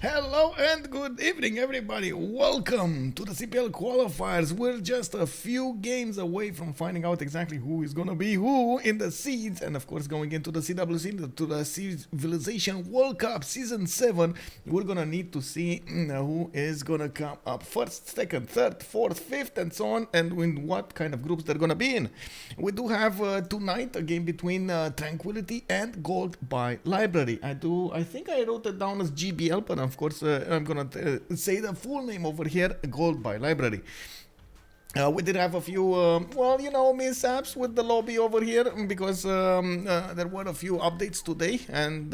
Hello and good evening, everybody. Welcome to the CPL Qualifiers. We're just a few games away from finding out exactly who is gonna be who in the seeds, and of course, going into the CWC, to the Civilization World Cup Season 7. We're gonna need to see who is gonna come up first, second, third, fourth, fifth, and so on, and in what kind of groups they're gonna be in. We do have tonight a game between Tranquility and Gold by Library. I think I wrote it down as GBL, but of course, I'm gonna say the full name over here, Gold by Library. We did have a few, mishaps with the lobby over here because there were a few updates today, and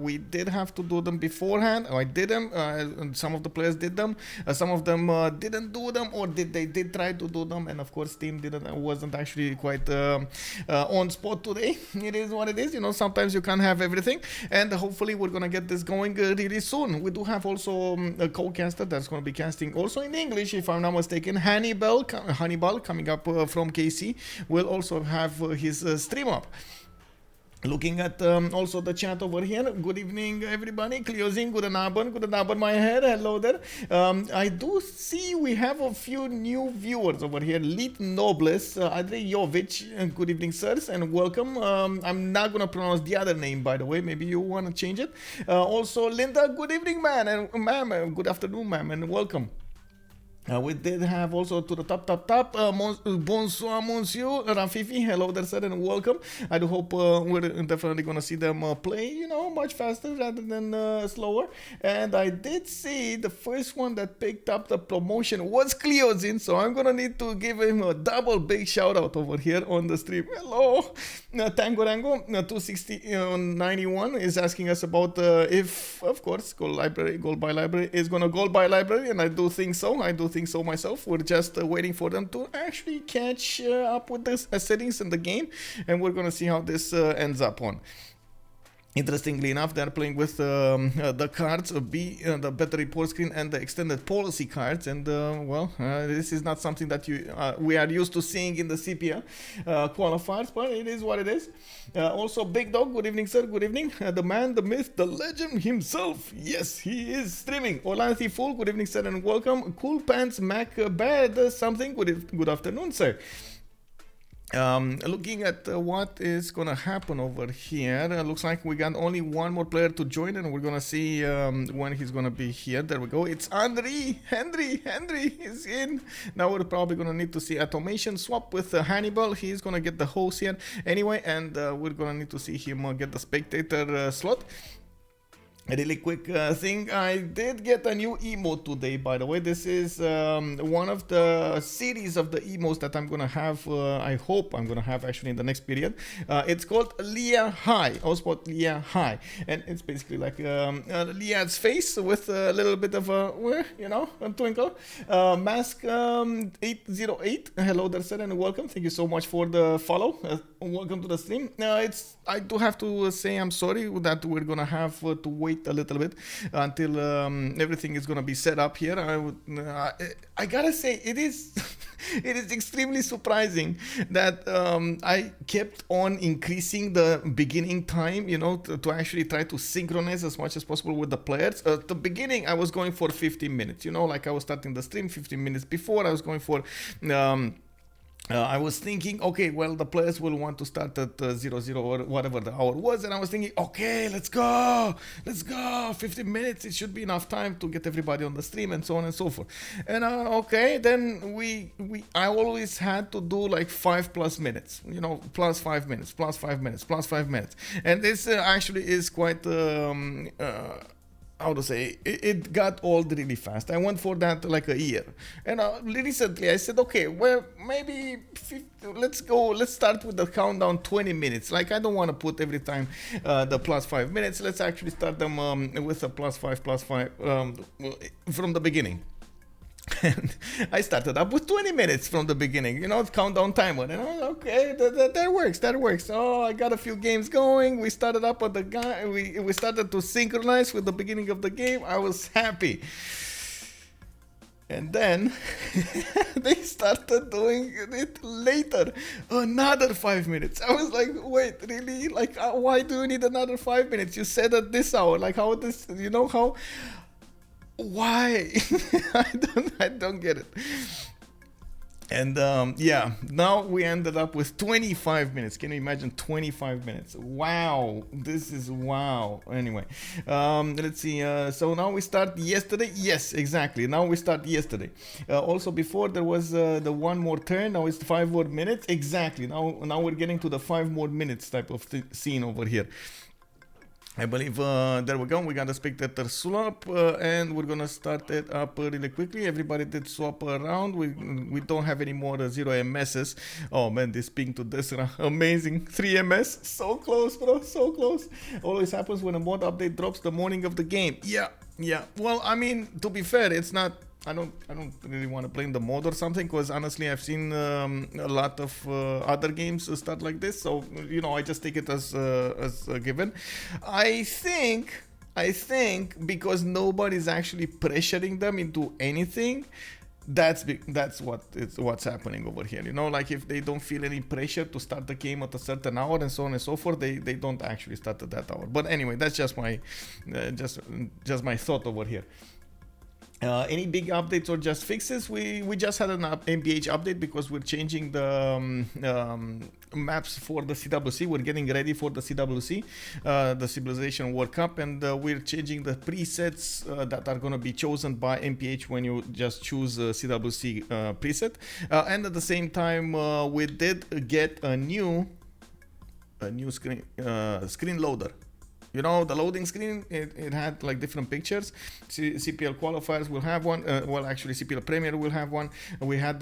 we did have to do them beforehand. I did them, and some of the players did them. Some of them didn't do them, or they did try to do them, and of course, team wasn't actually quite on spot today. It is what it is. Sometimes you can't have everything, and hopefully we're gonna get this going really soon. We do have also a co-caster that's gonna be casting also in English, if I'm not mistaken, Hannibal coming up from KC will also have his stream up. Looking at also the chat over here. Good evening, everybody. Cleozin, good abend, my head. Hello there. I do see we have a few new viewers over here. Lit Nobles, Andrei Jovic. Good evening, sirs, and welcome. I'm not gonna pronounce the other name, by the way. Maybe you wanna change it. Also, Linda, good evening, man, and ma'am. Good afternoon, ma'am, and welcome. We did have also to the top. Bonsoir, monsieur. Rafifi, hello there, sir, and welcome. I do hope we're definitely going to see them play, much faster rather than slower. And I did see the first one that picked up the promotion was Cleozin, so I'm going to need to give him a double big shout out over here on the stream. Hello. Tangorango 26091 is asking us about if, of course, Gold by Library is going to Gold by Library, and I do think so. Myself. We're just waiting for them to actually catch up with the settings in the game, and we're gonna see how this ends up on. Interestingly enough, they're playing with the cards, the better report screen and the extended policy cards, and this is not something that we are used to seeing in the CPL qualifiers, but it is what it is. Also, Big Dog, good evening, sir, good evening. The man, the myth, the legend himself, yes, he is streaming. Olanthi Full, good evening, sir, and welcome. Cool Pants Mac Bad something, good afternoon, sir. Looking at what is gonna happen over here, looks like we got only one more player to join, and we're gonna see when he's gonna be here. There we go. It's Henri is in. Now we're probably gonna need to see Atomation swap with Hannibal. He's gonna get the host here anyway, and we're gonna need to see him get the spectator slot. A really quick thing, I did get a new emote today, by the way. This is one of the series of the emotes that I'm gonna have, I hope I'm gonna have actually in the next period. It's called Leah High, OnSpot Leah High, and it's basically like Leah's face with a little bit of a twinkle. Mask 808, hello there, sir, and welcome. Thank you so much for the follow. Welcome to the stream. I do have to say I'm sorry that we're gonna have to wait a little bit until everything is gonna be set up here. I gotta say it is it is extremely surprising that I kept on increasing the beginning time, to actually try to synchronize as much as possible with the players. At the beginning I was going for 15 minutes, like I was starting the stream 15 minutes before. I was going for I was thinking, okay, well, the players will want to start at 00 or whatever the hour was, and I was thinking, okay, let's go, 15 minutes, it should be enough time to get everybody on the stream, and so on and so forth. And okay, then I always had to do like 5+ minutes, plus 5 minutes, plus 5 minutes, plus 5 minutes, and this actually is quite how to say, it got old really fast. I went for that like a year, and recently I said, okay, well, maybe let's start with the countdown 20 minutes. Like, I don't want to put every time the plus 5 minutes. Let's actually start them with a plus 5 from the beginning. And I started up with 20 minutes from the beginning, countdown timer. And I was okay, that works. Oh, I got a few games going. We started up at we started to synchronize with the beginning of the game. I was happy. And then they started doing it later, another 5 minutes. I was like, wait, really? Like, why do you need another 5 minutes? You said at this hour, like how this, how Why? I don't get it. And yeah, now we ended up with 25 minutes. Can you imagine 25 minutes? Wow, this is wow. Anyway, let's see. So now we start yesterday. Yes, exactly. Now we start yesterday. Also before there was the one more turn. Now it's 5 more minutes. Exactly. Now we're getting to the 5 more minutes type of scene over here. I believe there we go. We got a spectator swap and we're gonna start it up really quickly. Everybody did swap around. We don't have any more 0 MSs. Oh man, this ping to Deskra, amazing. 3 MS, so close, bro, so close. Always happens when a mod update drops the morning of the game. Yeah. Well, I mean, to be fair, it's not. I don't really want to blame the mod or something, because honestly I've seen a lot of other games start like this, so you know, I just take it as a given. I think because nobody's actually pressuring them into anything, that's what's happening over here, you know, like if they don't feel any pressure to start the game at a certain hour and so on and so forth, they don't actually start at that hour. But anyway, that's just my just my thought over here. Any big updates or just fixes? We just had an MPH update because we're changing the maps for the CWC. We're getting ready for the CWC, the Civilization World Cup, and we're changing the presets that are going to be chosen by MPH when you just choose a CWC preset. And at the same time, we did get a new screen loader. You know, the loading screen, it had like different pictures. CPL qualifiers will have one. Well, actually, CPL Premier will have one. We had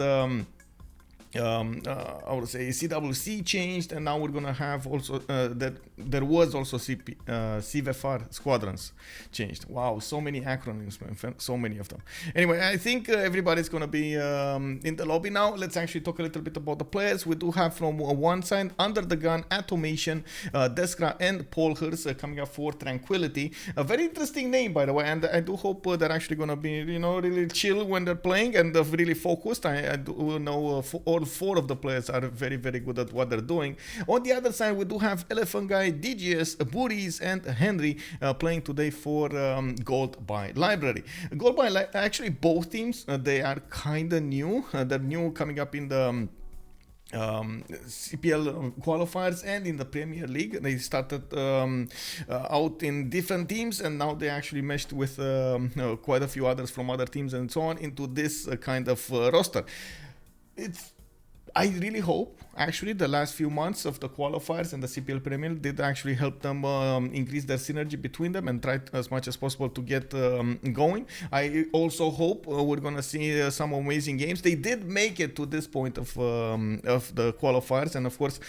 I would say CWC changed, and now we're gonna have also that there was also CVFR squadrons changed. Wow, so many acronyms, man, so many of them. Anyway, I think everybody's gonna be in the lobby now. Let's actually talk a little bit about the players. We do have from one side UnderTheGun, Atomation, Deskra, and Buhrese coming up for Tranquility. A very interesting name, by the way, and I do hope they're actually gonna be, you know, really chill when they're playing and really focused. I do know all 4 of the players are very, very good at what they're doing. On the other side, we do have Elaphantguy, DGS, Buhrese, and Henri playing today for Gold by Library. Gold by actually both teams, they are kind of new. They're new, coming up in the CPL qualifiers and in the Premier League. They started out in different teams, and now they actually meshed with quite a few others from other teams and so on into this kind of roster. I really hope, actually, the last few months of the qualifiers and the CPL Premier did actually help them increase their synergy between them and try as much as possible to get going. I also hope we're going to see some amazing games. They did make it to this point of the qualifiers, and of course,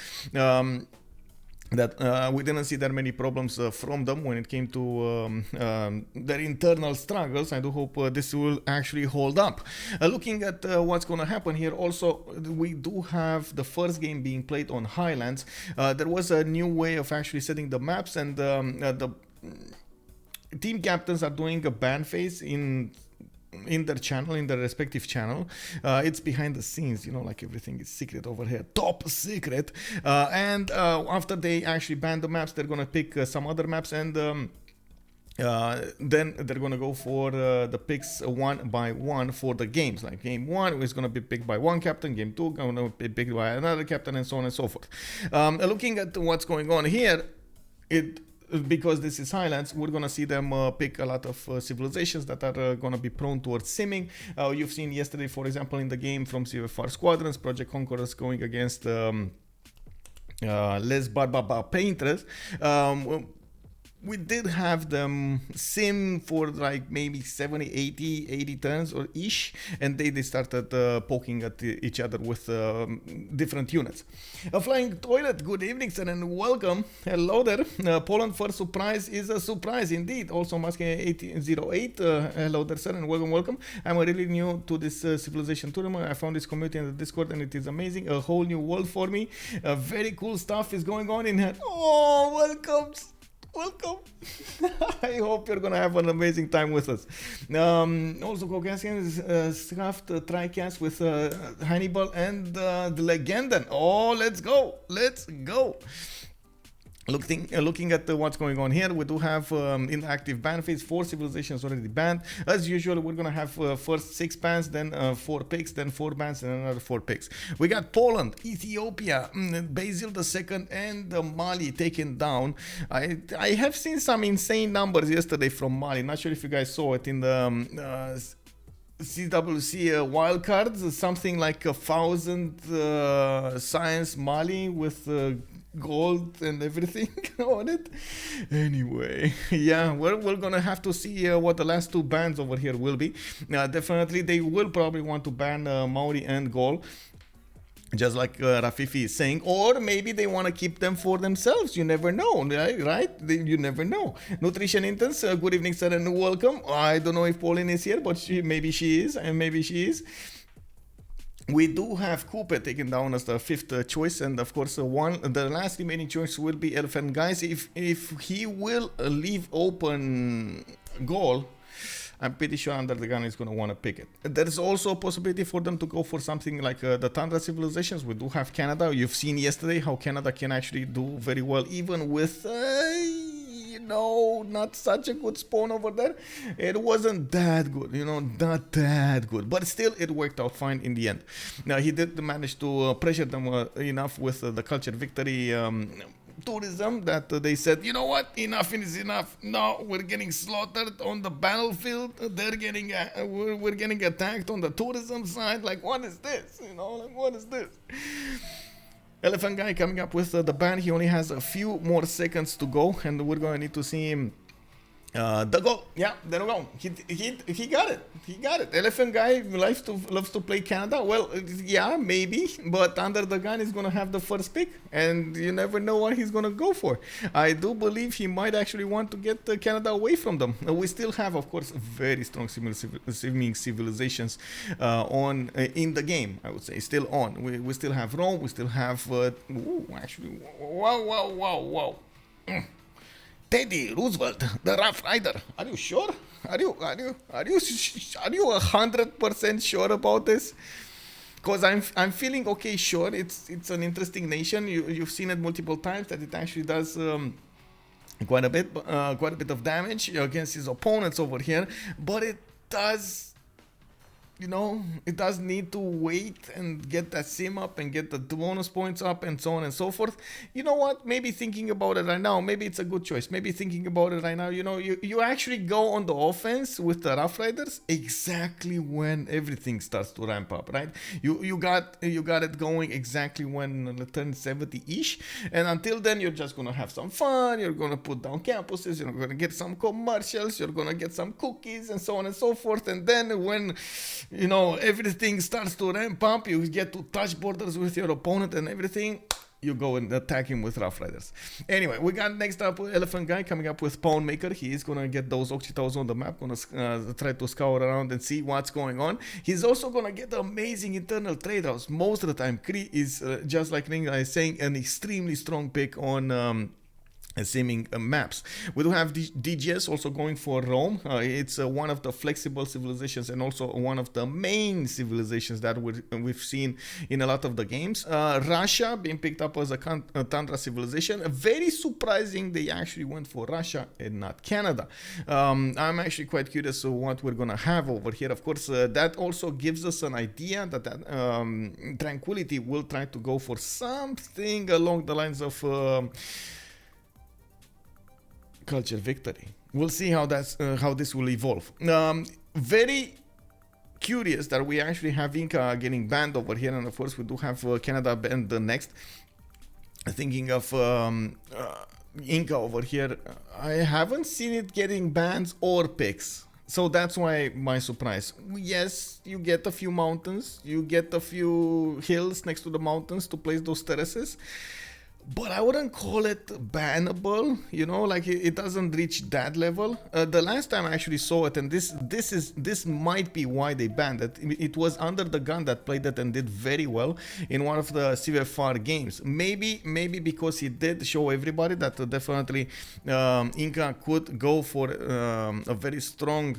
that we didn't see that many problems from them when it came to their internal struggles. I do hope this will actually hold up. Looking at what's going to happen here, also we do have the first game being played on Highlands. There was a new way of actually setting the maps, and the team captains are doing a ban phase in their channel, in their respective channel. It's behind the scenes, you know, like everything is secret over here, top secret. And after they actually ban the maps, they're gonna pick some other maps, and then they're gonna go for the picks one by one for the games. Like game 1 is gonna be picked by one captain, game 2 gonna be picked by another captain, and so on and so forth. Looking at what's going on here, because this is Highlands, we're gonna see them pick a lot of civilizations that are gonna be prone towards simming. You've seen yesterday, for example, in the game from CVFR Squadrons, Project Conquerors going against Les Barbaba Painters. We did have them sim for like maybe 70, 80 turns or ish, and they started poking at each other with different units. A Flying Toilet, good evening, sir, and welcome. Hello there. Poland first surprise is a surprise indeed. Also, Maske1808, hello there, sir, and welcome. I'm really new to this civilization tournament. I found this community in the Discord, and it is amazing. A whole new world for me. Very cool stuff is going on in here. Oh, welcome. I hope you're gonna have an amazing time with us. Also, Caucasian is Schaft TriCast with Hannibal and the Legenden. Oh, let's go. Looking at what's going on here, we do have in the active ban phase 4 civilizations already banned. As usual, we're gonna have first 6 bans, then 4 picks, then 4 bans, and another 4 picks. We got Poland, Ethiopia, Basil II, and Mali taken down. I have seen some insane numbers yesterday from Mali. Not sure if you guys saw it in the CWC wildcards. Something like 1,000 science Mali with gold and everything on it. Anyway, yeah, we're gonna have to see what the last 2 bans over here will be. Definitely they will probably want to ban Maori and Gaul, just like Rafifi is saying, or maybe they want to keep them for themselves. You never know, right? You never know. Nutrition Intense, good evening, sir, and welcome. I don't know if Pauline is here, but maybe she is, and maybe she is. We do have Coupe taken down as the 5th choice, and of course the last remaining choice will be Elaphantguy. If he will leave open goal, I'm pretty sure UnderTheGun is going to want to pick it. There's also a possibility for them to go for something like the Tundra civilizations. We do have Canada. You've seen yesterday how Canada can actually do very well, even with not such a good spawn over there. It wasn't that good, not that good, but still it worked out fine in the end. Now he did manage to pressure them enough with the culture victory tourism that they said, you know what, enough is enough. No, we're getting slaughtered on the battlefield. They're getting we're getting attacked on the tourism side. Like, what is this? What is this? Elaphantguy coming up with the ban. He only has a few more seconds to go, and we're going to need to see him. The goal, yeah, there we go. He got it. He got it. Elaphantguy loves to play Canada. Well, yeah, maybe, but UnderTheGun is gonna have the first pick, and you never know what he's gonna go for. I do believe he might actually want to get Canada away from them. We still have, of course, very strong seeming civilizations on in the game. I would say still on. We still have Rome. We still have. Actually, wow. Teddy Roosevelt, the Rough Rider. Are you sure? Are you 100% sure about this? Because I'm feeling okay. Sure, it's an interesting nation. You've seen it multiple times that it actually does quite a bit of damage against his opponents over here. But it does. It does need to wait and get that sim up and get the bonus points up and so on and so forth. You know what? Maybe thinking about it right now, maybe it's a good choice. Maybe thinking about it right now, you actually go on the offense with the Rough Riders exactly when everything starts to ramp up, right? You got it going exactly when it turns 70-ish, and until then you're just gonna have some fun. You're gonna put down campuses. You're gonna get some commercials. You're gonna get some cookies and so on and so forth. And then when everything starts to ramp up, you get to touch borders with your opponent and everything, you go and attack him with Rough Riders. Anyway, we got next up Elaphantguy coming up with Pawn Maker. He is going to get those Occhitaus on the map, going to try to scour around and see what's going on. He's also going to get amazing internal trade-offs. Most of the time, Cree is, just like Ringa is saying, an extremely strong pick on seeming maps. We do have DGS also going for Rome. It's one of the flexible civilizations and also one of the main civilizations that we've seen in a lot of the games. Russia being picked up as a Tundra civilization. Very surprising they actually went for Russia and not Canada. I'm actually quite curious of what we're gonna have over here. Of course, that also gives us an idea that Tranquility will try to go for something along the lines of culture victory. We'll see how this will evolve. Very curious that we actually have Inca getting banned over here, and of course we do have Canada banned the next. Thinking of Inca over here, I haven't seen it getting bans or picks. So that's why my surprise. Yes, you get a few mountains, you get a few hills next to the mountains to place those terraces. But I wouldn't call it bannable, like it doesn't reach that level. The last time I actually saw it, and this might be why they banned it. It was UnderTheGun that played it and did very well in one of the CFR games. Maybe because he did show everybody that definitely Inca could go for a very strong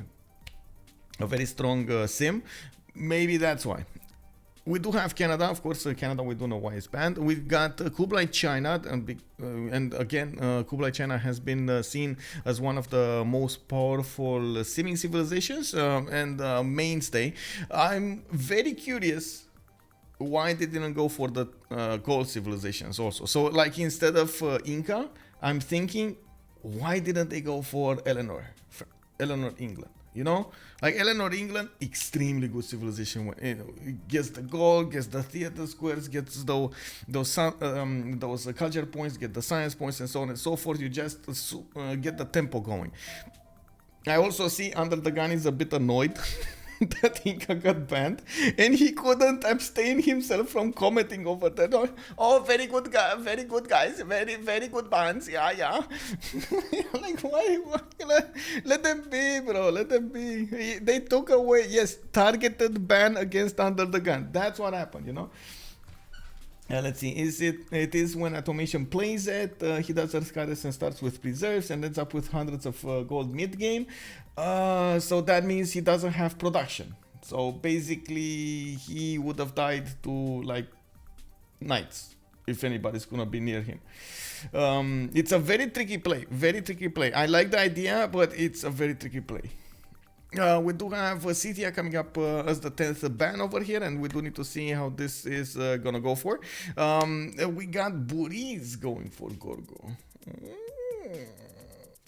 sim. Maybe that's why. We do have Canada, of course. Canada, we don't know why it's banned. We've got Kublai China, and again, Kublai China has been seen as one of the most powerful seeming civilizations and mainstay. I'm very curious why they didn't go for the gold civilizations also. So, like, instead of Inca, I'm thinking, why didn't they go for Eleanor, England? You know, like Eleanor, England, extremely good civilization. You know, it gets the gold, gets the theater squares, gets those culture points, get the science points, and so on and so forth. You just get the tempo going. I also see UnderTheGun is a bit annoyed that Inca got banned, and he couldn't abstain himself from commenting over that. Oh, very good guys, very good bands. Yeah. Like, why? Let them be, bro. Let them be. They took away, yes, targeted ban against UnderTheGun. That's what happened, you know. Let's see, it is when Atomation plays it, he does Earth Goddess and starts with preserves and ends up with hundreds of gold mid-game. So that means he doesn't have production. So basically, he would have died to, like, knights, if anybody's gonna be near him. It's a very tricky play, I like the idea, but it's a very tricky play. We do have Scythia coming up as the 10th ban over here, and we do need to see how this is gonna go for. We got Buhrese going for Gorgo.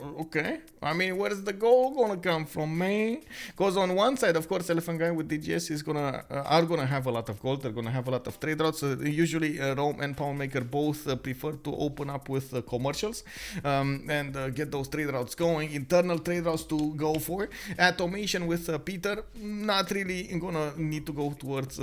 Okay, I mean, where's the goal gonna come from, man? Because on one side, of course, Elaphantguy with DGS is are gonna have a lot of gold. They're gonna have a lot of trade routes. Usually, Rome and Poundmaker both prefer to open up with commercials and get those trade routes going. Internal trade routes to go for. Atomation with Peter, not really gonna need to go towards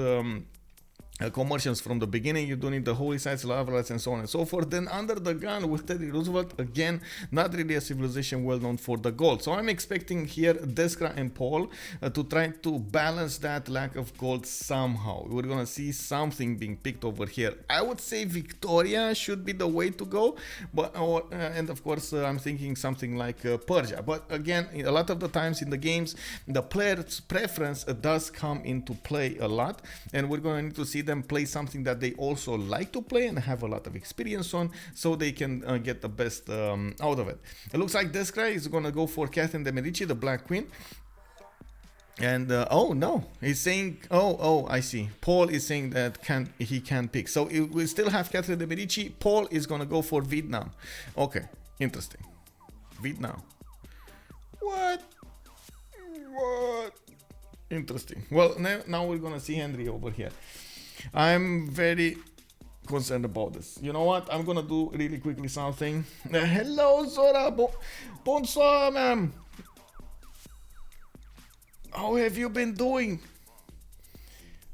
commercials from the beginning. You don't need the holy sites, lava lights, and so on and so forth. Then UnderTheGun with Teddy Roosevelt, again, not really a civilization well known for the gold. So I'm expecting here Deskra and Paul to try to balance that lack of gold somehow. We're gonna see something being picked over here. I would say Victoria should be the way to go, but and of course I'm thinking something like Persia. But again, a lot of the times in the games, the player's preference does come into play a lot, and we're going to see them play something that they also like to play and have a lot of experience on, so they can get the best out of it. It looks like Deskra is gonna go for Catherine de Medici, the Black Queen. And oh no, he's saying, oh, I see. Paul is saying that he can pick. So we still have Catherine de Medici. Paul is gonna go for Vietnam. Okay, interesting. Vietnam. What? Interesting. Well, now we're gonna see Henri over here. I'm very concerned about this. You know what? I'm gonna do really quickly something. Hello, Zora. Bonsoir, ma'am. How have you been doing?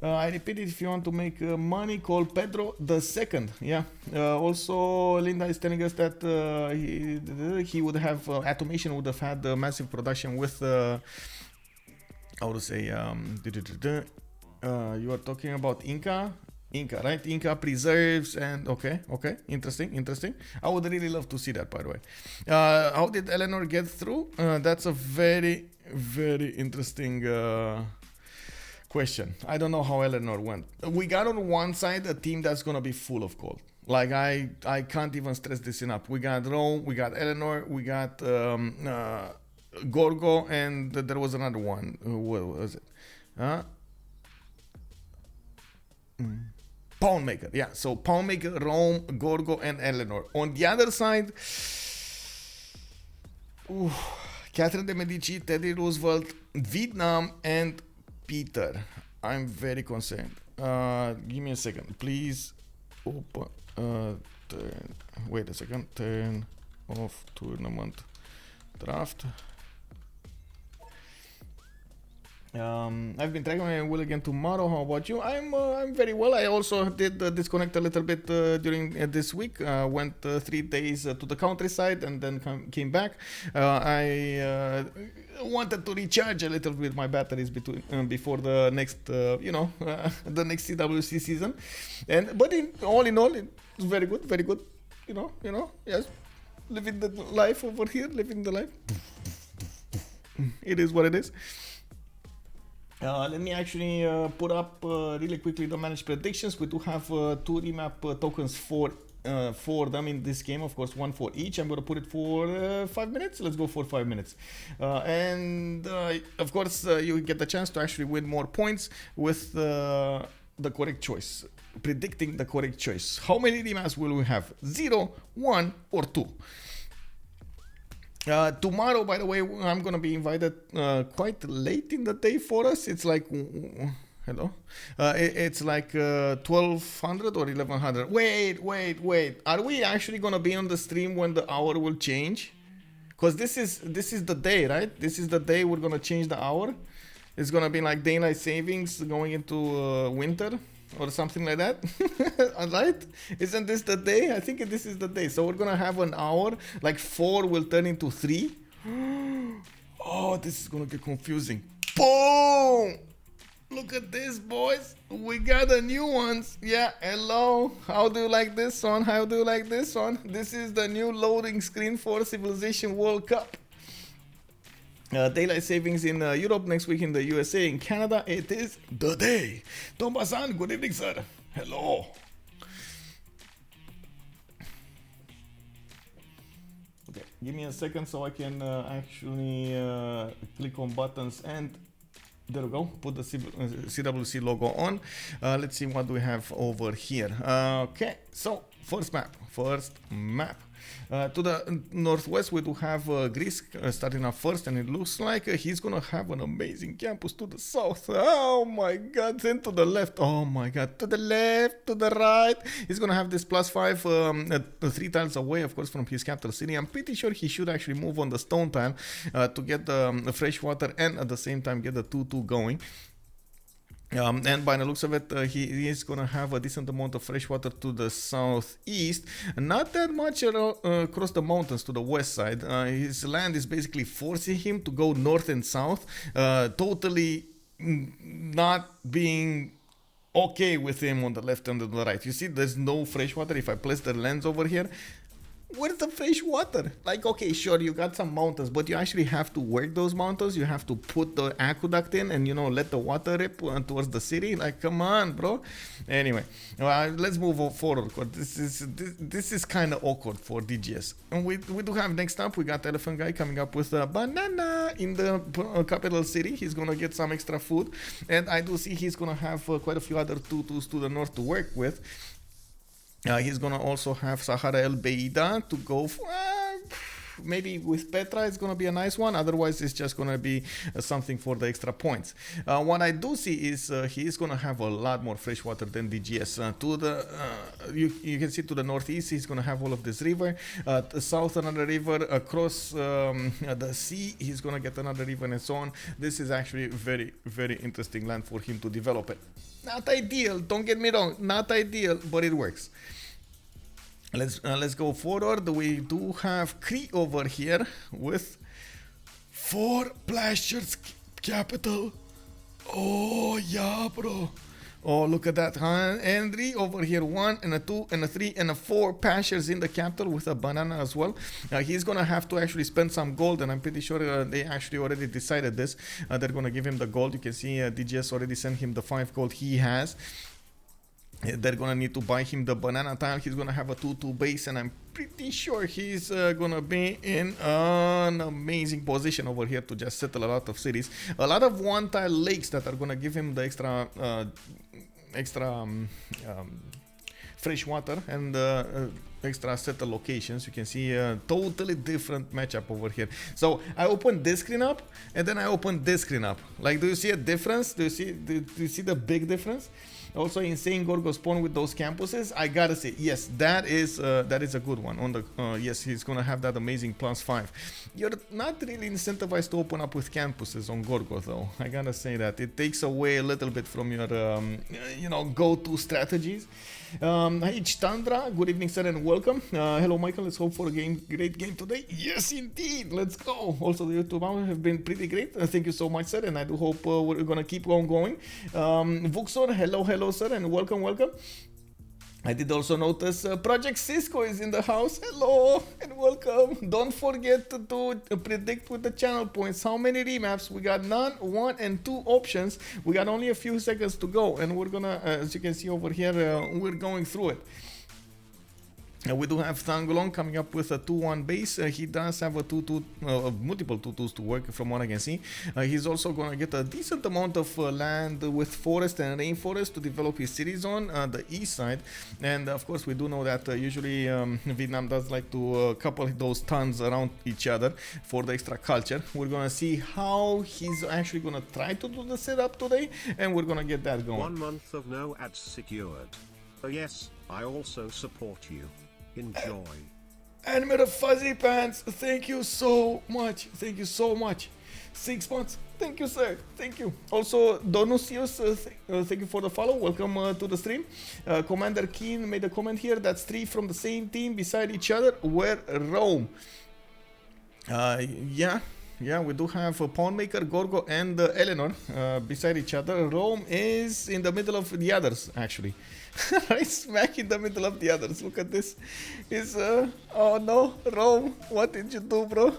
I repeat it, if you want to make money, call Pedro the Second. Yeah. Also, Linda is telling us that he would have, Atomation would have had massive production with, how to say, you are talking about Inca, right? Inca preserves and okay, interesting. I would really love to see that, by the way. How did Eleanor get through? That's a very interesting question. I don't know how Eleanor went. We got on one side a team that's gonna be full of gold. Like I can't even stress this enough. We got Rome, we got Eleanor, we got Gorgo, and there was another one. What was it? Poundmaker, yeah. So Poundmaker, Rome, Gorgo, and Eleanor. On the other side, Catherine de Medici, Teddy Roosevelt, Vietnam, and Peter. I'm very concerned. Give me a second, please. Open. Wait a second. Turn off tournament draft. I've been tracking my will again tomorrow. How about you? I'm very well. I also did disconnect a little bit during this week. Went 3 days to the countryside and then came back. I wanted to recharge a little bit my batteries before the next, the next CWC season. But all in all, it's very good. You know, yes, living the life over here, living the life. It is what it is. Let me actually put up really quickly the managed predictions. We do have two remap tokens for them in this game, of course, one for each. I'm gonna put it for 5 minutes. Let's go for 5 minutes, and of course you get the chance to actually win more points with the correct choice, predicting the correct choice. How many remaps will we have? 0, 1, or 2? Tomorrow, by the way, I'm gonna be invited quite late in the day for us. It's like hello, it's like 1200 or 1100. Wait. Are we actually gonna be on the stream when the hour will change? Because this is the day, right? This is the day we're gonna change the hour. It's gonna be like daylight savings going into winter or something like that. Right? Isn't this the day? I think this is the day. So we're gonna have an hour, like 4 will turn into 3. Oh, this is gonna get confusing. Boom! Look at this, boys. We got the new ones. Yeah, hello. How do you like this one? How do you like this one? This is the new loading screen for Civilization World Cup. Daylight savings in Europe, next week in the USA. In Canada, it is the day. Tomba-san, good evening, sir. Hello. Okay, give me a second so I can actually click on buttons, and there we go. Put the CWC logo on. Let's see what we have over here. Okay, so first map. To the northwest, we do have Greece starting up first, and it looks like he's gonna have an amazing campus to the south. Oh my god, then to the left. Oh my god, to the left, to the right. He's gonna have this +5 3 tiles away, of course, from his capital city. I'm pretty sure he should actually move on the stone tile to get the fresh water and at the same time get the 2-2 going. And by the looks of it, he is going to have a decent amount of fresh water to the southeast. Not that much across the mountains to the west side. His land is basically forcing him to go north and south. Totally not being okay with him on the left and on the right. You see, there's no fresh water. If I place the lens over here, where's the fresh water? Like, okay, sure, you got some mountains, but you actually have to work those mountains. You have to put the aqueduct in and, you know, let the water rip towards the city. Like, come on, bro. Anyway, let's move forward. This is kind of awkward for DGS. And we do have next up, we got Elaphantguy coming up with a banana in the capital city. He's going to get some extra food. And I do see he's going to have quite a few other tutus to the north to work with. He's gonna also have Sahara El Beida to go for, maybe with Petra it's gonna be a nice one. Otherwise it's just gonna be something for the extra points. What I do see is he is gonna have a lot more fresh water than DGS. To the you can see to the northeast he's gonna have all of this river. The south another river, across the sea he's gonna get another river, and so on. This is actually very, very interesting land for him to develop it. Not ideal, don't get me wrong, not ideal, but it works. Let's go forward. We do have Cree over here with 4 plasters capital. Oh yeah, bro. Oh, look at that, huh? Henri over here, 1 and a 2 and a 3 and a 4 pastures in the capital with a banana as well. He's gonna have to actually spend some gold, and I'm pretty sure they actually already decided this. They're gonna give him the gold. You can see DGS already sent him the 5 gold he has. They're gonna need to buy him the banana tile. He's gonna have a 2-2 base, and I'm pretty sure he's gonna be in an amazing position over here to just settle a lot of cities. A lot of 1-tile lakes that are gonna give him the extra fresh water and extra settle locations. You can see a totally different matchup over here. So I opened this screen up, and then I opened this screen up. Like, do you see a difference? Do you see the big difference? Also, insane Gorgo spawn with those campuses. I gotta say, yes, that is a good one. On the yes, he's gonna have that amazing +5. You're not really incentivized to open up with campuses on Gorgo, though. I gotta say that it takes away a little bit from your you know, go-to strategies. Hey Chandra, good evening, sir, and welcome. Hello, Michael. Let's hope for a great game today. Yes, indeed. Let's go. Also, the YouTube hours have been pretty great. Thank you so much, sir, and I do hope we're gonna keep on going. Vuxor, hello, sir, and welcome. I did also notice Project Cisco is in the house. Hello and welcome. Don't forget to predict with the channel points how many remaps. We got none, one, and two options. We got only a few seconds to go, and we're gonna, as you can see over here, we're going through it. We do have Tangolong coming up with a 2-1 base. He does have a 2-2, multiple 2-2s to work from what I can see. He's also going to get a decent amount of land with forest and rainforest to develop his cities on the east side. And of course, we do know that usually Vietnam does like to couple those tons around each other for the extra culture. We're going to see how he's actually going to try to do the setup today, and we're going to get that going. 1 month of no ads secured. Oh yes, I also support you. Enjoy. Animate of Fuzzy Pants, thank you so much. Thank you so much. 6 months. Thank you, sir. Thank you. Also, Donusius, thank you for the follow. Welcome to the stream. Commander Keen made a comment here. That's 3 from the same team beside each other. Where Rome? Yeah, we do have a Pawnmaker, Gorgo, and Eleanor beside each other. Rome is in the middle of the others, actually. Right smack in the middle of the others. Look at this. He's oh no, Rome, what did you do, bro?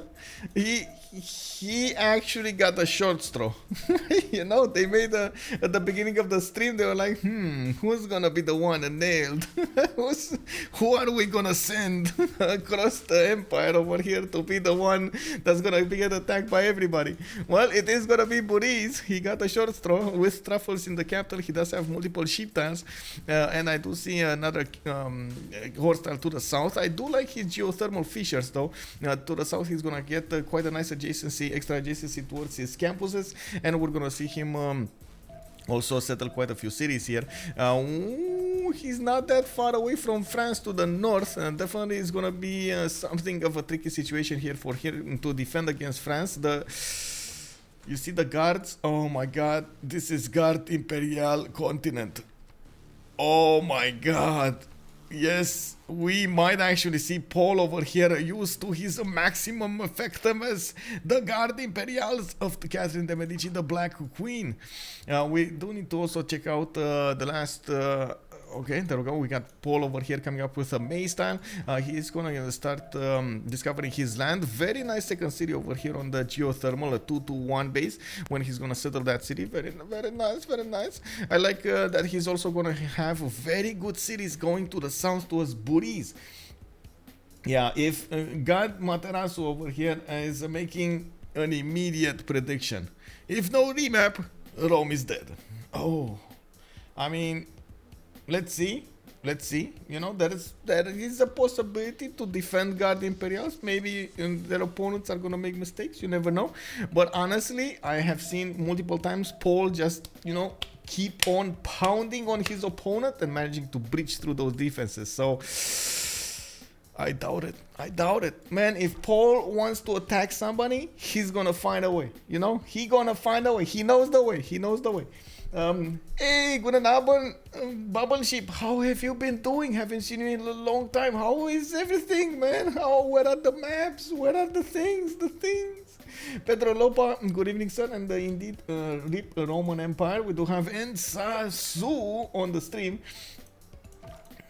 He actually got a short straw. You know, they made at the beginning of the stream, they were like, who's gonna be the one nailed? Who are we gonna send across the empire over here to be the one that's gonna be attacked by everybody? Well, it is gonna be Buhrese. He got a short straw with truffles in the capital. He does have multiple sheep tiles, and I do see another horse tile to the south. I do like his geothermal fissures though. To the south, he's gonna get quite a nice extra adjacency towards his campuses, and we're gonna see him also settle quite a few cities here. He's not that far away from France to the north, and definitely is gonna be something of a tricky situation here for him to defend against France. You see the guards? Oh my god, this is Guard Imperial Continent. Oh my god. Yes, we might actually see Paul over here used to his maximum effectiveness, the Guard Imperials of the Catherine de Medici, the Black Queen. We do need to also check out the last... okay, there we go. We got Paul over here coming up with a maze tile. He's gonna start discovering his land. Very nice second city over here on the geothermal, a 2-1 base. When he's gonna settle that city, very nice, very nice. I like that he's also gonna have very good cities going to the south towards Buhrese. Yeah, if God Materasu over here is making an immediate prediction. If no remap, Rome is dead. Oh, I mean. Let's see. You know, there is a possibility to defend Guard Imperials. Maybe their opponents are gonna make mistakes. You never know. But honestly, I have seen multiple times Paul just, you know, keep on pounding on his opponent and managing to breach through those defenses. So I doubt it. Man, if Paul wants to attack somebody, he's gonna find a way. You know, he gonna find a way. He knows the way. Hey, good abend, Bubble Sheep. How have you been doing? Haven't seen you in a long time. How is everything, man? Where are the maps? Where are the things? Pedro Lopa, good evening, sir. And indeed, RIP Roman Empire. We do have Ensasu on the stream.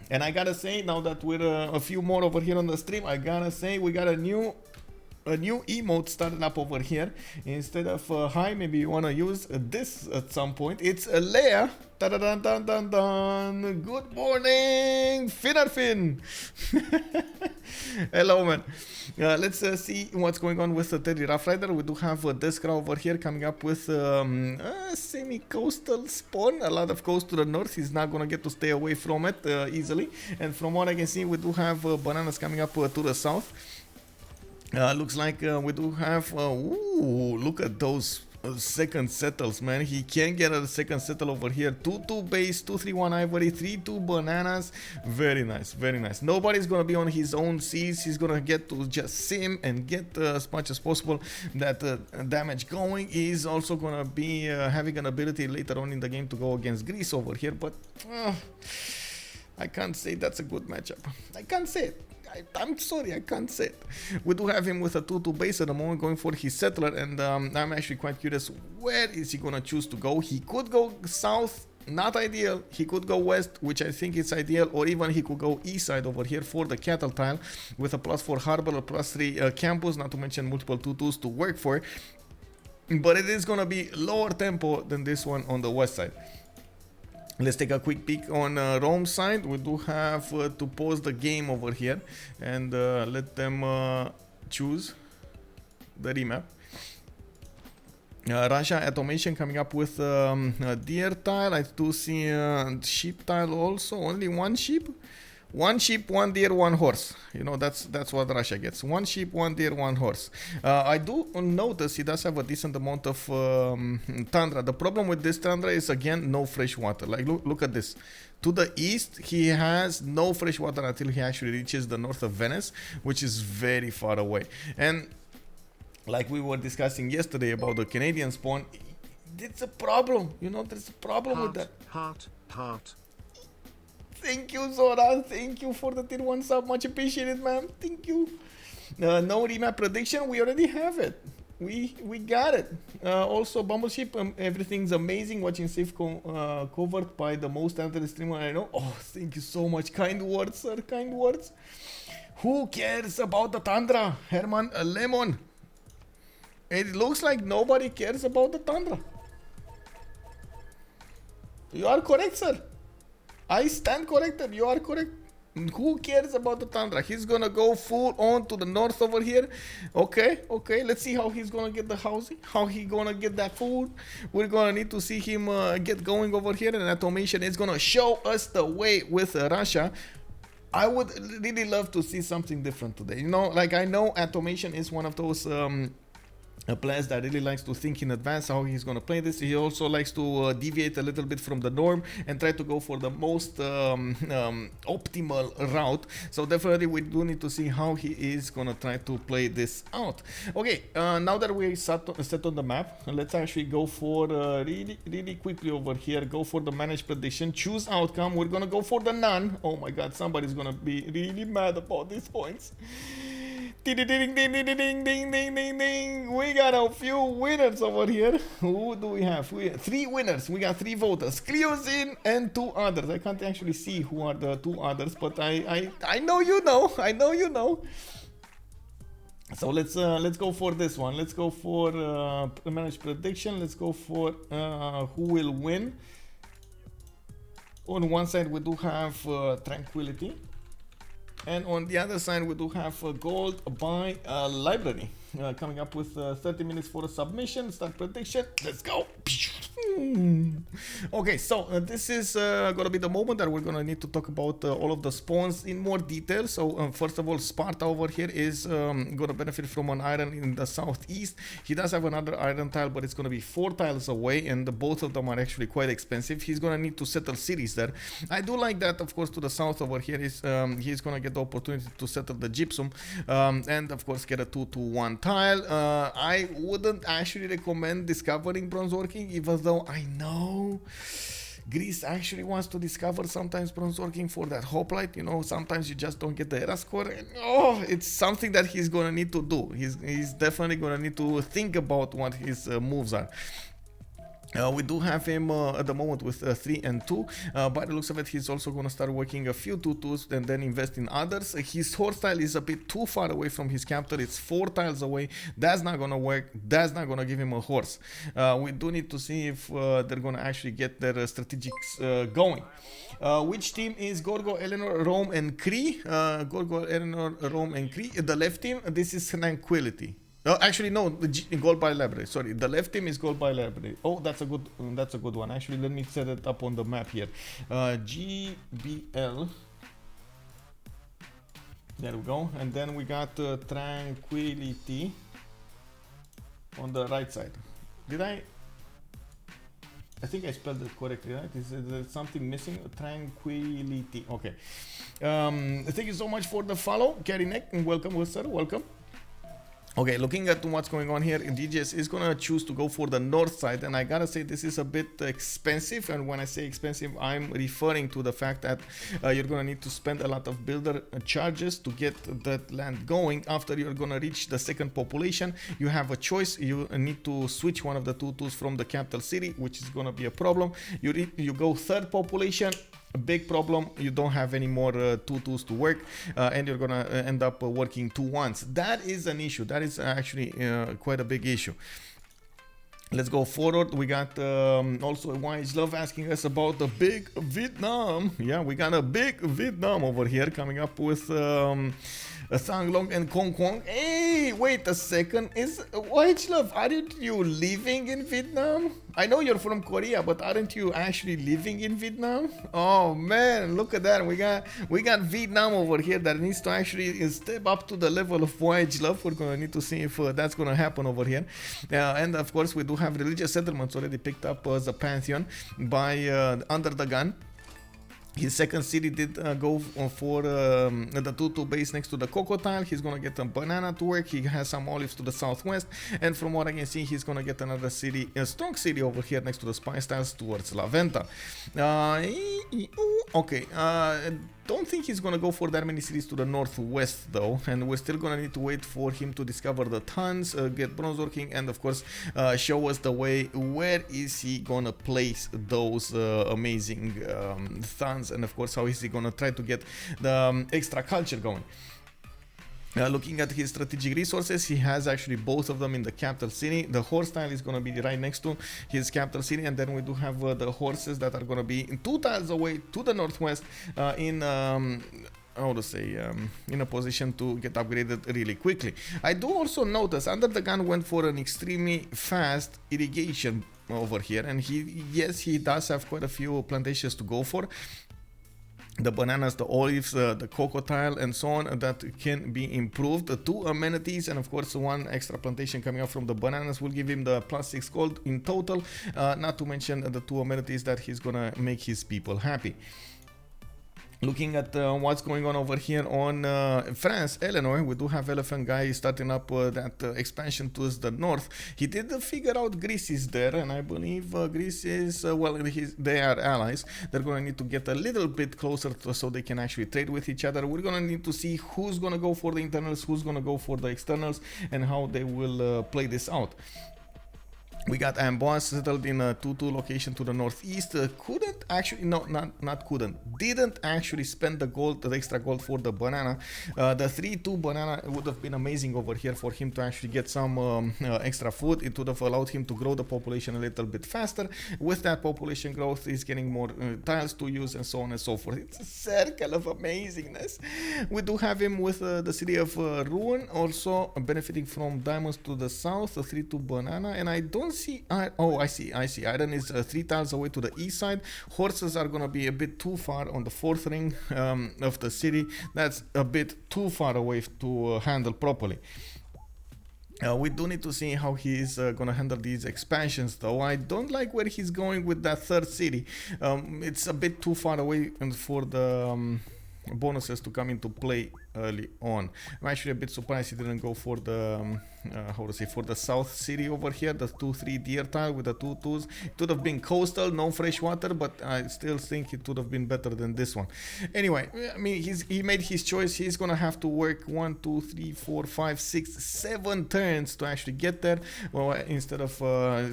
And I gotta say, now that we're a few more over here on the stream, I gotta say we got a new emote started up over here. Instead of hi, maybe you wanna use this at some point. It's Leia. Dun. Good morning, Finarfin. Hello, man. Let's see what's going on with the Teddy Rough Rider. We do have Deskra over here coming up with semi-coastal spawn. A lot of coast to the north. He's not gonna get to stay away from it easily. And from what I can see, we do have bananas coming up to the south. Looks like we do have, ooh, look at those second settles, man. He can get a second settle over here. 2-2 base, 2-3-1 ivory, 3-2 bananas. Very nice. Nobody's gonna be on his own seas. He's gonna get to just sim and get as much as possible that damage going. He's also gonna be having an ability later on in the game to go against Greece over here, but I can't say that's a good matchup. I can't say it. I'm sorry, I can't say it. We do have him with a 2-2 base at the moment going for his settler, and I'm actually quite curious, where is he gonna choose to go? He could go south not ideal. He could go west, which I think is ideal, or even he could go east side over here for the cattle tile with a +4 harbor, a +3 campus, not to mention multiple 2-2s to work for. But it is gonna be lower tempo than this one on the west side. Let's take a quick peek on Rome's side. We do have to pause the game over here and let them choose the remap. Russia Atomation coming up with a deer tile. I do see sheep tile also. Only one sheep. One sheep, one deer, one horse. You know, that's what Russia gets. One sheep, one deer, one horse. I do notice he does have a decent amount of tundra. The problem with this tundra is, again, no fresh water. Like, look at this. To the east, he has no fresh water until he actually reaches the north of Venice, which is very far away. And like we were discussing yesterday about the Canadian spawn, it's a problem. You know, there's a problem with that. Heart. Thank you, Zora. Thank you for the tier 1 sub. Much appreciated, man. Thank you. No remap prediction. We already have it. We got it. Also, Bumbleship, everything's amazing. Watching Safe covered by the most talented streamer I know. Oh, thank you so much. Kind words, sir. Kind words. Who cares about the Tundra? Herman Lemon. It looks like nobody cares about the Tundra. You are correct, sir. I stand corrected. You are correct. Who cares about the Tundra? He's gonna go full on to the north over here. Okay. Let's see how he's gonna get the housing. How he gonna get that food. We're gonna need to see him get going over here. And Atomation is gonna show us the way with Russia. I would really love to see something different today. You know, like, I know Atomation is one of those a player that really likes to think in advance how he's going to play this. He also likes to deviate a little bit from the norm and try to go for the most optimal route. So definitely we do need to see how he is going to try to play this out. Okay, now that we set on the map, let's actually go for really quickly over here. Go for the managed prediction. Choose outcome. We're going to go for the none. Oh my god, somebody's going to be really mad about these points. Ding, ding, ding, ding, ding, ding, ding, ding, ding. We got a few winners over here. Who do we have? We have 3 winners. We got 3 voters. Cleozin and 2 others. I can't actually see who are the 2 others, but I know you know. I know you know. So let's go for this one. Let's go for managed prediction. Let's go for who will win. On one side we do have Tranquility. And on the other side, we do have gold by library. Coming up with 30 minutes for a submission. Start prediction. Let's go. Okay, so this is gonna be the moment that we're gonna need to talk about all of the spawns in more detail. So first of all, Sparta over here is gonna benefit from an iron in the southeast. He does have another iron tile, but it's gonna be 4 tiles away, and both of them are actually quite expensive. He's gonna need to settle cities there. I do like that, of course. To the south over here is he's gonna get the opportunity to settle the gypsum, and of course get a 2-1 tile. I wouldn't actually recommend discovering bronze working, even though I know Greece actually wants to discover sometimes bronze working for that hoplite. You know, sometimes you just don't get the era score, and it's something that he's gonna need to do. He's definitely gonna need to think about what his moves are. We do have him at the moment with 3 and 2. By the looks of it, he's also going to start working a few 2-2s and then invest in others. His horse tile is a bit too far away from his capital. It's 4 tiles away. That's not going to work. That's not going to give him a horse. We do need to see if they're going to actually get their strategics going. Which team is Gorgo, Eleanor, Rome, and Cree? Gorgo, Eleanor, Rome, and Cree. The left team, this is Tranquility. Actually, no, gold by library. Sorry, the left team is gold by library. Oh, that's a good one. Actually, let me set it up on the map here. GBL. There we go. And then we got Tranquility on the right side. Did I think I spelled it correctly, right? Is there something missing? Tranquility. Okay. Thank you so much for the follow, Carrie Neck, and welcome, sir. Welcome. Okay, looking at what's going on here, DJS is gonna choose to go for the north side, and I gotta say this is a bit expensive. And when I say expensive, I'm referring to the fact that you're gonna need to spend a lot of builder charges to get that land going. After you're gonna reach the second population, you have a choice. You need to switch one of the tutus from the capital city, which is gonna be a problem. You go third population. A big problem, you don't have any more tutus to work, and you're gonna end up working 2 once. That is an issue. That is actually quite a big issue. Let's go forward. We got also Wise Love asking us about the big Vietnam. Yeah, we got a big Vietnam over here coming up with Sang Long and Kong Kwong. Hey, wait a second. Is Wise Love, aren't you living in Vietnam? I know you're from Korea, but aren't you actually living in Vietnam? Oh man, look at that. We got Vietnam over here that needs to actually step up to the level of Wise Love. We're gonna need to see if that's gonna happen over here. And of course, we do have religious settlements already picked up as a pantheon by UnderTheGun. His second city did go for the tutu base next to the crocodile. He's gonna get a banana to work. He has some olives to the southwest, and from what I can see, he's gonna get another city, a strong city over here next to the spice tiles towards La Venta. Okay, don't think he's gonna go for that many cities to the northwest though, and we're still gonna need to wait for him to discover the tons, get bronze working, and of course show us the way. Where is he gonna place those amazing tons, and of course how is he gonna try to get the extra culture going. Looking at his strategic resources, he has actually both of them in the capital city. The horse tile is going to be right next to his capital city, and then we do have the horses that are going to be 2 tiles away to the northwest in how to say, in a position to get upgraded really quickly. I do also notice UnderTheGun went for an extremely fast irrigation over here, and he does have quite a few plantations to go for. The bananas, the olives, the crocodile, and so on, that can be improved. The 2 amenities, and of course 1 extra plantation coming out from the bananas will give him the +6 gold in total, not to mention the 2 amenities that he's gonna make his people happy. Looking at what's going on over here on France, Eleanor, we do have Elaphantguy starting up that expansion towards the north. He did figure out Greece is there, and I believe Greece is, well, they are allies. They're going to need to get a little bit closer so they can actually trade with each other. We're going to need to see who's going to go for the internals, who's going to go for the externals, and how they will play this out. We got Amboss settled in a 2-2 location to the northeast. Couldn't actually, no, not couldn't, didn't actually spend the gold, the extra gold for the banana. The 3-2 banana would have been amazing over here for him to actually get some extra food. It would have allowed him to grow the population a little bit faster. With that population growth, he's getting more tiles to use, and so on and so forth. It's a circle of amazingness. We do have him with the city of Ruin, also benefiting from diamonds to the south, a 3-2 banana, and I don't see, oh, I see, iron is 3 tiles away to the east side. Horses are gonna be a bit too far on the 4th ring of the city. That's a bit too far away to handle properly. We do need to see how he's gonna handle these expansions though. I don't like where he's going with that 3rd city. It's a bit too far away for the bonuses to come into play early on. I'm actually a bit surprised he didn't go for the how to say, for the south city over here, the 2-3 deer tile with the 2-2s. It would have been coastal, no fresh water, but I still think it would have been better than this one. Anyway, I mean, he made his choice. He's gonna have to work 1, 2, 3, 4, 5, 6, 7 turns to actually get there. Well, instead of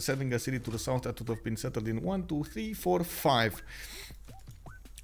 settling a city to the south, that would have been settled in 1, 2, 3, 4, 5.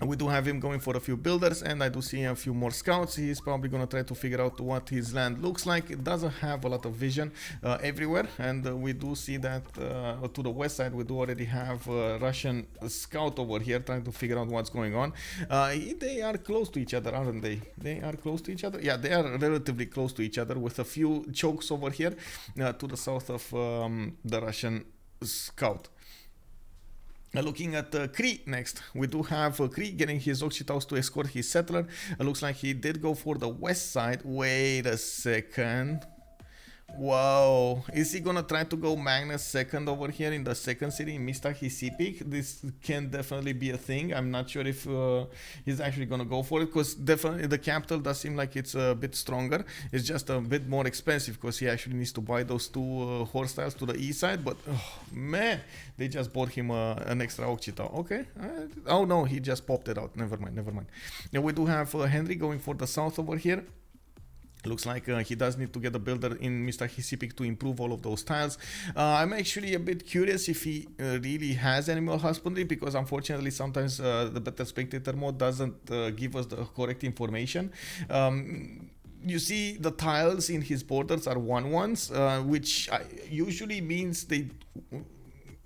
We do have him going for a few builders, and I do see a few more scouts. He's probably going to try to figure out what his land looks like. It doesn't have a lot of vision everywhere, and we do see that to the west side we do already have a Russian scout over here trying to figure out what's going on. They are close to each other, aren't they? They are close to each other? Yeah, they are relatively close to each other, with a few chokes over here to the south of the Russian scout. Looking at Cree next, we do have Cree getting his Oxytaus to escort his settler. Looks like he did go for the west side. Wait a second. Wow, is he gonna try to go Magnus second over here in the second city in Mr. Hisipik? This can definitely be a thing. I'm not sure if he's actually gonna go for it, because definitely the capital does seem like it's a bit stronger. It's just a bit more expensive because he actually needs to buy those two horse tiles to the east side. But oh, man, they just bought him an extra Occitan. Okay, oh no, he just popped it out. Never mind, never mind. Now we do have Henri going for the south over here. Looks like he does need to get a builder in Mr. Hisipik to improve all of those tiles. I'm actually a bit curious if he really has animal husbandry, because unfortunately sometimes the better spectator mode doesn't give us the correct information. You see the tiles in his borders are 1-1s, which usually means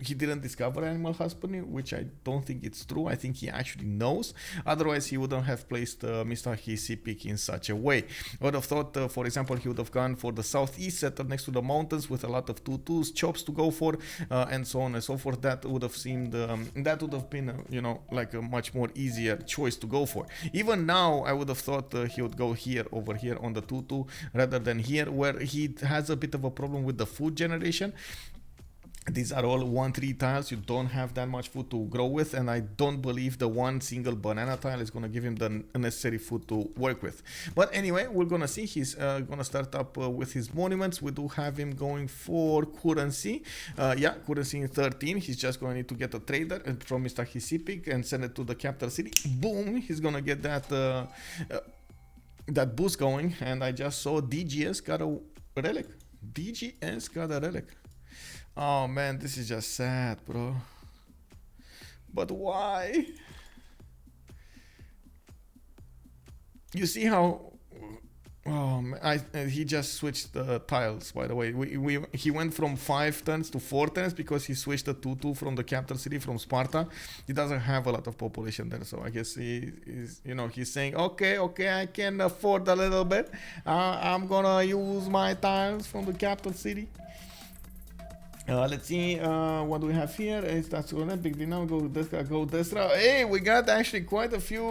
he didn't discover animal husbandry, which I don't think it's true. I think he actually knows. Otherwise, he wouldn't have placed Mr. Hisipik in such a way. I would have thought, for example, he would have gone for the southeast setup next to the mountains with a lot of 2-2s, chops to go for, and so on and so forth. That would have seemed, that would have been, you know, like a much more easier choice to go for. Even now, I would have thought he would go here, over here on the 2-2, rather than here, where he has a bit of a problem with the food generation. These are all 1-3 tiles. You don't have that much food to grow with, and I don't believe the one single banana tile is going to give him the necessary food to work with. But anyway, we're going to see. He's going to start up with his monuments. We do have him going for currency. Yeah, currency in 13. He's just going to need to get a trader from Mr. Hisipik and send it to the capital city. Boom! He's going to get that that boost going, and I just saw DGS got a relic. DGS got a relic. Oh man, this is just sad, bro. But why? You see how... Oh man, he just switched the tiles, by the way. He went from 5 turns to 4 turns because he switched the 2-2 from the capital city, from Sparta. He doesn't have a lot of population there, so I guess he's saying, okay, I can afford a little bit. I'm gonna use my tiles from the capital city. Let's see what we have here. That's Olympic now. Go Deskra. Hey, we got actually quite a few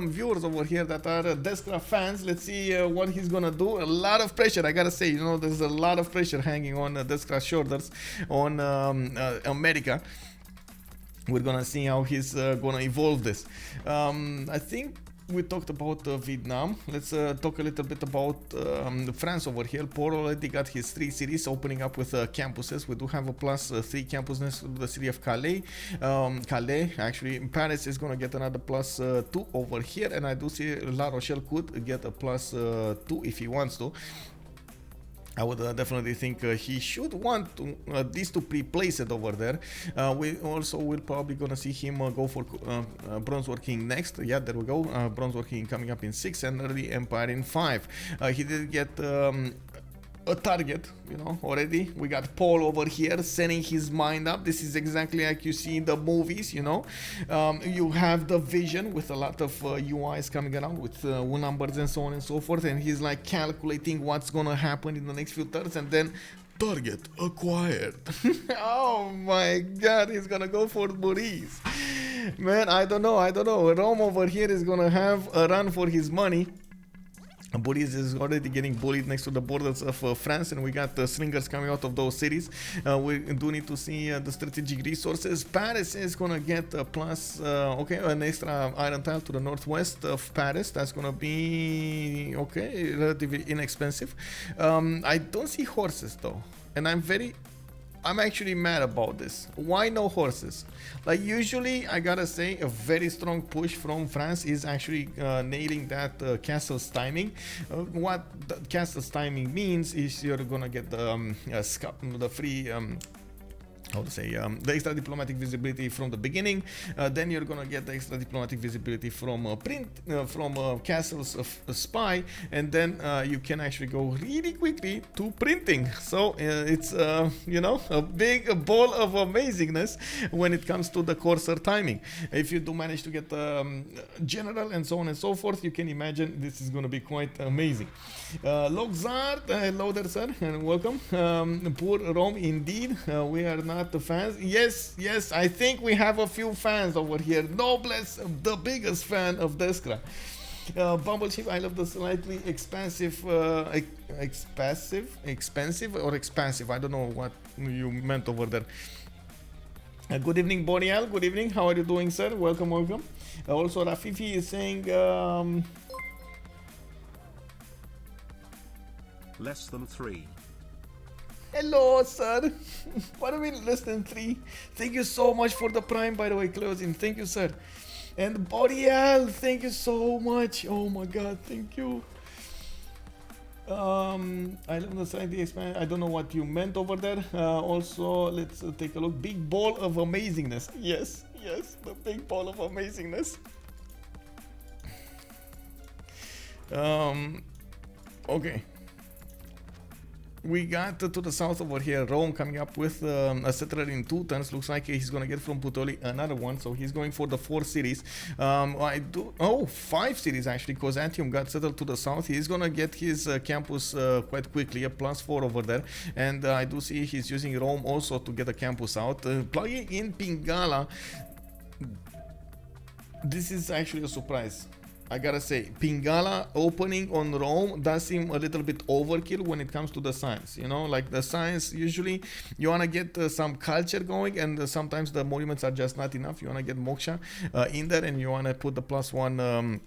viewers over here that are Deskra fans. Let's see what he's gonna do. A lot of pressure, I gotta say. You know, there's a lot of pressure hanging on Deskra's shoulders on America. We're gonna see how he's gonna evolve this. I think we talked about Vietnam. Let's talk a little bit about France over here. Paul already got his 3 cities opening up with campuses. We do have a +3 campus next to the city of Calais. Actually, Paris is going to get another +2 over here, and I do see La Rochelle could get a +2 if he wants to. I would definitely think he should want to, these to pre-place it over there. We also will probably gonna see him go for Bronze War King next. Yeah, there we go. Bronze War King coming up in 6 and Early Empire in 5. He did get a target, you know, already. We got Paul over here setting his mind up. This is exactly like you see in the movies, you know. You have the vision with a lot of UIs coming around with numbers and so on and so forth, and he's like calculating what's gonna happen in the next few turns, and then target acquired. Oh my god, he's gonna go for Buhrese. Man, I don't know. Rome over here is gonna have a run for his money. Buhrese is already getting bullied next to the borders of France, and we got slingers coming out of those cities. We do need to see the strategic resources. Paris is gonna get a an extra iron tile to the northwest of Paris. That's gonna be relatively inexpensive. I don't see horses though, and I'm actually mad about this. Why no horses? Like, usually, I gotta say, a very strong push from France is actually nailing that castle's timing. What the castle's timing means is you're gonna get the free the extra diplomatic visibility from the beginning. Then you're gonna get the extra diplomatic visibility from castles of spy, and then you can actually go really quickly to printing. So it's a big ball of amazingness when it comes to the courser timing. If you do manage to get general and so on and so forth, you can imagine this is gonna be quite amazing. Loxart, hello there, sir, and welcome. Poor Rome, indeed. We are not the fans. Yes, I think we have a few fans over here. Nobles, the biggest fan of Deskra. Bumbleship, I love the slightly expensive, expensive or expansive. I don't know what you meant over there. Good evening, Boreal. Good evening. How are you doing, sir? Welcome, welcome. Also, Rafifi is saying, less than 3. hello, sir. What do you mean less than 3? Thank you so much for the prime, by the way, closing. Thank you, sir. And Boreal, thank you so much. Oh my god, thank you. I love the side expand. I don't know what you meant over there. Also, let's take a look. Big ball of amazingness. Yes, yes, the big ball of amazingness. Okay. We got to the south over here, Rome coming up with a settler in 2 turns. Looks like he's gonna get from Puteoli another one, so he's going for the 4 cities. 5 cities actually, because Antium got settled to the south. He's gonna get his campus quite quickly, a +4 over there. And I do see he's using Rome also to get a campus out. Plugging in Pingala, this is actually a surprise. I gotta say, Pingala opening on Rome does seem a little bit overkill when it comes to the science. You know, like the science, usually you wanna get some culture going, and sometimes the monuments are just not enough. You wanna get moksha in there, and you wanna put the +1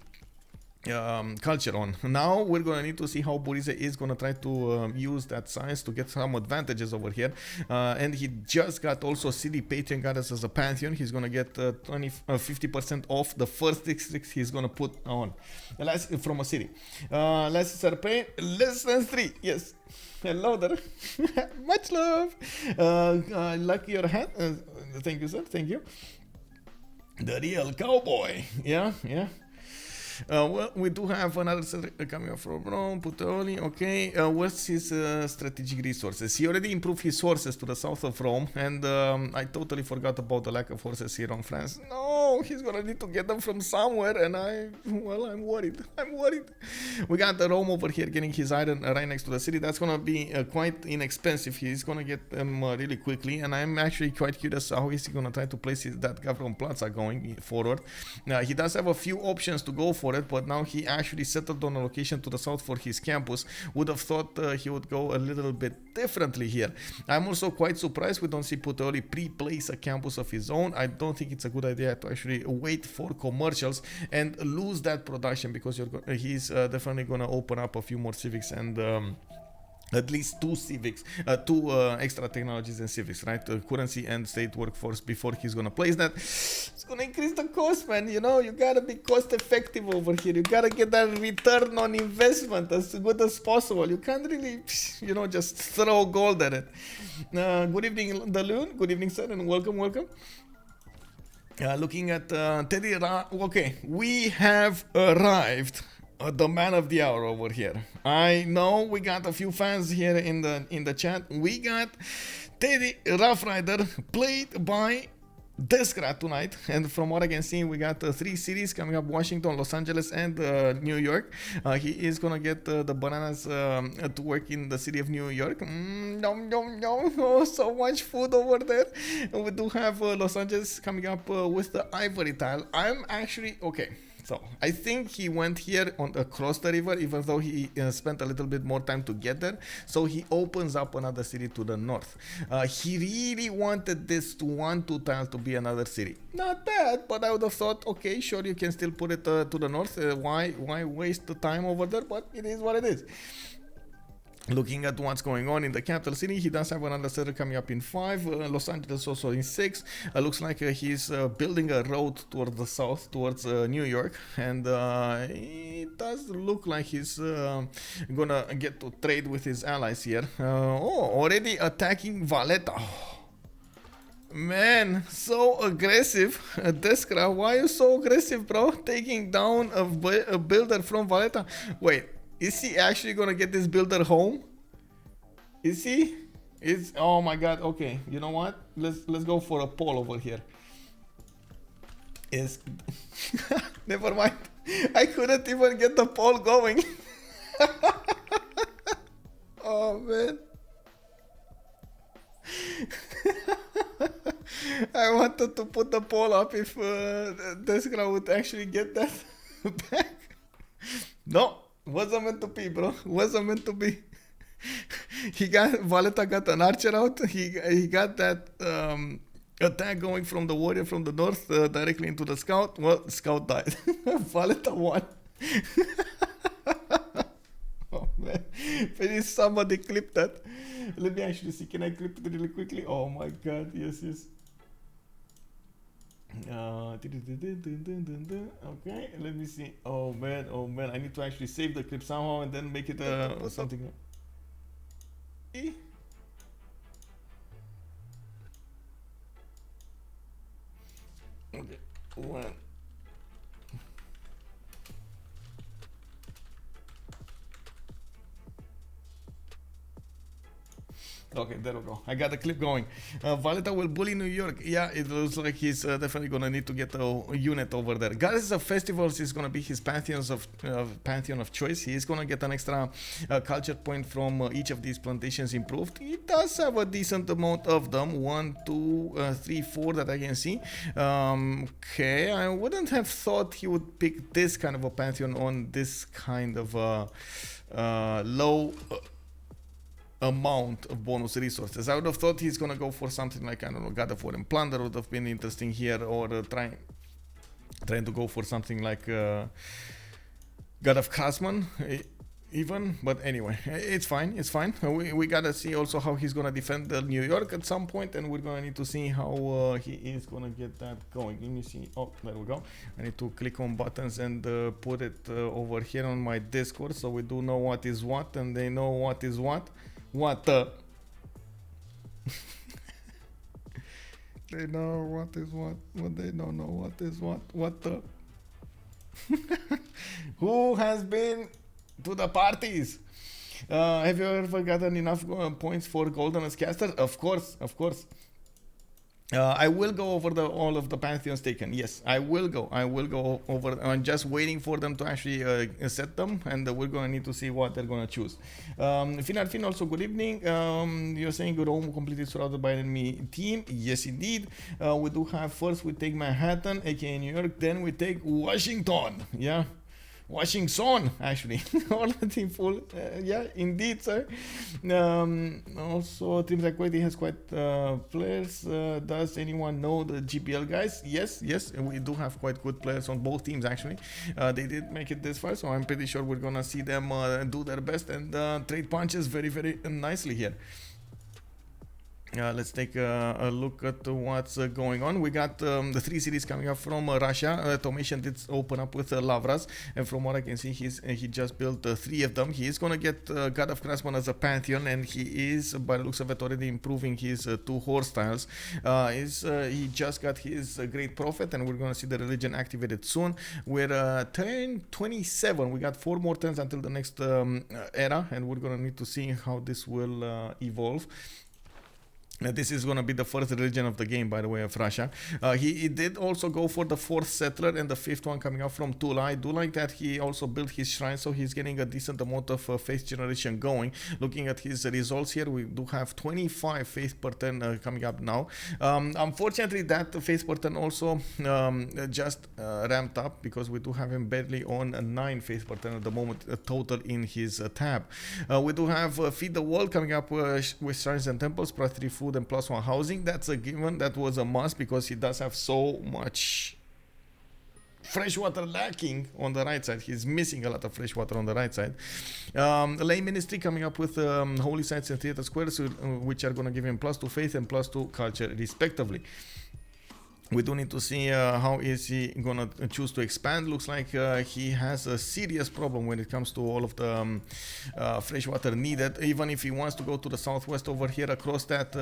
culture on. Now we're gonna need to see how Buhrese is gonna try to use that science to get some advantages over here. And he just got also city patron goddess as a pantheon. He's gonna get 50% off the first district he's gonna put on from a city. Less Serpent, less than 3. Yes. Hello there. Much love. Lucky your hat. Thank you, sir. Thank you. The real cowboy. Yeah, yeah. Well, we do have another coming up from Rome, Puteoli. Okay, what's his strategic resources? He already improved his sources to the south of Rome, and I totally forgot about the lack of horses here on France. No, he's gonna need to get them from somewhere, and I'm worried. I'm worried. We got the Rome over here getting his iron right next to the city. That's gonna be quite inexpensive. He's gonna get them really quickly, and I'm actually quite curious how is he gonna try to place that guy from Plaza going forward. He does have a few options to go for it, but now he actually settled on a location to the south for his campus. Would have thought he would go a little bit differently here. I'm also quite surprised we don't see Puteoli pre-place a campus of his own. I don't think it's a good idea to actually wait for commercials and lose that production, because he's definitely gonna open up a few more civics and at least 2 civics, 2 extra technologies and civics, right? Currency and state workforce before he's gonna place that. It's gonna increase the cost, man. You know, you gotta be cost effective over here. You gotta get that return on investment as good as possible. You can't really, you know, just throw gold at it. Good evening, the Loon. Good evening, sir, and welcome, welcome. Looking at Teddy okay, we have arrived. The man of the hour over here. I know we got a few fans here in the chat. We got Teddy Rough Rider played by Deskra tonight, and from what I can see, we got 3 cities coming up: Washington, Los Angeles, and New York. He is gonna get the bananas to work in the city of New York. Nom nom nom! Oh, so much food over there. We do have Los Angeles coming up with the ivory tile. I'm actually okay. So I think he went here across the river, even though he spent a little bit more time to get there. So he opens up another city to the north. He really wanted this 1-2 tile to be another city. Not bad, but I would have thought, okay, sure, you can still put it to the north. Why waste the time over there? But it is what it is. Looking at what's going on in the capital city, he does have another settler coming up in 5, Los Angeles also in 6. Looks like he's building a road towards the south, towards New York, and it does look like he's gonna get to trade with his allies here. Already attacking Valletta. Oh, man, so aggressive. Deskra, why are you so aggressive, bro? Taking down a builder from Valletta. Wait. Is he actually gonna get this builder home? Is he? Oh my god, okay. You know what? Let's go for a poll over here. Never mind. I couldn't even get the poll going. Oh man. I wanted to put the poll up if Deskra would actually get that back. No, wasn't meant to be, bro. Wasn't meant to be. Valeta got an archer out. He got that attack going from the warrior from the north directly into the scout. Well, scout died. Valeta won. Oh man, please somebody clip that. Let me actually see. Can I clip it really quickly? Oh my god, yes, yes. Okay, let me see. Oh man, I need to actually save the clip somehow and then make it something. Okay, one. Okay, there we go. I got the clip going. Valeta will bully New York. Yeah, it looks like he's definitely gonna need to get a unit over there. Goddess of Festivals is gonna be his pantheon of choice. He is gonna get an extra culture point from each of these plantations improved. He does have a decent amount of them. 1, 2, 3, 4 that I can see. Okay, I wouldn't have thought he would pick this kind of a pantheon on this kind of low amount of bonus resources. I would have thought he's gonna go for something like, I don't know, God of War and Plunder would have been interesting here, or trying to go for something like God of Craftsman even. But anyway, it's fine, it's fine. We gotta see also how he's gonna defend New York at some point, and we're gonna need to see how he is gonna get that going. Let me see. Oh, there we go. I need to click on buttons and put it over here on my Discord, so we do know what is what and they know what is what. What the? They know what is what, but they don't know what is what. What the? Who has been to the parties? Have you ever gotten enough points for Golden as caster? Of course, of course. I will go over all of the pantheons taken. Yes, I will go over. I'm just waiting for them to actually set them, and we're gonna need to see what they're gonna choose. Fin, also good evening. You're saying Rome completely surrounded by enemy team. Yes, indeed. We do have, first we take Manhattan, aka New York, then we take Washington. Yeah. Washington, actually. Already full. Yeah, indeed, sir. Also, Team Tranquility has quite players. Does anyone know the GPL guys? Yes, we do have quite good players on both teams, actually. They did make it this far, so I'm pretty sure we're gonna see them do their best and trade punches very, very nicely here. Let's take a look at what's going on. We got the 3 cities coming up from Russia. Atomation did open up with Lavras, and from what I can see, he just built 3 of them. He is gonna get God of Craftsman as a pantheon, and he is, by the looks of it, already improving his 2 horse styles. He just got his Great Prophet, and we're gonna see the religion activated soon. We're turn 27. We got 4 more turns until the next era, and we're gonna need to see how this will evolve. This is going to be the first religion of the game, by the way, of Russia. He did also go for the 4th settler and the 5th one coming up from Tula. I do like that he also built his shrine, so he's getting a decent amount of faith generation going. Looking at his results here, we do have 25 faith per turn coming up now. Unfortunately, that faith per turn also just ramped up, because we do have him barely on 9 faith per turn at the moment total in his tab. We do have Feed the World coming up with shrines and temples, plus 3 food and plus 1 housing. That's a given. That was a must, because he does have so much fresh water lacking on the right side. He's missing a lot of fresh water on the right side. Lay Ministry coming up with holy sites and theater squares, which are going to give him plus 2 faith and plus 2 culture respectively. We do need to see how is he gonna choose to expand. Looks like he has a serious problem when it comes to all of the fresh water needed. Even if he wants to go to the southwest over here across that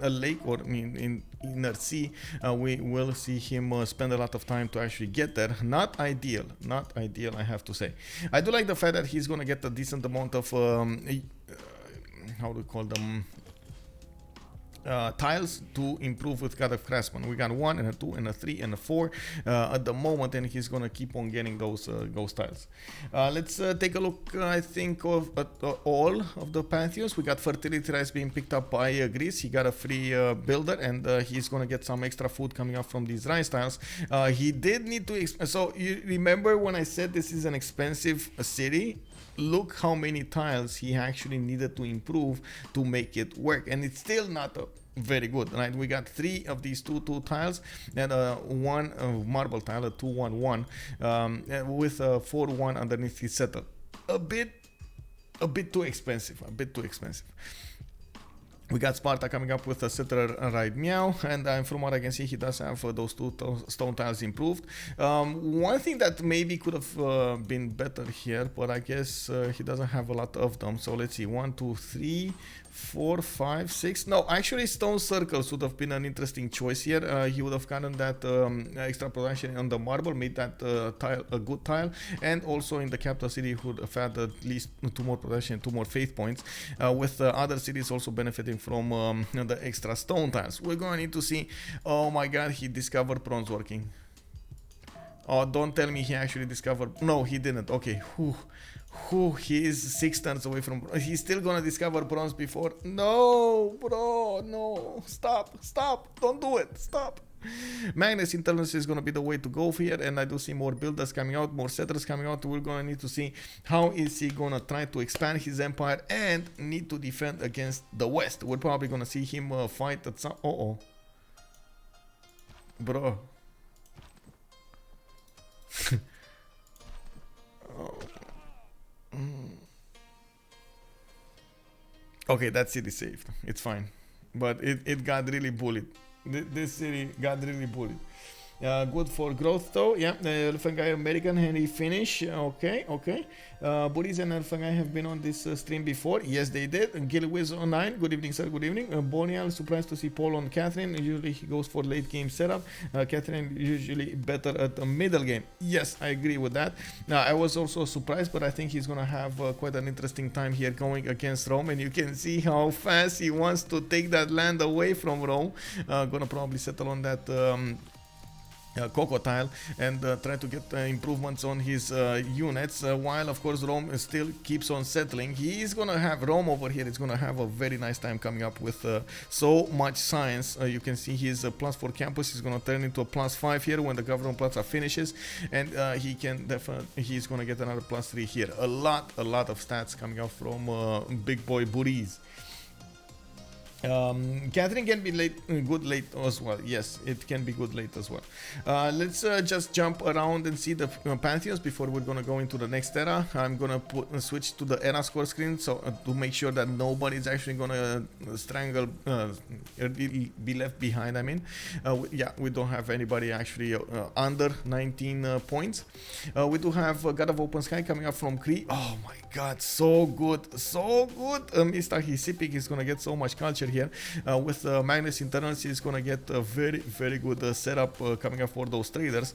lake, or in inner sea, we will see him spend a lot of time to actually get there. Not ideal, I have to say. I do like the fact that he's gonna get a decent amount of how do we call them, tiles to improve with God of Craftsman. We got 1 and a 2 and a 3 and a 4 at the moment, and he's gonna keep on getting those tiles. Let's take a look, I think, at all of the pantheons. We got fertility rice being picked up by Greece. He got a free builder, and he's gonna get some extra food coming up from these rice tiles. He did need to so you remember when I said this is an expensive city? Look how many tiles he actually needed to improve to make it work, and it's still not very good, right? We got 3 of these 2-2 tiles and 1 marble tile, a 2-1-1, with a 4-1 underneath his setup. A bit too expensive, We got Sparta coming up with a settler right now, and from what I can see, he does have those 2 stone tiles improved. One thing that maybe could have been better here, but I guess he doesn't have a lot of them. So let's see, 1, 2, 3, 4, 5, 6. No, actually stone circles would have been an interesting choice here. He would have gotten that extra production on the marble, made that tile a good tile, and also in the capital city would have had at least 2 more production, 2 more faith points, with other cities also benefiting from the extra stone tiles. We're going to need to see. Oh my god, he discovered bronze working. Oh, don't tell me he actually discovered. No, he didn't. Okay. He is 6 turns away from. He's still gonna discover bronze before. No, bro, no. Stop. Don't do it. Stop. Magnus Intelligence is gonna be the way to go here, and I do see more builders coming out, more settlers coming out. We're gonna need to see how is he gonna try to expand his empire and need to defend against the West. We're probably gonna see him fight at some. Bro. Okay, that city saved. It's fine. But it got really bullied. This city got really bullied. Good for growth though. Yeah, Elaphantguy American, Henri Finnish. Okay. Buhrese and Elaphantguy have been on this stream before. Yes, they did. Gilwiz online. Good evening, sir. Good evening. Bonial, surprised to see Paul on Catherine. Usually he goes for late game setup. Catherine usually better at the middle game. Yes, I agree with that. I was also surprised, but I think he's gonna have quite an interesting time here going against Rome, and you can see how fast he wants to take that land away from Rome. Gonna probably settle on that Coco tile and try to get improvements on his units, while of course Rome still keeps on settling. He is gonna have Rome over here. It's gonna have a very nice time coming up with so much science. You can see his +4 campus is gonna turn into a +5 here when the government plaza finishes, and he can definitely, he's gonna get another +3 here. A lot of stats coming out from big boy Buhrese. Catherine can be good late as well. Yes, it can be good late as well. Let's just jump around and see the pantheons before we're gonna go into the next era. I'm gonna switch to the era score screen, so to make sure that nobody's actually gonna strangle be left behind. I mean, yeah, we don't have anybody actually under 19 points. We do have God of Open Sky coming up from Cree. Oh my god, so good. Mr. Hisipik is gonna get so much culture here. With Magnus Internals, he's gonna get a very good setup coming up for those traders.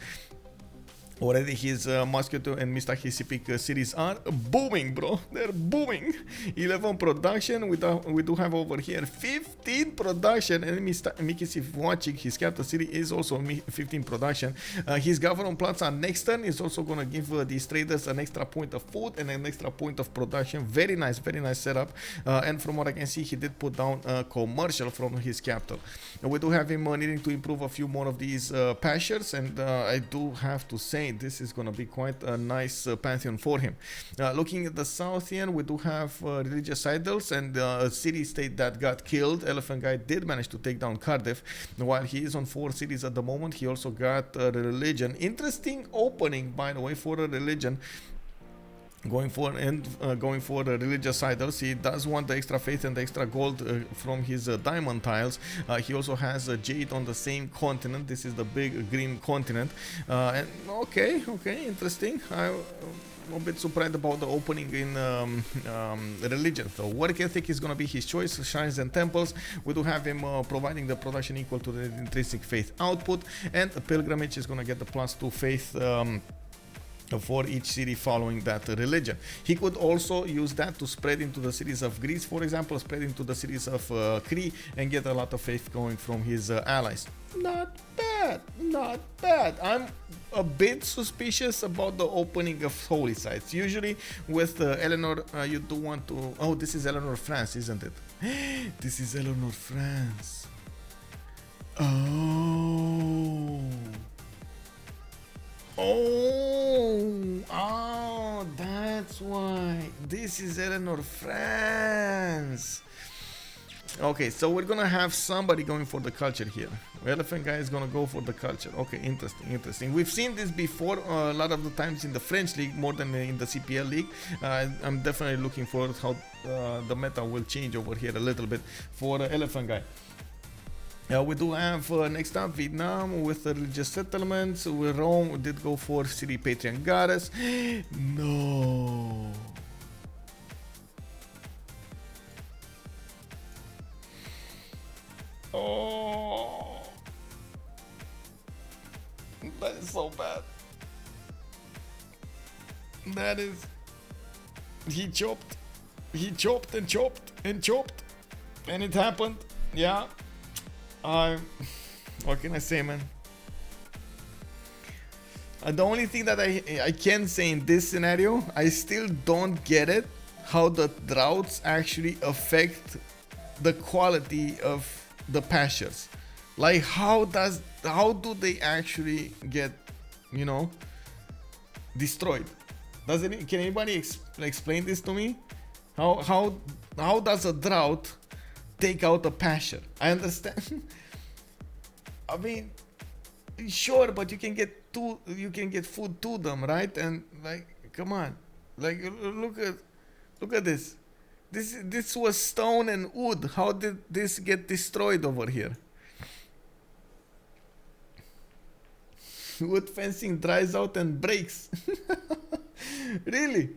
Already his Mosquito and Mr. Hisipik series are booming, bro. They're booming. 11 production. We do have over here 15 production. And Mikisi watching his capital city is also 15 production. His government plaza next turn is also going to give these traders an extra point of food and an extra point of production. Very nice setup. And from what I can see, he did put down a commercial from his capital. We do have him needing to improve a few more of these pastures, and I do have to say this is going to be quite a nice pantheon for him. Looking at the south here, we do have religious idols and a city-state that got killed. Elaphantguy did manage to take down Cardiff. While he is on 4 cities at the moment, he also got a religion. Interesting opening, by the way, for a religion. Going for the religious idols. He does want the extra faith and the extra gold from his diamond tiles. He also has jade on the same continent. This is the big green continent. And okay, interesting. I'm a bit surprised about the opening in religion. So work ethic is going to be his choice. Shrines and temples. We do have him providing the production equal to the intrinsic faith output, and a pilgrimage is going to get the +2 faith for each city following that religion. He could also use that to spread into the cities of Greece, for example, spread into the cities of Cree, and get a lot of faith going from his allies. Not bad, not bad. I'm a bit suspicious about the opening of holy sites. Usually with Eleanor, you do want to... Oh, this is Eleanor France, isn't it? This is Eleanor France. Oh... Oh, that's why. This is Eleanor France. Okay, so we're gonna have somebody going for the culture here. Elaphantguy is gonna go for the culture. Okay, interesting, interesting. We've seen this before a lot of the times in the French league more than in the CPL league. I'm definitely looking forward how the meta will change over here a little bit for Elaphantguy. We do have next up Vietnam with the religious settlements. Rome did go for city patron goddess. No. Oh, that is so bad. That is. He chopped and chopped and chopped, and it happened. Yeah. What can I say, man? The only thing that I can say in this scenario, I still don't get it, how the droughts actually affect the quality of the pastures. Like how do they actually get, you know, destroyed? Can anybody explain this to me? How does a drought take out a pasture? I understand. I mean, sure, but you can get food to them, right? And like, come on, like look at this. This was stone and wood. How did this get destroyed over here? Wood fencing dries out and breaks. Really?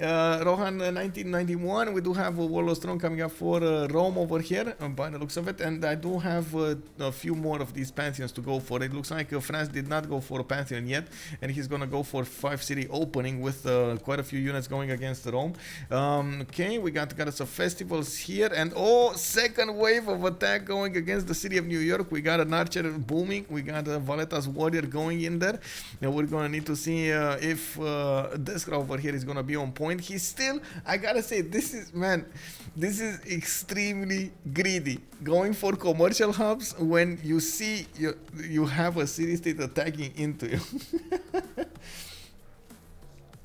Rohan 1991, we do have a Warlord's Throne coming up for Rome over here, by the looks of it, and I do have a few more of these pantheons to go for. It looks like France did not go for a pantheon yet, and he's gonna go for 5-city opening with quite a few units going against Rome. Okay, we got Goddess of Festivals here, and second wave of attack going against the city of New York. We got an archer booming, we got a Valetta's warrior going in there. Now we're gonna need to see if Deskra over here is gonna be on point. He's still, I gotta say, this is extremely greedy, going for commercial hubs when you see you have a city state attacking into you.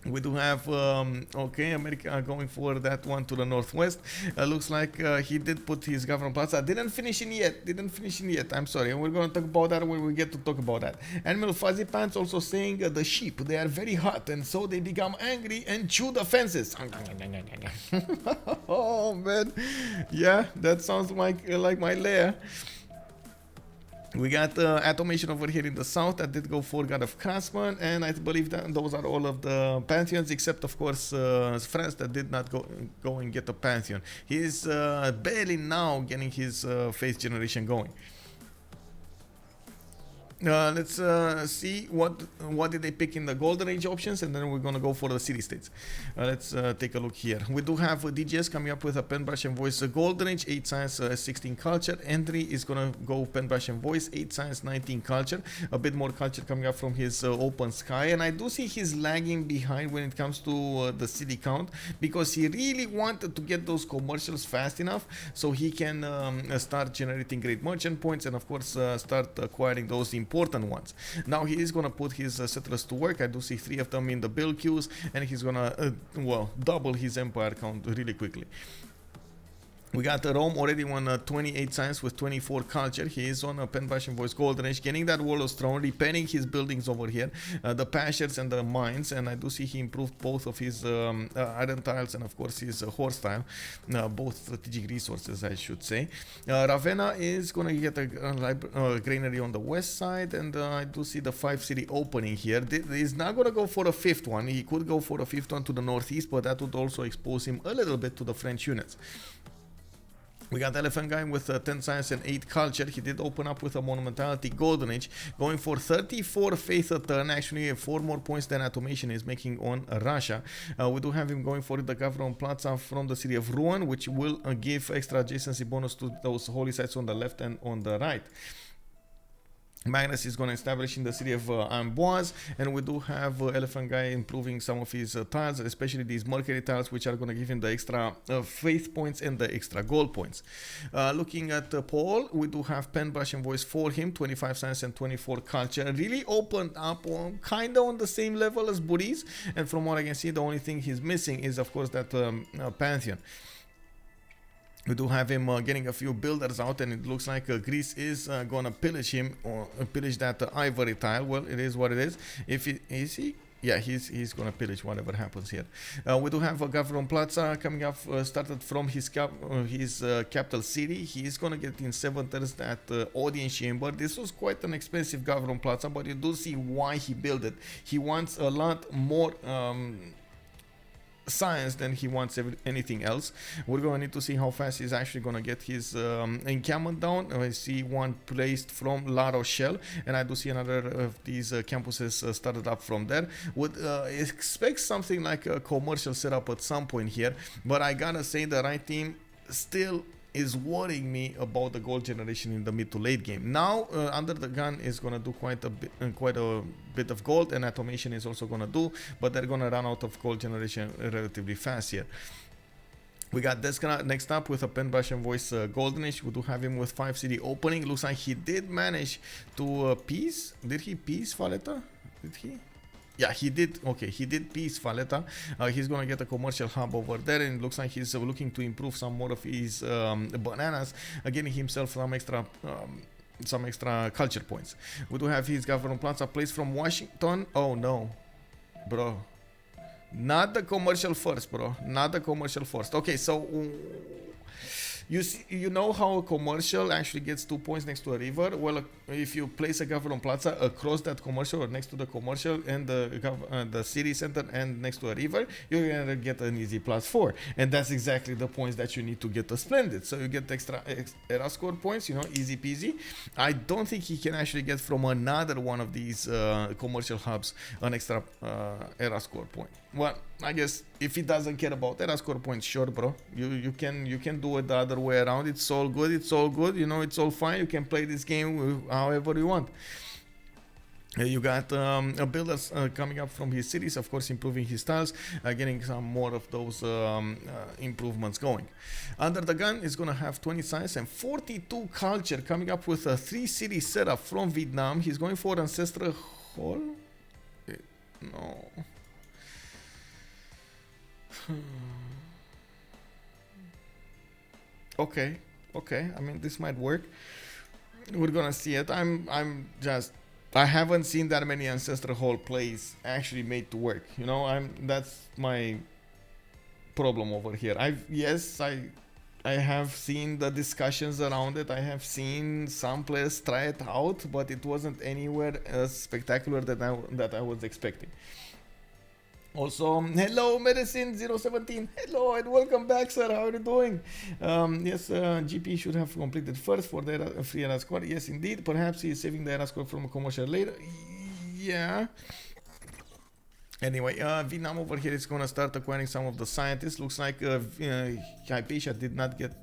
We do have, okay, America going for that one to the northwest. Looks like he did put his government plaza. Didn't finish in yet. I'm sorry. And we're going to talk about that when we get to talk about that. Animal Fuzzy Pants also saying the sheep, they are very hot, and so they become angry and chew the fences. Oh, man. Yeah, that sounds like my lair. We got Atomation over here in the south that did go for God of Craftsman, and I believe that those are all of the pantheons, except of course France that did not go and get a pantheon. He's barely now getting his faith generation going. Let's see what did they pick in the Golden Age options, and then we're gonna go for the city states. Let's take a look here. We do have DGS coming up with a pen brush and voice Golden Age, 8 science, 16 culture. Henri is gonna go pen brush and voice, 8 science, 19 culture. A bit more culture coming up from his open sky, and I do see he's lagging behind when it comes to the city count, because he really wanted to get those commercials fast enough so he can start generating great merchant points, and of course start acquiring those important ones. Now he is gonna put his settlers to work. I do see 3 of them in the build queues, and he's gonna double his empire count really quickly. We got Rome already on 28 science with 24 culture. He is on a pen brush and voice Golden Age, getting that Warlord's Throne, repairing his buildings over here, the pastures and the mines, and I do see he improved both of his iron tiles and of course his horse tile, both strategic resources I should say. Ravenna is gonna get a granary on the west side, and I do see the 5-city opening here. He's not gonna go for a 5th one. He could go for a 5th one to the northeast, but that would also expose him a little bit to the French units. We got Elaphantguy with 10 science and 8 culture. He did open up with a monumentality golden age, going for 34 faith a turn. Actually, 4 more points than Atomation is making on Russia. We do have him going for the Gavron Plaza from the city of Ruan, which will give extra adjacency bonus to those holy sites on the left and on the right. Magnus is going to establish in the city of Amboise, and we do have Elaphantguy improving some of his tiles, especially these Mercury tiles, which are going to give him the extra faith points and the extra gold points. Looking at Paul, we do have pen, brush, and voice for him, 25 science and 24 culture. Really opened up on kind of on the same level as Buhrese, and from what I can see, the only thing he's missing is, of course, that Pantheon. We do have him getting a few builders out, and it looks like Greece is gonna pillage him or pillage that ivory tile. Well, it is what it is. If he is he, yeah, he's gonna pillage whatever happens here. We do have a Gavron Plaza coming up, started from his capital city. He's gonna get in 7 turns at audience chamber. This was quite an expensive Gavron Plaza, but you do see why he built it. He wants a lot more science than he wants anything else. We're going to need to see how fast he's actually going to get his encampment down. I see one placed from La Rochelle, and I do see another of these campuses started up from there. Would expect something like a commercial setup at some point here, but I gotta say the right team still is worrying me about the gold generation in the mid to late game. Now, UnderTheGun is gonna do quite a bit of gold, and Atomation is also gonna do, but they're gonna run out of gold generation relatively fast here. We got Deskra next up with a pen, brush, and voice goldenish. We do have him with 5 city opening. Looks like he did manage to piece. Did he piece Valletta? Did he? Yeah, he did. Okay, he did piece Valletta. He's gonna get a commercial hub over there, and it looks like he's looking to improve some more of his bananas, getting himself some extra culture points. We do have his Gavron Plaza placed from Washington. Oh no, bro. Not the commercial first, bro. Not the commercial first. Okay, so you see, you know how a commercial actually gets 2 points next to a river? Well, if you place a Gavron Plaza across that commercial or next to the commercial and the city center and next to a river, you're gonna get an easy +4, and that's exactly the points that you need to get a splendid. So you get extra era score points, you know, easy peasy. I don't think he can actually get from another one of these commercial hubs an extra era score point. Well, I guess if he doesn't care about era score points, sure, bro. You can do it the other way around. It's all good. It's all good. You know, it's all fine. You can play this game however you want. You got a builder coming up from his cities, of course, improving his tiles, getting some more of those improvements going. UnderTheGun is going to have 20 science and 42 culture, coming up with a 3 city setup from Vietnam. He's going for Ancestral Hall. No. Okay. I mean, this might work. We're gonna see it. I haven't seen that many Ancestral Hall plays actually made to work. You know, that's my problem over here. I have seen the discussions around it. I have seen some players try it out, but it wasn't anywhere as spectacular that I was expecting. Also, hello Medicine017, hello and welcome back, sir. How are you doing? Yes, GP should have completed first for the free era score. Yes, indeed. Perhaps he is saving the era score from a commercial later. Yeah. Anyway, Vietnam over here is going to start acquiring some of the scientists. Looks like Hypatia did not get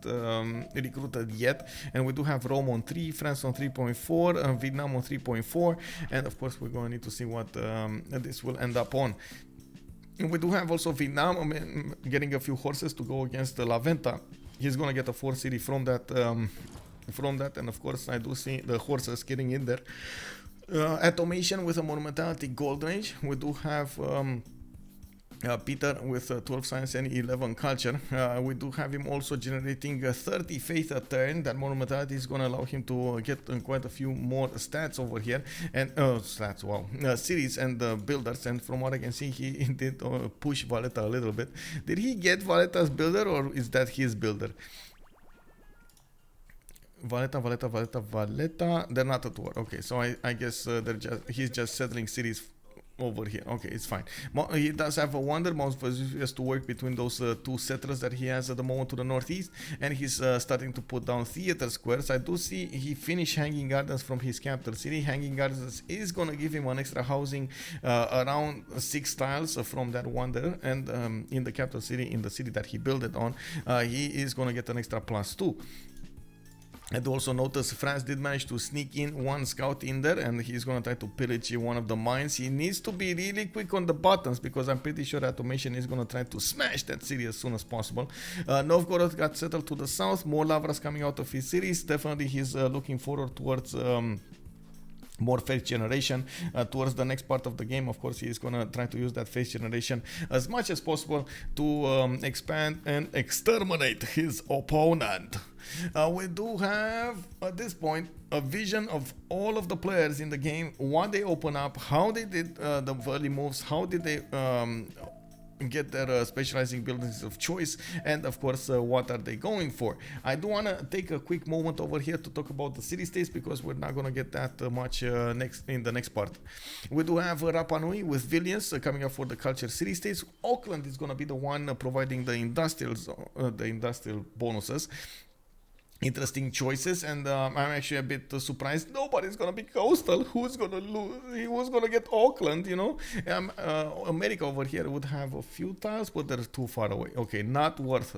recruited yet. And we do have Rome on 3, France on 3.4, Vietnam on 3.4. And of course, we're going to need to see what this will end up on. We do have also Vietnam getting a few horses to go against La Venta. He's gonna get a 4 city from that, and of course I do see the horses getting in there. Atomation with a monumentality gold range. We do have Peter with 12 science and 11 culture. We do have him also generating 30 faith a turn. That monumentality is going to allow him to get quite a few more stats over here. And stats, wow, cities and builders. And from what I can see, he did push Valletta a little bit. Did he get Valletta's builder, or is that his builder? Valletta. They're not at war. Okay, so I guess he's just settling cities over here. Okay, it's fine. He does have a wonder. Mount Vesuvius to work between those two settlers that he has at the moment to the northeast, and he's starting to put down theater squares. I do see he finished Hanging Gardens from his capital city. Hanging Gardens is gonna give him an extra housing around 6 tiles from that wonder, and in the capital city, in the city that he built it on, he is gonna get an extra +2. And also notice France did manage to sneak in one scout in there, and he's going to try to pillage one of the mines. He needs to be really quick on the buttons, because I'm pretty sure Atomation is going to try to smash that city as soon as possible. Novgorod got settled to the south. More lavras coming out of his cities. Definitely he's looking forward towards more faith generation towards the next part of the game. Of course, he is going to try to use that faith generation as much as possible to expand and exterminate his opponent. We do have at this point a vision of all of the players in the game, what they open up, how they did the early moves, how did they get their specializing buildings of choice, and of course what are they going for. I do want to take a quick moment over here to talk about the city states, because we're not going to get that much in the next part. We do have Rapa Nui with Vilnius coming up for the culture city states. Auckland is going to be the one providing the industrial bonuses. Interesting choices, and I'm actually a bit surprised nobody's gonna be coastal. Who's gonna lose? Who's gonna get Auckland, you know? America over here would have a few tiles, but they're too far away. Okay, not worth.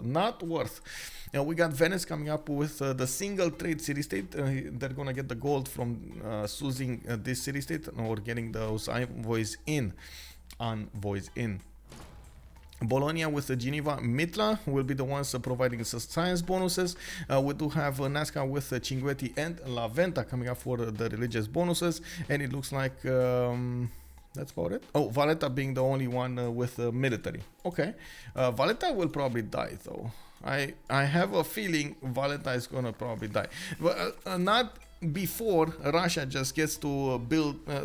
We got Venice coming up with the single trade city state. They're gonna get the gold from choosing this city state or getting those envoys in. Bologna with Geneva, Mitla will be the ones providing science bonuses. We do have Nazca with Cinguetti and La Venta coming up for the religious bonuses, and it looks like that's about it. Oh, Valletta being the only one with military. Okay, Valletta will probably die though. I have a feeling Valletta is gonna probably die, but not before Russia just gets to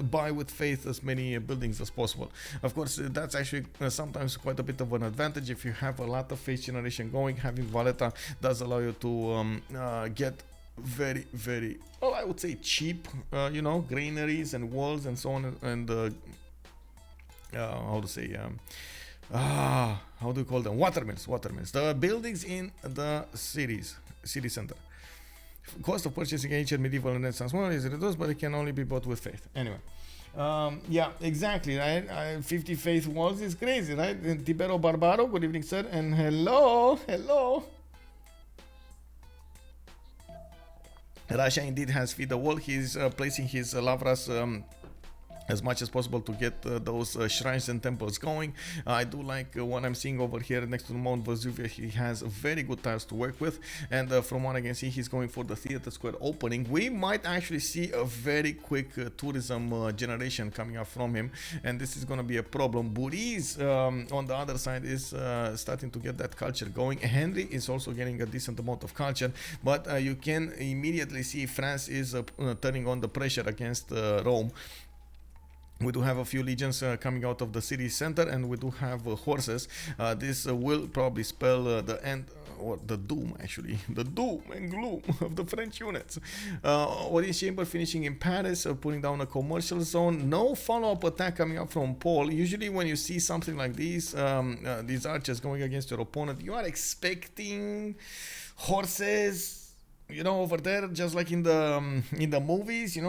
buy with faith as many buildings as possible. Of course, that's actually sometimes quite a bit of an advantage if you have a lot of faith generation going. Having Valletta does allow you to get very, very, well, I would say cheap, granaries and walls and so on, and how to say, how do you call them? Watermills. The buildings in the city center. Cost of purchasing ancient, medieval, and Renaissance model is reduced, but it can only be bought with faith. Anyway, yeah, exactly, right? 50 faith walls is crazy, right? Tibero Barbaro, good evening, sir, and hello. Russia indeed has feed the wall. He's placing his lavras as much as possible to get those shrines and temples going. I do like what I'm seeing over here next to Mount Vesuvius. He has very good tiles to work with, and from what I can see, he's going for the theater square opening. We might actually see a very quick tourism generation coming up from him, and this is going to be a problem. Buhrese on the other side is starting to get that culture going. Henri is also getting a decent amount of culture, but you can immediately see France is turning on the pressure against Rome. We do have a few legions coming out of the city center, and we do have horses. This will probably spell the end, or the doom actually, the doom and gloom of the French units. Audience chamber finishing in Paris, putting down a commercial zone. No follow-up attack coming up from Paul. Usually when you see something like these archers going against your opponent, you are expecting horses, over there, just like in the movies, you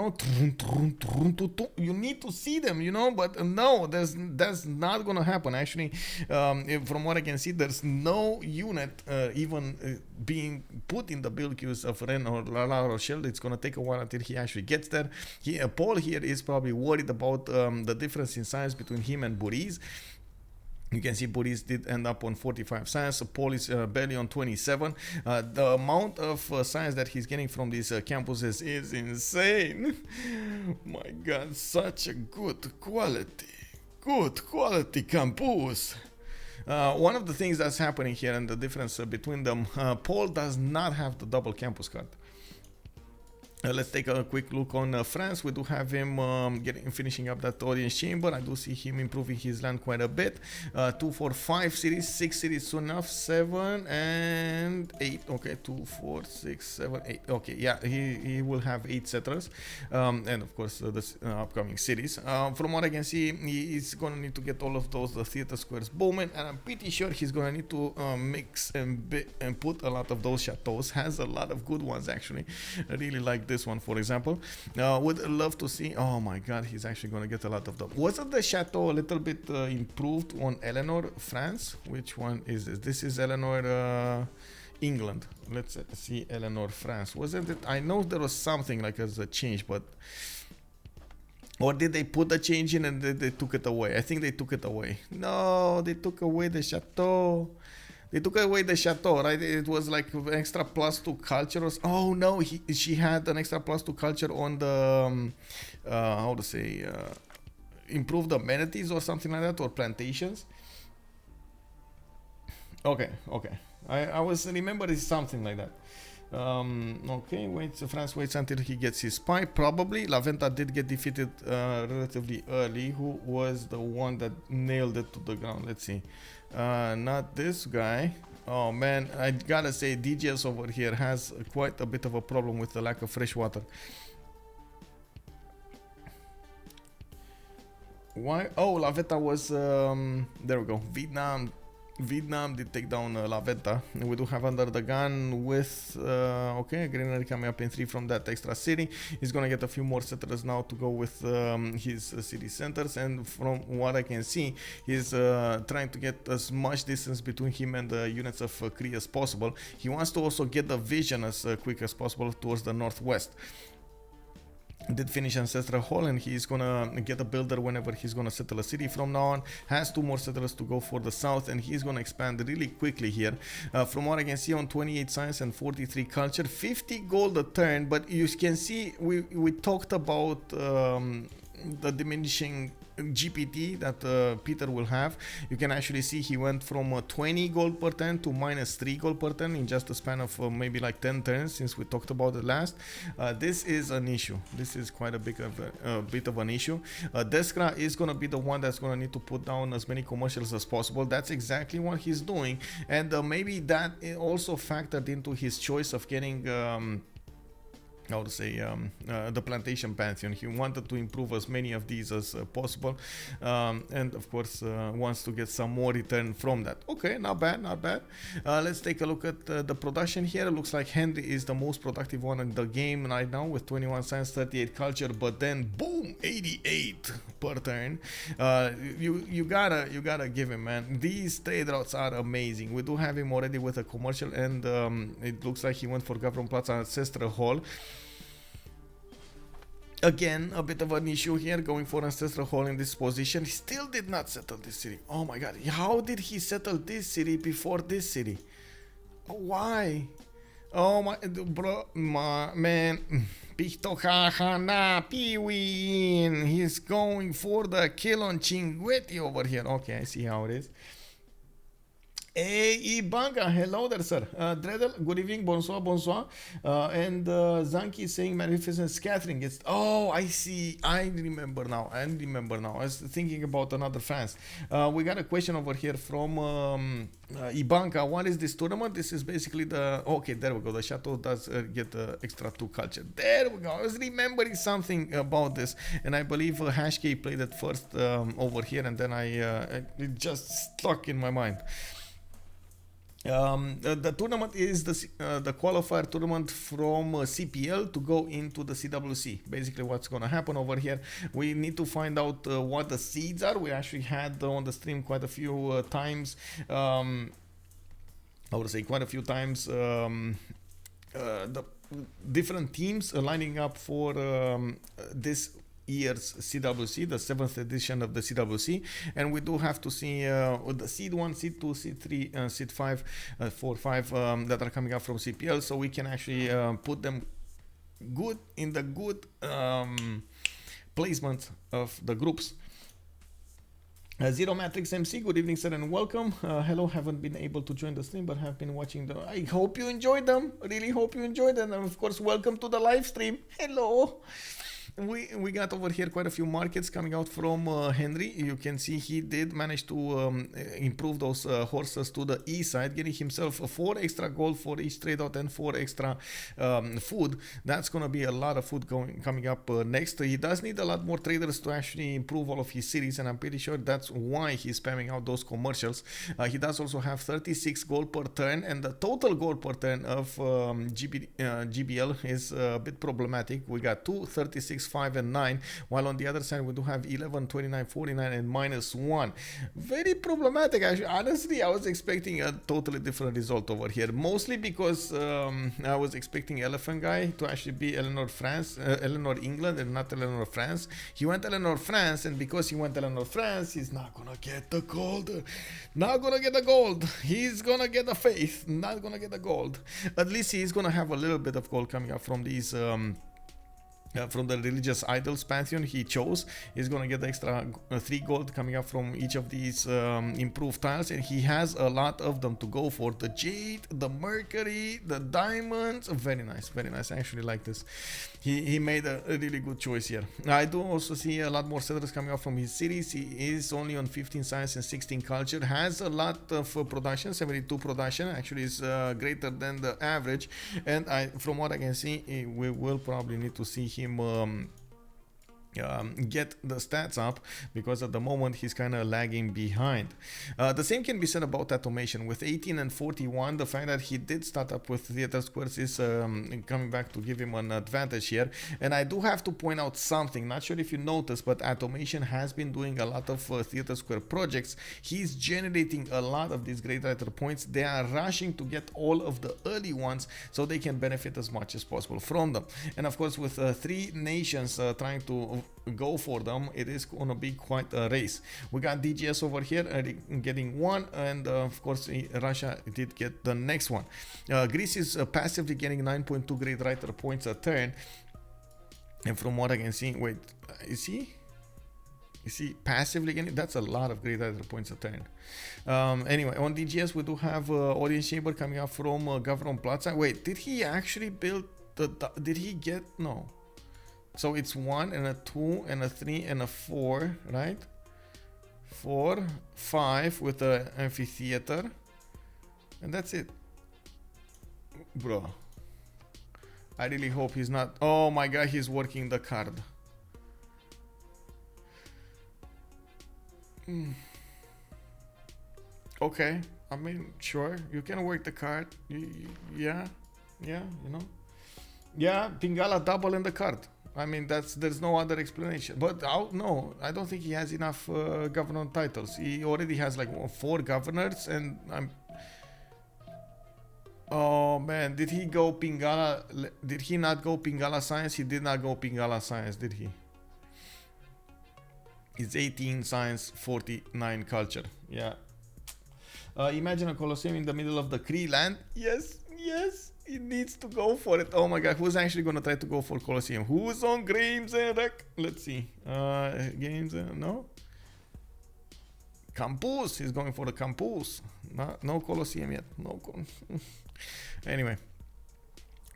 need to see them, but no, that's not gonna happen. Actually, from what I can see, there's no unit even being put in the build queues of Rennes or La Rochelle. It's gonna take a while until he actually gets there. Paul here is probably worried about the difference in size between him and Buhrese. You can see Buhrese did end up on 45 science. Paul is barely on 27. The amount of science that he's getting from these campuses is insane. My God, such a good quality campus. One of the things that's happening here, and the difference between them, Paul does not have the double campus card. Let's take a quick look on France. We do have him finishing up that audience chamber. I do see him improving his land quite a bit. 2, 4, 5 cities, 6 cities soon enough, 7 and 8. Okay, 2, 4, 6, 7, 8. Okay, yeah, he will have 8 settlers, and of course the upcoming cities. From what I can see, he's gonna need to get all of those theater squares booming, and I'm pretty sure he's gonna need to mix and put a lot of those chateaus. Has a lot of good ones actually. I really like this one, for example. Would love to see. Oh my god, he's actually going to get a lot of them. Wasn't the chateau a little bit improved on Eleanor, France? Which one is this? This is Eleanor, England. Let's see Eleanor, France. Wasn't it? I know there was something like as a change, but. Or did they put the change in and they took it away? I think they took it away. No, they took away the chateau. They took away the chateau, right? It was like an extra +2 culture. Oh no, she had an extra +2 culture on the how to say improved amenities or something like that, or plantations. Okay. I was remembering something like that. Okay, France waits until he gets his spy. Probably Laventa did get defeated relatively early. Who was the one that nailed it to the ground? Let's see. Not this guy. Oh man, I gotta say DGS over here has quite a bit of a problem with the lack of fresh water. Why? Oh, Laventa was there we go. Vietnam did take down La Venta. We do have UnderTheGun with okay, Greenery coming up in 3 from that extra city. He's gonna get a few more settlers now to go with his city centers, and from what I can see, he's trying to get as much distance between him and the units of Cree as possible. He wants to also get the vision as quick as possible towards the northwest. Did finish Ancestral Hall, and he's gonna get a builder whenever he's gonna settle a city from now on. Has 2 more settlers to go for the south, and he's gonna expand really quickly here. From what I can see, on 28 science and 43 culture, 50 gold a turn. But you can see we talked about the diminishing GPT that Peter will have. You can actually see he went from 20 gold per turn to -3 gold per turn in just a span of maybe like 10 turns since we talked about it last. This is an issue. This is quite a bit of an issue. Deskra is going to be the one that's going to need to put down as many commercials as possible. That's exactly what he's doing, and maybe that also factored into his choice of getting how to say the plantation pantheon. He wanted to improve as many of these as possible, and of course wants to get some more return from that. Okay, not bad. Let's take a look at the production here. It looks like Henri is the most productive one in the game right now with 21 science, 38 culture, but then boom, 88 per turn. You gotta give him, man. These trade routes are amazing. We do have him already with a commercial, and it looks like he went for Government Plaza Ancestral Hall. Again, a bit of an issue here, going for Ancestral Hall in this position. He still did not settle this city. Oh my god, how did he settle this city before this city? Why? Oh my, bro, man. Pichtokahana, Piwin. He's going for the kill on Chinguetti over here. Okay, I see how it is. Hey, Ibanga, hello there, sir. Dreddle, good evening, bonsoir. And Zanki saying magnificent scattering. It's I see. I remember now. I was thinking about another fans. We got a question over here from Ibanga. What is this tournament? This is basically the. Okay, there we go. The Chateau does get extra 2 culture. There we go. I was remembering something about this, and I believe Hashk played it first over here, and then it just stuck in my mind. The tournament is the qualifier tournament from CPL to go into the CWC. Basically what's going to happen over here, we need to find out what the seeds are. We actually had on the stream quite a few times the different teams lining up for this year's CWC, the 7th edition of the CWC, and we do have to see the seed 1, seed 2, seed 3, seed 5, 4, 5 that are coming up from CPL, so we can actually put them good in the good placement of the groups. Zero Matrix MC, good evening, sir, and welcome. Hello, haven't been able to join the stream, but have been watching the. I hope you enjoyed them. Really hope you enjoyed them. And of course, welcome to the live stream. Hello. We got over here quite a few markets coming out from Henri. You can see he did manage to improve those horses to the E side, getting himself 4 extra gold for each trade out and 4 extra food. That's gonna be a lot of food coming up next. He does need a lot more traders to actually improve all of his cities, and I'm pretty sure that's why he's spamming out those commercials. He does also have 36 gold per turn, and the total gold per turn of GBL is a bit problematic. We got 2, 36, 5 and 9, while on the other side we do have 11, 29, 49 and -1. Very problematic. Actually, honestly, I was expecting a totally different result over here, mostly because I was expecting Elaphantguy to actually be Eleanor England and not Eleanor France. He went Eleanor France, and because he went Eleanor France, he's not gonna get the gold. Not gonna get the gold. He's gonna get the faith, not gonna get the gold. At least he's gonna have a little bit of gold coming up from these from the religious idols pantheon he chose. He's gonna get the extra 3 gold coming up from each of these improved tiles, and he has a lot of them to go for. The jade, the mercury, the diamonds. Very nice, very nice. I actually like this. He made a really good choice here. I do also see a lot more settlers coming up from his cities. He is only on 15 science and 16 culture, has a lot of production, 72 production, actually is greater than the average, and from what I can see, we will probably need to see him get the stats up, because at the moment he's kind of lagging behind. The same can be said about Atomation. With 18 and 41, the fact that he did start up with theater squares is coming back to give him an advantage here. And I do have to point out something, not sure if you noticed, but Atomation has been doing a lot of theater square projects. He's generating a lot of these great writer points. They are rushing to get all of the early ones so they can benefit as much as possible from them. And of course, with 3 nations trying to go for them, it is gonna be quite a race. We got DGS over here getting 1, and of course Russia did get the next one. Greece is passively getting 9.2 great writer points a turn, and from what I can see, wait, is he passively getting? That's a lot of great writer points a turn. Anyway, on DGS we do have audience chamber coming up from Governor Plaza. Wait, did he actually build did he get? No. So it's 1 and a 2 and a 3 and a 4, right? 4, 5 with the amphitheater, and that's it. Bro, I really hope he's not. Oh my god, he's working the card. Okay, I mean, sure, you can work the card. Yeah, you know. Yeah, Pingala double in the card. I mean, there's no other explanation. But no, I don't think he has enough governor titles. He already has like 4 governors, and oh man, did he go Pingala? Did he not go Pingala Science? He did not go Pingala Science, did he? It's 18 Science, 49 Culture. Yeah. Imagine a Colosseum in the middle of the Cree land. Yes, yes. He needs to go for it. Oh my god, who's actually gonna try to go for Colosseum? Who's on Games and Rec? Let's see. Games, no? Campus. He's going for the Campus. No Colosseum yet. No. Anyway.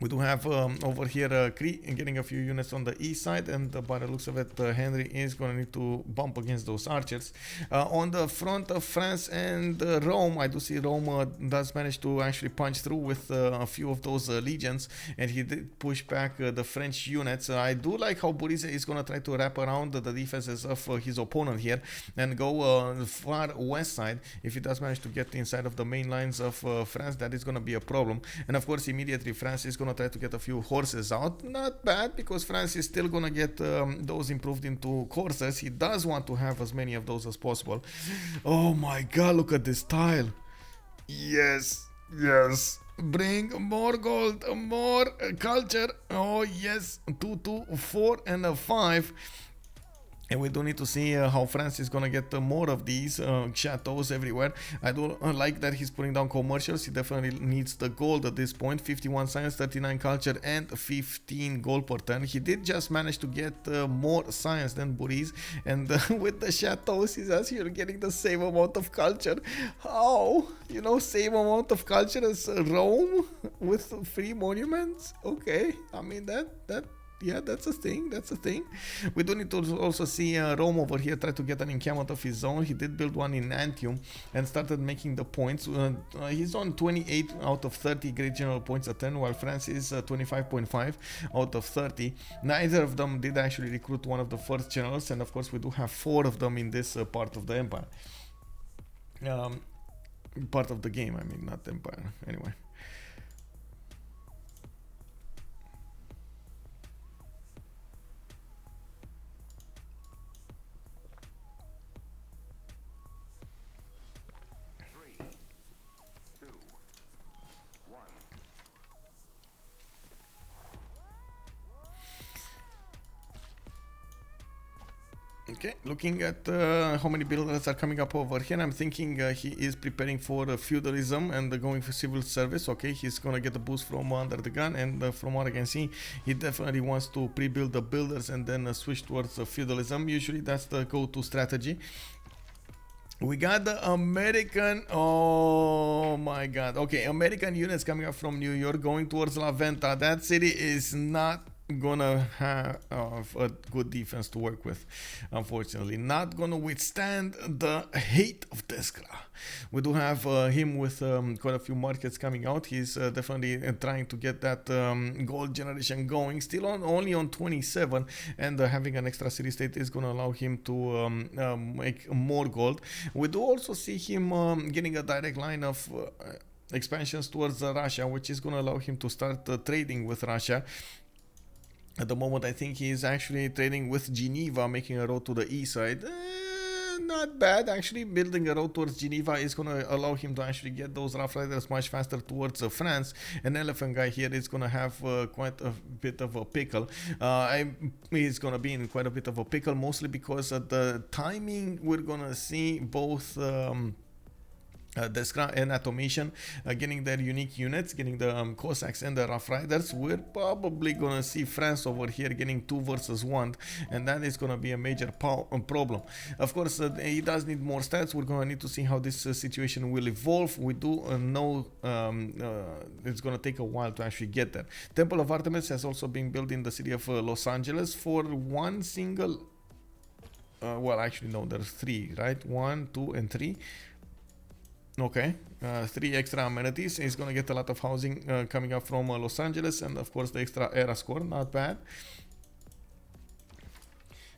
We do have over here Cree getting a few units on the east side, and by the looks of it, Henri is going to need to bump against those archers. On the front of France and Rome, I do see Rome does manage to actually punch through with a few of those legions, and he did push back the French units. I do like how Buhrese is going to try to wrap around the defenses of his opponent here and go far west side. If he does manage to get inside of the main lines of France, that is going to be a problem. And of course, immediately France is going to try to get a few horses out. Not bad, because France is still gonna get those improved into coursers. He does want to have as many of those as possible. Oh my god, look at this tile. Yes, yes. Bring more gold, more culture. Oh yes, 2, 2, 4 and a 5. And we do need to see how France is gonna get more of these chateaus everywhere. I do like that he's putting down commercials. He definitely needs the gold at this point. 51 science, 39 culture, and 15 gold per turn. He did just manage to get more science than Buhrese, and with the chateaus, he's actually getting the same amount of culture. How? You know, same amount of culture as Rome with 3 monuments? Okay, I mean that yeah, that's a thing. That's a thing. We do need to also see Rome over here try to get an encampment of his own. He did build one in Antium and started making the points. He's on 28 out of 30 great general points a turn, while France is 25.5 out of 30. Neither of them did actually recruit one of the first generals, and of course we do have 4 of them in this part of the empire. Part of the game, I mean, not the empire. Anyway. Okay, looking at how many builders are coming up over here, I'm thinking he is preparing for feudalism and going for civil service. Okay, he's gonna get a boost from UnderTheGun, and from what I can see, he definitely wants to pre-build the builders and then switch towards feudalism. Usually that's the go-to strategy. We got the American, oh my god, okay, American units coming up from New York going towards La Venta. That city is not gonna have a good defense to work with, unfortunately. Not gonna withstand the hate of Deskra. We do have him with quite a few markets coming out. He's definitely trying to get that gold generation going, still only on 27, and having an extra city state is gonna allow him to make more gold. We do also see him getting a direct line of expansions towards Russia, which is gonna allow him to start trading with Russia. At the moment, I think he is actually trading with Geneva, making a road to the east side. Not bad, actually. Building a road towards Geneva is going to allow him to actually get those Rough Riders much faster towards France. And Elaphantguy here is going to have quite a bit of a pickle. He's going to be in quite a bit of a pickle, mostly because at the timing we're going to see both Deskra and Atomation getting their unique units, getting the Cossacks and the Rough Riders. We're probably gonna see France over here getting 2 versus 1, and that is gonna be a major problem. Of course, he does need more stats. We're gonna need to see how this situation will evolve. We do know it's gonna take a while to actually get there. Temple of Artemis has also been built in the city of Los Angeles for one single well, actually no, there's 3, right? 1, 2 and 3. Okay, 3 extra amenities. He's gonna get a lot of housing coming up from Los Angeles, and of course the extra era score, not bad.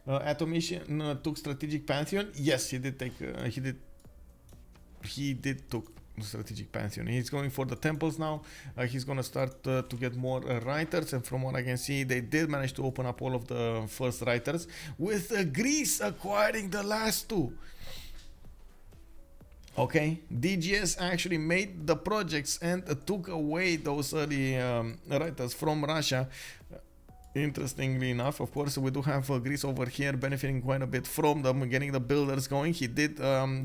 Atomation took strategic pantheon. Yes, he did take. He did took strategic pantheon. He's going for the temples now. He's gonna start to get more writers, and from what I can see, they did manage to open up all of the first writers, with Greece acquiring the last 2. Okay, DGS actually made the projects and took away those early writers from Russia. Interestingly enough, of course, we do have Greece over here benefiting quite a bit from them, getting the builders going. He did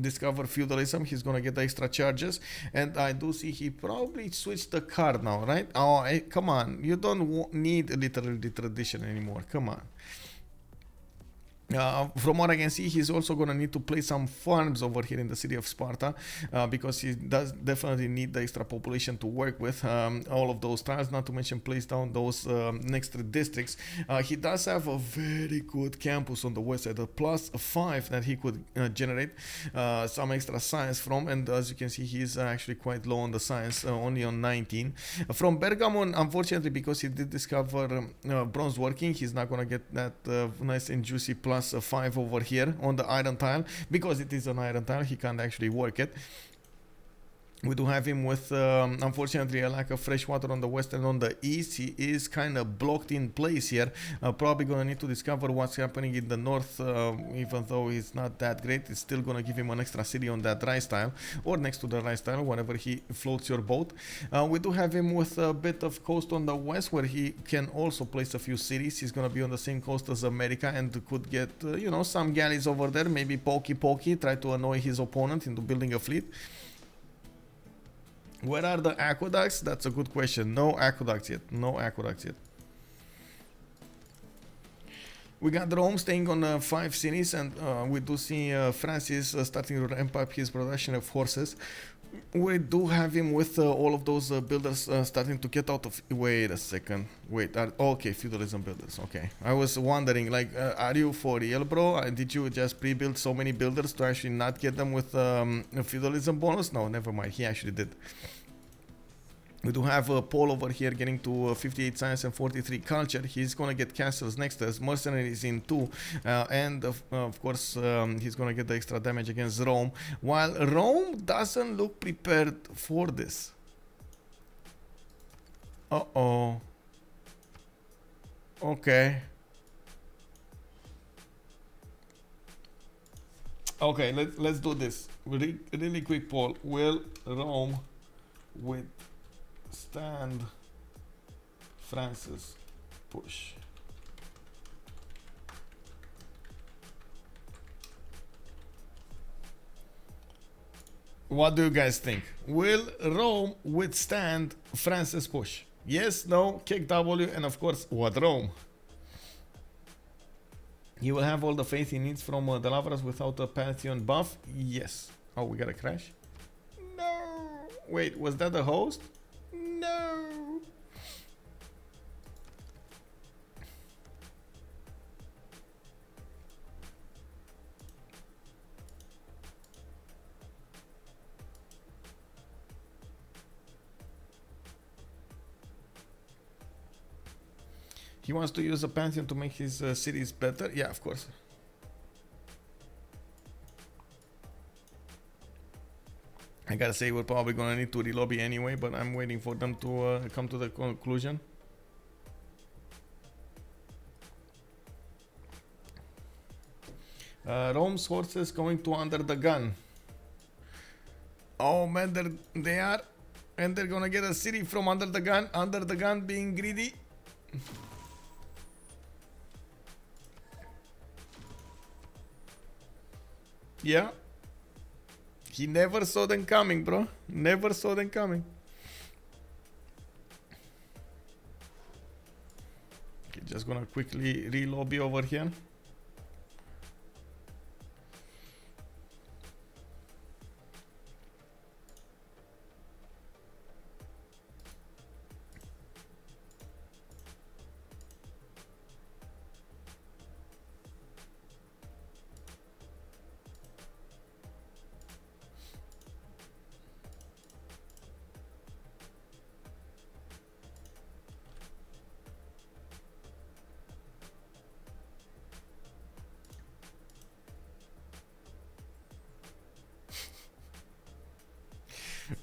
discover feudalism. He's gonna get the extra charges, and I do see he probably switched the card now, right? Oh, come on, you don't need literally the tradition anymore. Come on. From what I can see, he's also going to need to place some farms over here in the city of Sparta, because he does definitely need the extra population to work with. All of those tiles, not to mention place down those next districts. He does have a very good campus on the west side, a +5 that he could generate some extra science from, and as you can see, he's actually quite low on the science, only on 19. From Bergamo, unfortunately, because he did discover bronze working, he's not going to get that nice and juicy +5 over here on the iron tile, because it is an iron tile. He can't actually work it. We do have him with, unfortunately, a lack of fresh water on the west and on the east. He is kind of blocked in place here. Probably going to need to discover what's happening in the north, even though he's not that great. It's still going to give him an extra city on that rice tile, or next to the rice tile, whenever he floats your boat. We do have him with a bit of coast on the west, where he can also place a few cities. He's going to be on the same coast as America and could get, you know, some galleys over there. Maybe pokey, try to annoy his opponent into building a fleet. Where are the aqueducts? That's a good question. No aqueducts yet. No aqueducts yet. We got Rome staying on 5 cities, and we do see Francis starting to ramp up his production of horses. We do have him with all of those builders starting to get out of... Wait a second. Wait. Okay, feudalism builders. Okay. I was wondering, like, are you for real, bro? Did you just pre-build so many builders to actually not get them with a feudalism bonus? No, never mind. He actually did. We do have Paul over here getting to 58 science and 43 culture. He's gonna get castles next to us. Mercenaries in 2. And of course, he's gonna get the extra damage against Rome. While Rome doesn't look prepared for this. Uh-oh. Okay. Okay, let's do this. Really quick poll. Will Rome withstand Francis push? What do you guys think? Will Rome withstand Francis push? Yes, no, kick W, and of course, what Rome? He will have all the faith he needs from the Lavras without a Pantheon buff? Yes. Oh, we got a crash? No. Wait, was that the host? No. He wants to use a Pantheon to make his cities better? Yeah, of course. I gotta say, we're probably gonna need to relobby anyway, but I'm waiting for them to come to the conclusion. Rome's horses going to UnderTheGun. Oh man, they are. And they're gonna get a city from UnderTheGun. UnderTheGun being greedy. Yeah. He never saw them coming, bro. Never saw them coming. Okay, just gonna quickly re-lobby over here.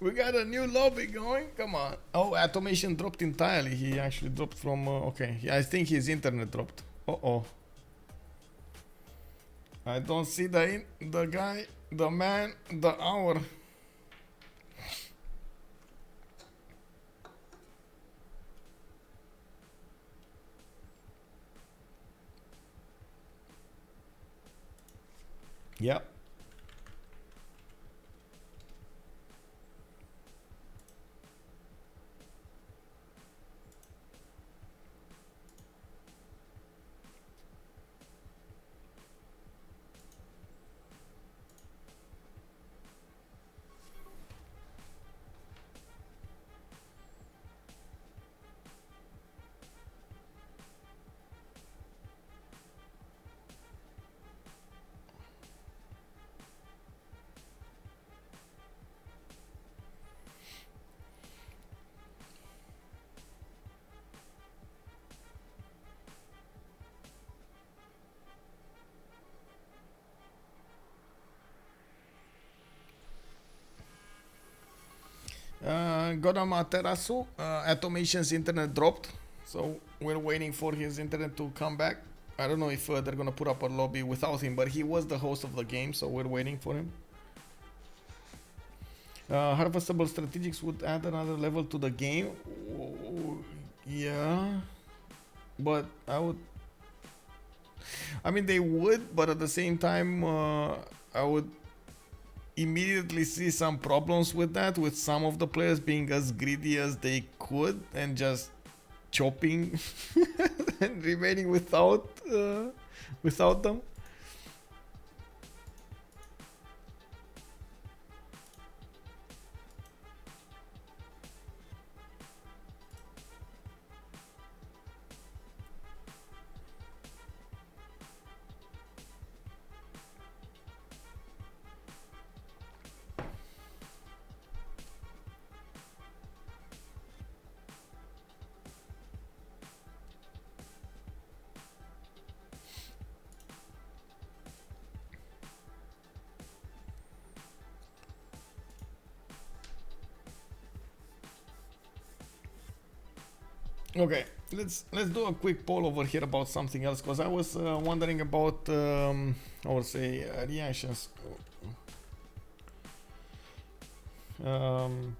We got a new lobby going. Come on. Oh, Atomation dropped entirely. He actually dropped from... okay. I think his internet dropped. Uh-oh. I don't see the guy, the man, the hour. Yep. Godama Terasu, Atomation's internet dropped, so we're waiting for his internet to come back. I don't know if they're gonna put up a lobby without him, but he was the host of the game, so we're waiting for him. Harvestable strategics would add another level to the game. Yeah, but I mean, they would, but at the same time, I would immediately see some problems with that, with some of the players being as greedy as they could and just chopping and remaining without them. Okay, let's do a quick poll over here about something else, because I was wondering about I would say reactions. Um,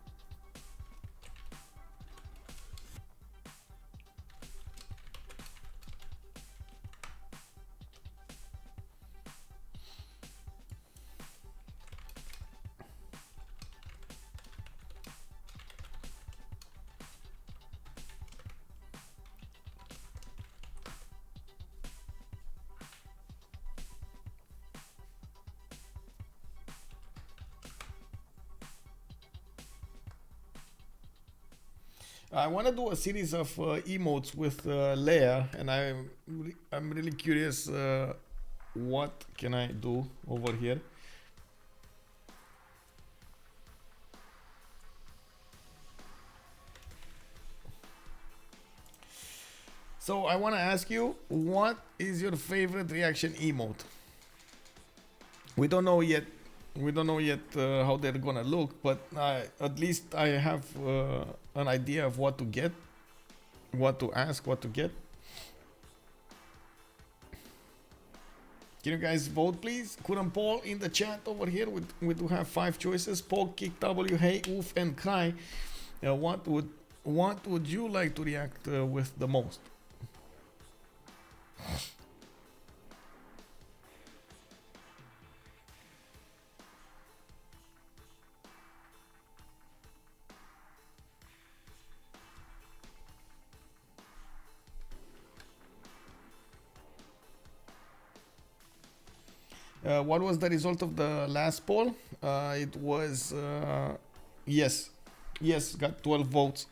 I want to do a series of emotes with Leia, and I'm really curious what can I do over here. So I want to ask you, what is your favorite reaction emote? We don't know yet. We don't know yet how they're gonna look, but at least I have an idea of what to get, what to ask, what to get. Can you guys vote, please? Couldn't poll in the chat over here. We do have 5 choices: Poke, Kick, W, Hey, Oof, and Cry. What would you like to react with the most? What was the result of the last poll? It was yes, got 12 votes.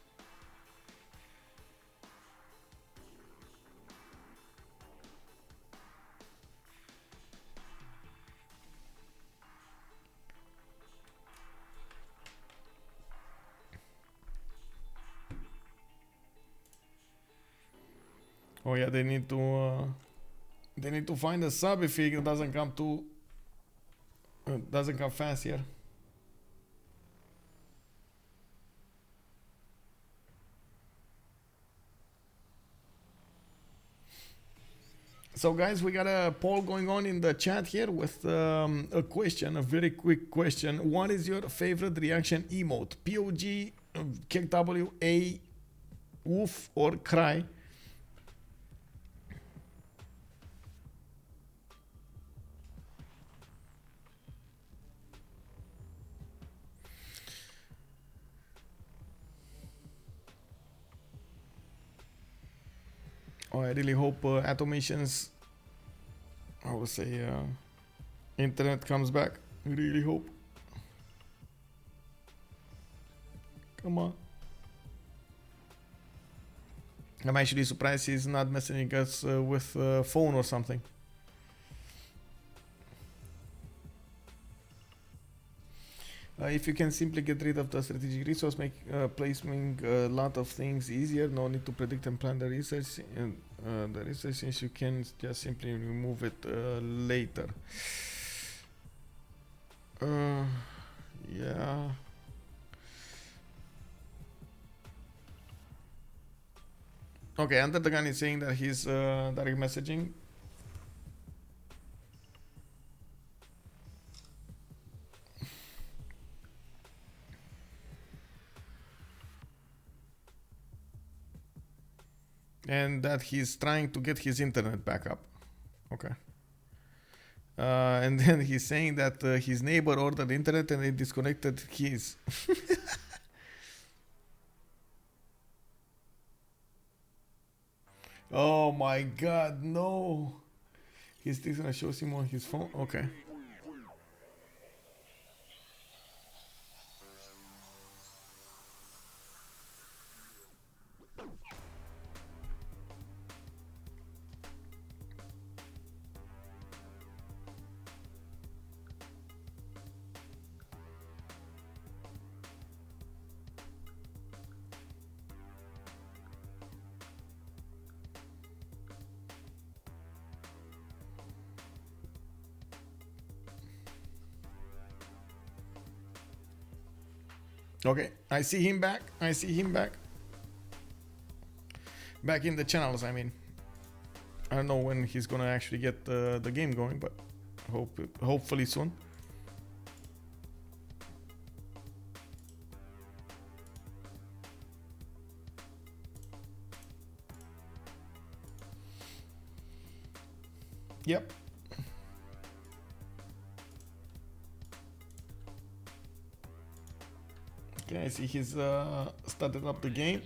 Oh yeah, they need to find a sub if it doesn't come too doesn't come fast here. So guys, we got a poll going on in the chat here with a question, a very quick question. What is your favorite reaction emote? POG, kick W, A, woof, or cry? Oh, I really hope Atomation's, I would say, internet comes back. I really hope. Come on. I'm actually surprised he's not messaging us with a phone or something. If you can simply get rid of the strategic resource, make placing a lot of things easier. No need to predict and plan the research. Since you can just simply remove it later. Yeah. Okay, UnderTheGun is saying that he's direct messaging. And that he's trying to get his internet back up. Okay. And then he's saying that his neighbor ordered internet and they disconnected his. Oh my god, no. He's still gonna show him on his phone? Okay. Okay, I see him back. I see him back. Back in the channels, I mean. I don't know when he's gonna actually get the game going, but hopefully soon. Yep. Okay, I see he's started up the game.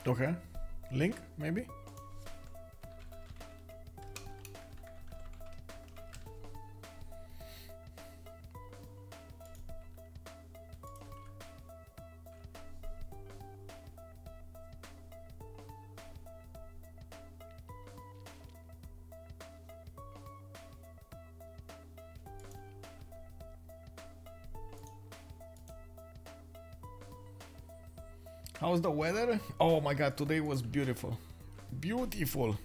Okay. Link, maybe? How's the weather? Oh my god, today was beautiful. Beautiful.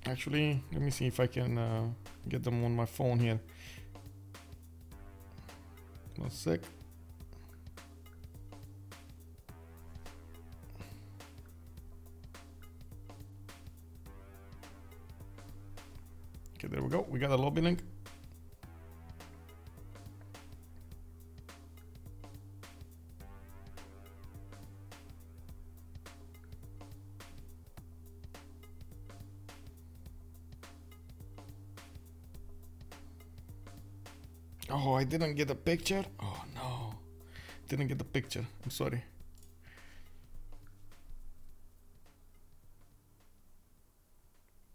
Actually, let me see if I can get them on my phone here. 1 sec. Okay, there we go. We got a lobby link. Oh, I didn't get a picture. Oh no, didn't get the picture. I'm sorry.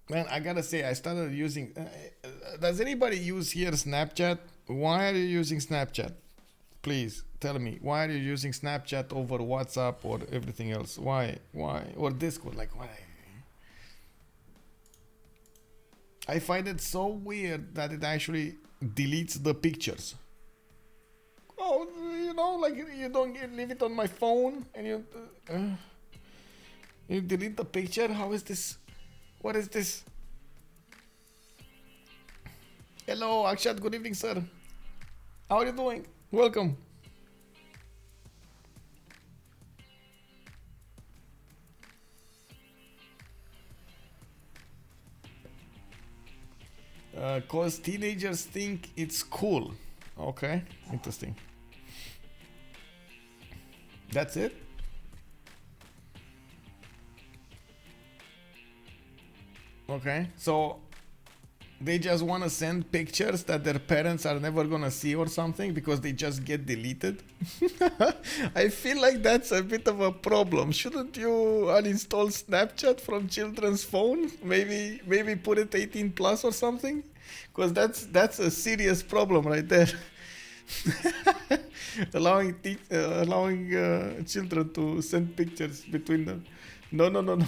Man, I gotta say, I started using. Does anybody use here Snapchat? Why are you using Snapchat? Please tell me. Why are you using Snapchat over WhatsApp or everything else? Why? Why? Or Discord? Like why? I find it so weird that it actually deletes the pictures. Oh, you know, like you don't leave it on my phone and you delete the picture. How is this? What is this? Hello, Akshat. Good evening, sir. How are you doing? Welcome. Cause teenagers think it's cool. Okay, interesting. That's it? Okay, so they just want to send pictures that their parents are never gonna see or something because they just get deleted. I feel like that's a bit of a problem. Shouldn't you uninstall Snapchat from children's phone? Maybe put it 18 plus or something? Because that's a serious problem right there. allowing children to send pictures between them. No, no, no, no.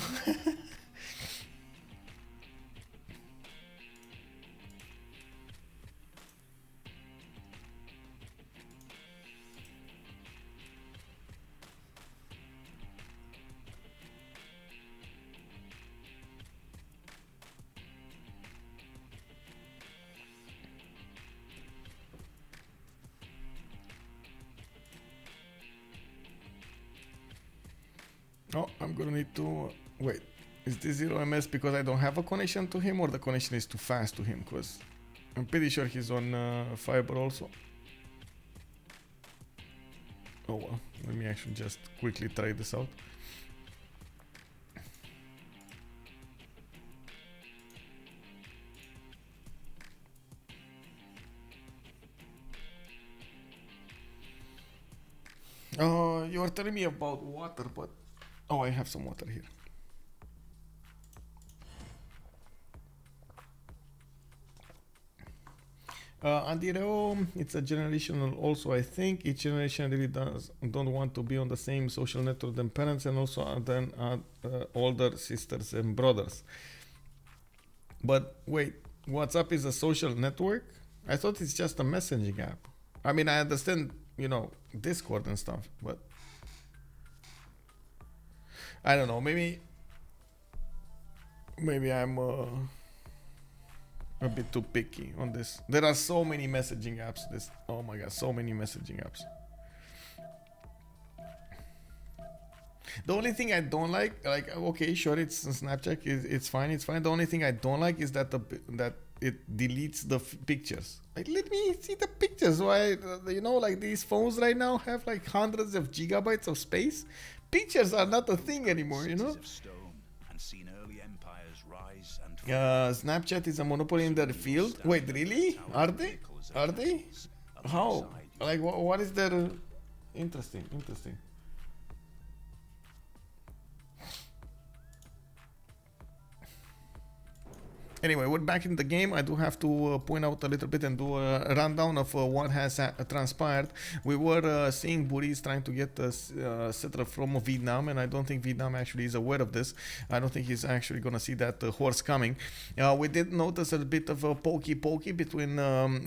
Oh, I'm gonna need to wait. Is this 0ms because I don't have a connection to him, or the connection is too fast to him? Because I'm pretty sure he's on fiber also. Oh well, let me actually just quickly try this out. You were telling me about water, but oh, I have some water here. Andireo, it's a generational also. I think each generation really don't want to be on the same social network than parents, and also than older sisters and brothers. But wait, WhatsApp is a social network? I thought it's just a messaging app. I mean, I understand, Discord and stuff, but I don't know. Maybe I'm a bit too picky on this. There are so many messaging apps. Oh my god, so many messaging apps. The only thing I don't like, okay, sure, it's Snapchat, it's fine. The only thing I don't like is that that it deletes the pictures. Like, let me see the pictures. Why, like these phones right now have like hundreds of gigabytes of space. Pictures are not a thing anymore, Snapchat is a monopoly in their field. Wait, really? Are they? How? Like, what is their... Interesting. Anyway, we're back in the game. I do have to point out a little bit and do a rundown of what has transpired. We were seeing Buhrese trying to get a settler from Vietnam, and I don't think Vietnam actually is aware of this. I don't think he's actually going to see that horse coming. We did notice a bit of a pokey between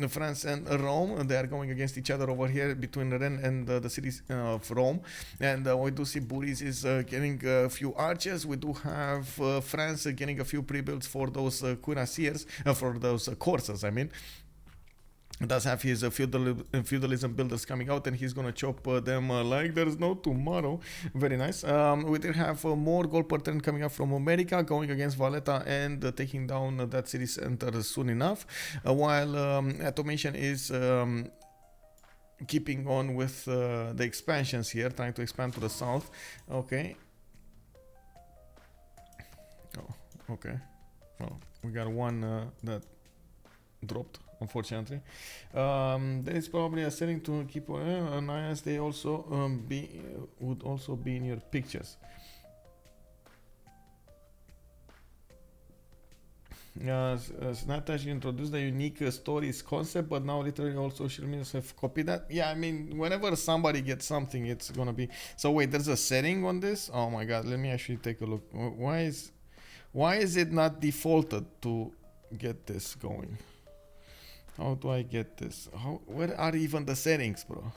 France and Rome. They are going against each other over here between Rennes and the cities of Rome. And we do see Buhrese is getting a few archers. We do have France getting a few pre-builds for those cuirassiers, for those coursers, I mean. Does have his feudalism builders coming out, and he's gonna chop them like there's no tomorrow. Very nice. We did have more gold per turn coming up from America, going against Valletta and taking down that city center soon enough, while Atomation is keeping on with the expansions here, trying to expand to the south. Okay. Oh, okay. Well, we got one that dropped, unfortunately. There is probably a setting to keep an eye as they also would also be in your pictures. Snapchat introduced the unique stories concept, but now literally all social medias have copied that. Yeah, I mean, whenever somebody gets something, it's gonna be... So wait, there's a setting on this? Oh my god, let me actually take a look. Why is it not defaulted to get this going? How do I get this? Where are even the settings, bro?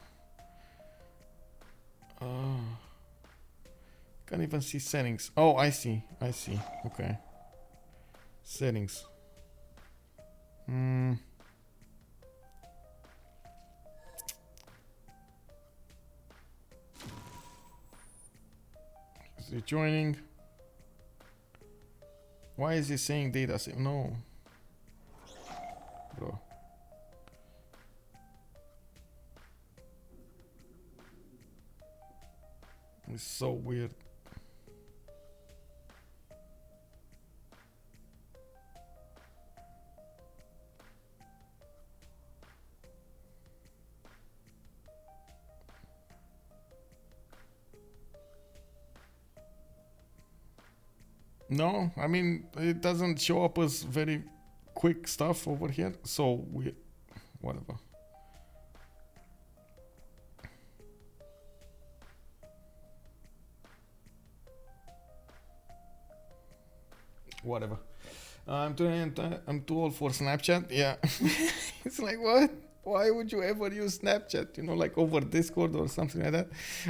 Can't even see settings. Oh, I see. Okay. Settings. Is it joining? Why is it saying data save? No. It's so weird. No, I mean, it doesn't show up as very quick stuff over here, so we, whatever. Whatever. I'm too old for Snapchat. Yeah. It's like, what? Why would you ever use Snapchat? You know, like over Discord or something like that.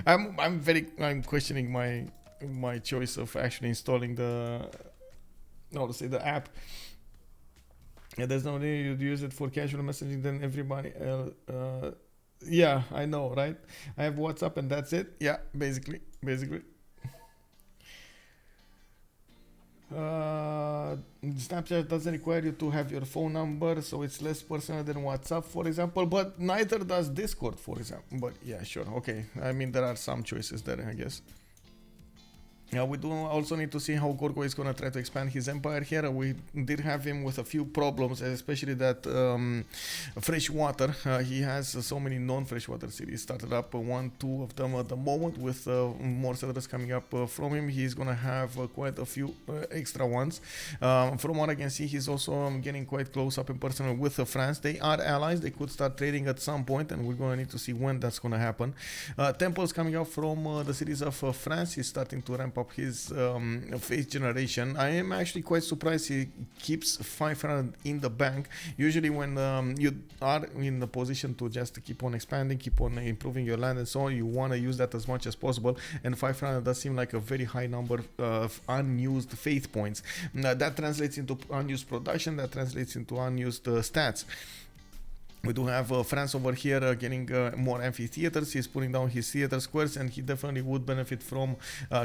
I'm questioning my choice of actually installing the app. Yeah, there's no need to use it for casual messaging. Then everybody, yeah, I know, right? I have WhatsApp and that's it. Yeah, basically. Snapchat doesn't require you to have your phone number, so it's less personal than WhatsApp, for example, but neither does Discord, for example. But yeah, sure, okay. I mean, there are some choices there, I guess. Yeah, we do also need to see how Gorgo is going to try to expand his empire here. We did have him with a few problems, especially that freshwater. He has so many non-freshwater cities started up, 1-2 of them at the moment, with more settlers coming up from him. He's going to have quite a few extra ones. From what I can see, he's also getting quite close up in person with France. They are allies. They could start trading at some point, and we're going to need to see when that's going to happen. Temples coming up from the cities of France. He's starting to ramp up his faith generation. I am actually quite surprised he keeps 500 in the bank. Usually when you are in the position to just keep on expanding, keep on improving your land and so on, you want to use that as much as possible, and 500 does seem like a very high number of unused faith points. That translates into unused production, that translates into unused stats. We do have France over here getting more amphitheaters. He's putting down his theater squares, and he definitely would benefit from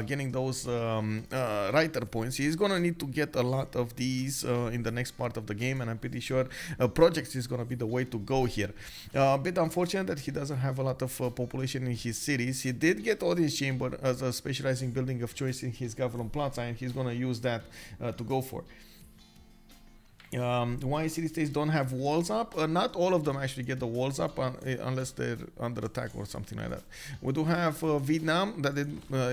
getting those writer points. He's going to need to get a lot of these in the next part of the game, and I'm pretty sure projects is going to be the way to go here. A bit unfortunate that he doesn't have a lot of population in his cities. He did get audience chamber as a specializing building of choice in his government plaza, and he's going to use that to go for. Why city-states don't have walls up? Not all of them actually get the walls up unless they're under attack or something like that. We do have Vietnam that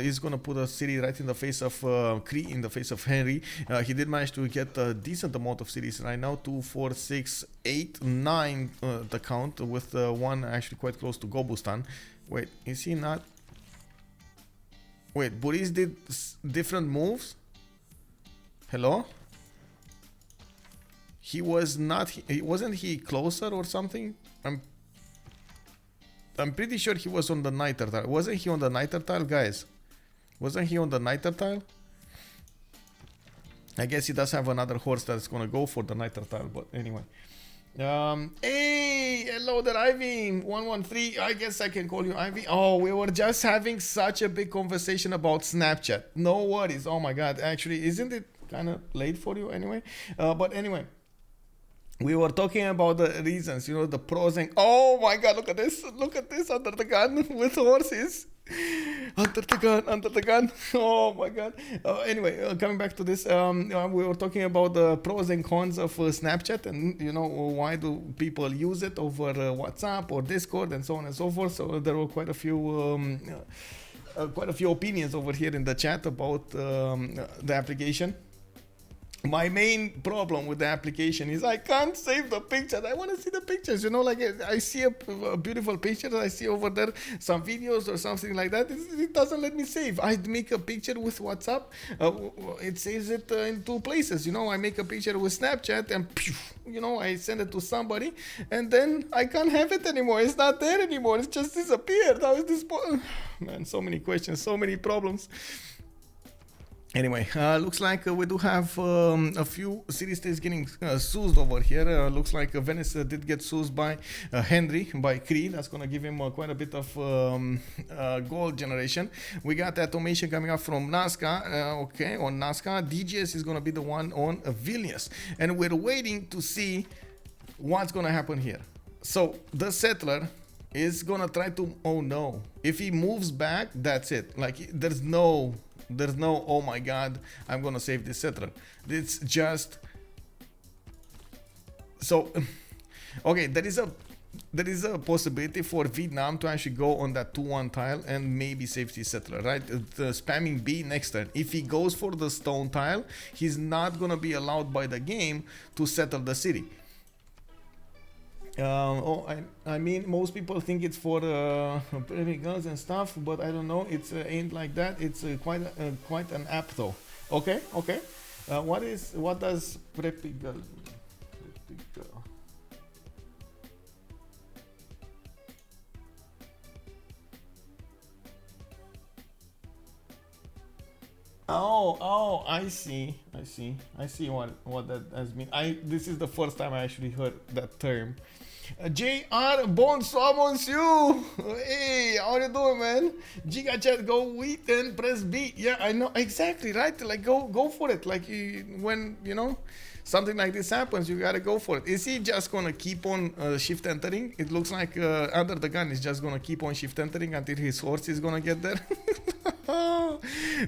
is going to put a city right in the face of Cree, in the face of Henri. He did manage to get a decent amount of cities right now, 2, 4, 6, 8, 9 the count, with one actually quite close to Gobustan. Wait, is he not? Wait, Buhrese did different moves? Hello? He was not. Wasn't he closer or something? I'm pretty sure he was on the niter tile. Wasn't he on the niter tile, guys? Wasn't he on the niter tile? I guess he does have another horse that's gonna go for the niter tile. But anyway. Hey, hello there, Ivy. 113. I guess I can call you Ivy. Oh, we were just having such a big conversation about Snapchat. No worries. Oh my God. Actually, isn't it kind of late for you anyway? But anyway. We were talking about the reasons, you know, the pros and... Oh my God, look at this under the gun with horses. Under the gun. Oh my God. Anyway, coming back to this, we were talking about the pros and cons of Snapchat, and, you know, why do people use it over WhatsApp or Discord and so on and so forth. So there were quite a few opinions over here in the chat about the application. My main problem with the application is I can't save the pictures. I want to see the pictures, you know, like I see a beautiful picture, I see over there some videos or something like that. It doesn't let me save. I make a picture with WhatsApp, it saves it in 2 places, you know. I make a picture with Snapchat and, you know, I send it to somebody, and then I can't have it anymore. It's not there anymore. It's just disappeared. How is this? Man, so many questions, so many problems. Anyway, looks like we do have a few city-states getting sued over here. Looks like Venice did get sued by Henri, by Cree. That's going to give him quite a bit of gold generation. We got Atomation coming up from Nazca. Okay, on Nazca. DGS is going to be the one on Vilnius. And we're waiting to see what's going to happen here. So, the settler is gonna try to, oh no, if he moves back, that's it. Like there's no oh my god, I'm gonna save this settler. It's just so okay, there is a possibility for Vietnam to actually go on that 2-1 tile and maybe save his settler, right? The spamming B next turn. If he goes for the stone tile, he's not gonna be allowed by the game to settle the city. I mean, most people think it's for prepping guns and stuff, but I don't know. It's ain't like that. It's quite an app though. Okay. What does prepping gun? Oh, I see what that has mean. This is the first time I actually heard that term. JR, bonsoir, monsieur. Hey, how you doing, man? Giga chat, go wheat and press B. Yeah, I know exactly, right? Like, go for it. Like, when you know something like this happens, you gotta go for it. Is he just gonna keep on shift entering? It looks like UnderTheGun is just gonna keep on shift entering until his horse is gonna get there.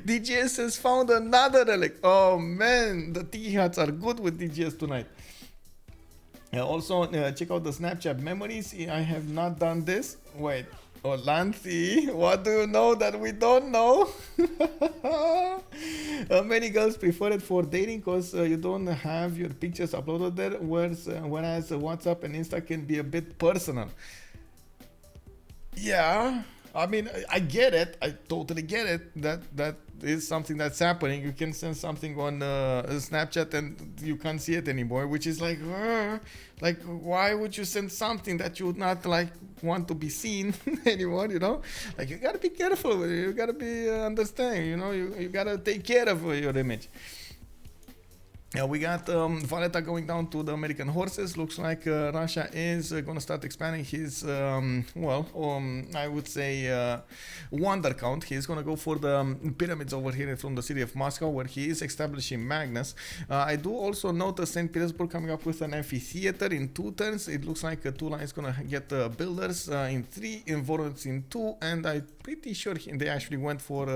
DGS has found another relic. Oh man, the T-hats are good with DGS tonight. Also, check out the Snapchat memories. I have not done this. Wait, Lanthi, what do you know that we don't know? Many girls prefer it for dating because you don't have your pictures uploaded there, whereas WhatsApp and Insta can be a bit personal. Yeah, I mean, I get it. I totally get it. That is something that's happening. You can send something on Snapchat and you can't see it anymore, which is like why would you send something that you would not like want to be seen anymore? You know, like you gotta be careful with it. You gotta be understanding. You know, you gotta take care of your image. We got Valletta going down to the American horses. Looks like Russia is going to start expanding his, I would say, wonder count. He's going to go for the pyramids over here from the city of Moscow, where he is establishing Magnus. I do also notice St. Petersburg coming up with an amphitheater in 2 turns. It looks like Tula is going to get builders in 3, in Voronezh in 2, and I'm pretty sure they actually went for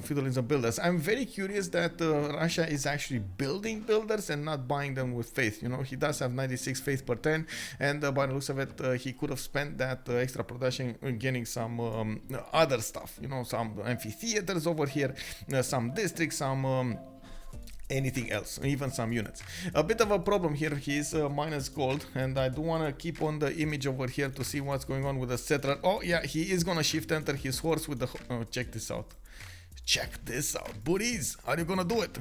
feudalism builders. I'm very curious that Russia is actually building builders and not buying them with faith. You know, he does have 96 faith per turn, and by the looks of it, he could have spent that extra production getting some other stuff. You know, some amphitheaters over here, some districts, some anything else, even some units. A bit of a problem here, he's minus gold, and I do want to keep on the image over here to see what's going on with the settler. Oh yeah, he is gonna shift enter his horse with the check this out, Buhrese, are you gonna do it?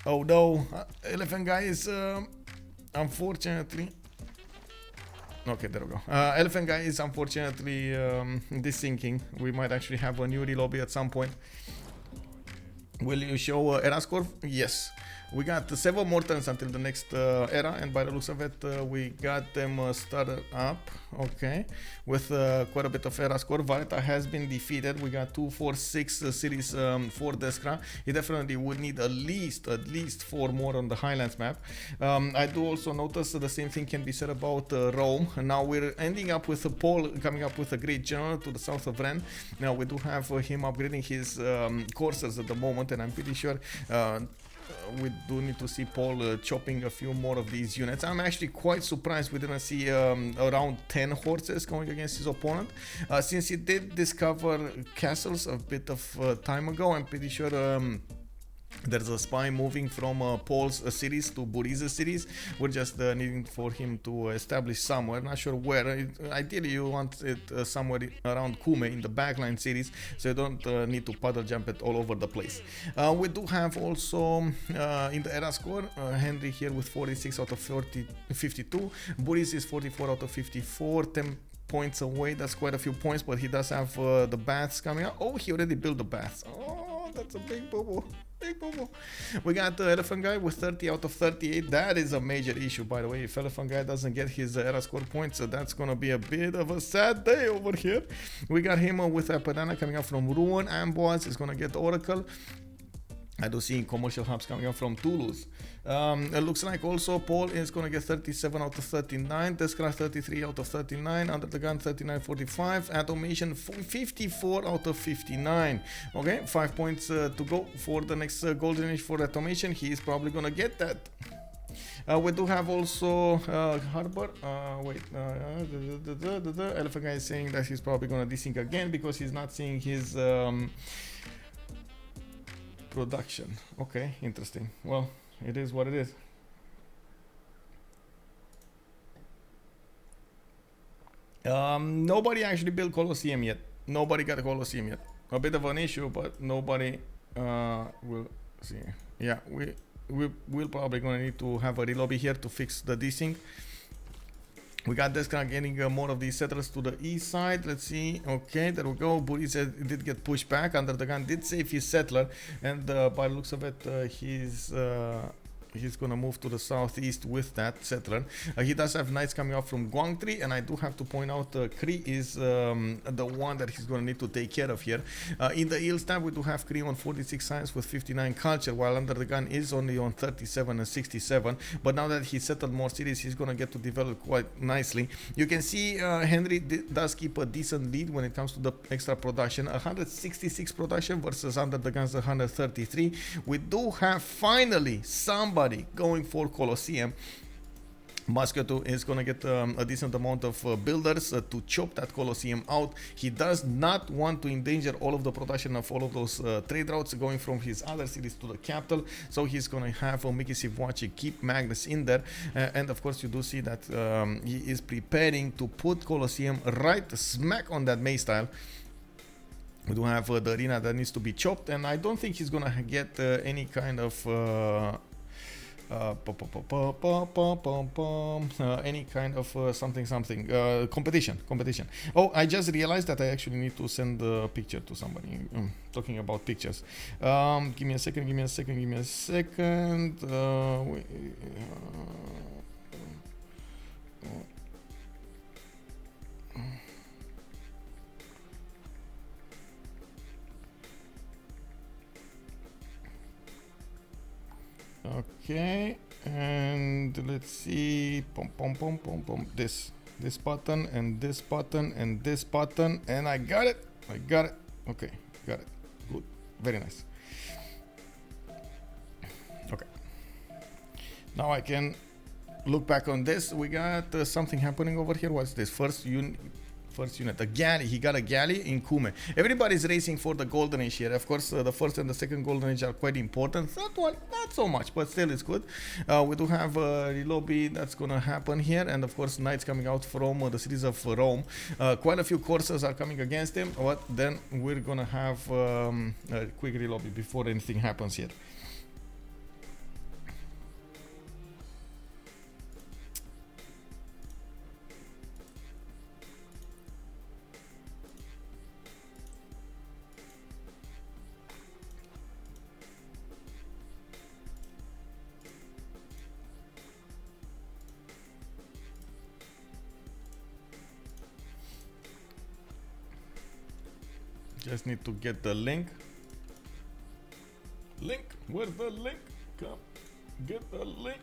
Oh no, Elaphantguy is unfortunately, okay, there we go. Elaphantguy is unfortunately desyncing. We might actually have a new relobby at some point. Will you show era score? Yes. We got 7 more turns until the next era, and by the looks of it, we got them started up, okay, with quite a bit of era score. Valletta has been defeated. We got 2, 4, 6 cities for Deskra. He definitely would need at least 4 more on the Highlands map. I do also notice the same thing can be said about Rome. Now we're ending up with Paul coming up with a great general to the south of Rennes. Now we do have him upgrading his coursers at the moment, and I'm pretty sure we do need to see Paul chopping a few more of these units. I'm actually quite surprised we didn't see around 10 horses going against his opponent. Since he did discover castles a bit of time ago, I'm pretty sure there's a spy moving from Paul's cities to Buhrese cities. We're just needing for him to establish somewhere, not sure where. Ideally you want it somewhere around Kume in the backline cities, so you don't need to puddle jump it all over the place. We do have also in the era score Henri here with 46 out of 52. Buhrese is 44 out of 54, 10 points away. That's quite a few points, but he does have the baths coming up. Oh, he already built the baths. Oh, that's a big boo-boo. We got the Elaphantguy with 30 out of 38. That is a major issue, by the way. If Elaphantguy doesn't get his era score points, that's gonna be a bit of a sad day over here. We got him with a Padana coming up from Ruin. Amboise is gonna get Oracle. I do see commercial hubs coming up from Toulouse. It looks like also Paul is going to get 37 out of 39, Deskra 33 out of 39, UnderTheGun 39.45, Atomation 54 out of 59. Okay, 5 points to go for the next golden age for Atomation. He is probably going to get that. We do have also Harbor. Elaphantguy is saying that he's probably going to desync again because he's not seeing his production. Okay, interesting. Well, it is what it is. Nobody actually built Colosseum yet. Nobody got a Colosseum yet. A bit of an issue, but nobody will see. Yeah, we're probably going to need to have a relobby here to fix the desync. We got Deskra getting more of these settlers to the east side. Let's see. Okay, there we go. Buhrese did get pushed back. UnderTheGun did save his settler, and by the looks of it, he's gonna move to the southeast with that settler. He does have knights coming up from Guangtri, and I do have to point out Cree is the one that he's gonna need to take care of here. In the Eels tab, we do have Cree on 46 science with 59 culture, while UnderTheGun is only on 37 and 67. But now that he settled more cities, he's gonna get to develop quite nicely. You can see Henri does keep a decent lead when it comes to the extra production. 166 production versus UnderTheGun's 133. We do have finally somebody going for Colosseum. Musketo is going to get a decent amount of builders to chop that Colosseum out. He does not want to endanger all of the production of all of those trade routes going from his other cities to the capital, so he's going to have Mickey Sivwachi keep Magnus in there, and of course you do see that he is preparing to put Colosseum right smack on that May style. We do have the arena that needs to be chopped, and I don't think he's going to get any kind of any kind of something competition. Oh, I just realized that I actually need to send a picture to somebody. Talking about pictures, give me a second. Okay, and let's see. This button and this button and this button, and I got it. Okay, got it. Good, very nice. Okay, now I can look back on this. We got something happening over here. What's this? First unit, a galley. He got a galley in Kume. Everybody's racing for the golden age here. Of course, the first and the second golden age are quite important. Not so much, but still it's good. We do have a relobby that's gonna happen here, and of course knights coming out from the cities of Rome. Quite a few courses are coming against him, but then we're gonna have a quick relobby before anything happens here. Just need to get the link. Where's the link? Come, get the link.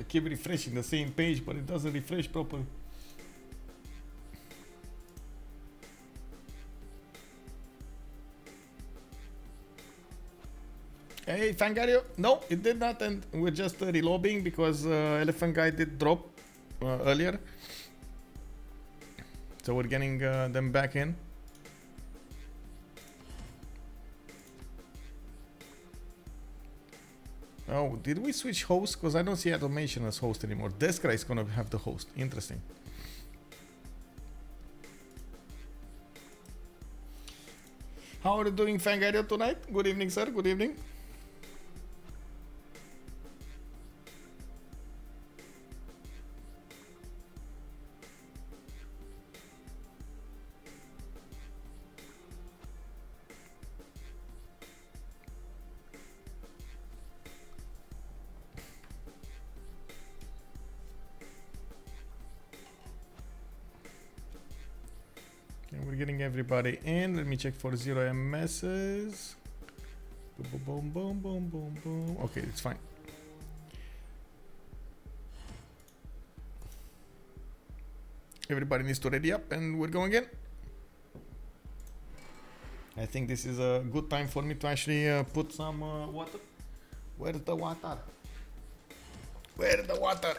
Keep refreshing the same page, but it doesn't refresh properly. Hey, Fangario. No, it did not, and we're just relobbying because Elaphantguy did drop earlier. So we're getting them back in. Oh, did we switch hosts? Because I don't see Atomation as host anymore. Deskra is going to have the host. Interesting. How are you doing, Fangario, tonight? Good evening, sir. Good evening. getting everybody in. Let me check for 0 MSs. Boom, boom, boom, boom, boom, boom. Okay, it's fine. Everybody needs to ready up and we're going in. I think this is a good time for me to actually put some water. Where's the water? Where's the water?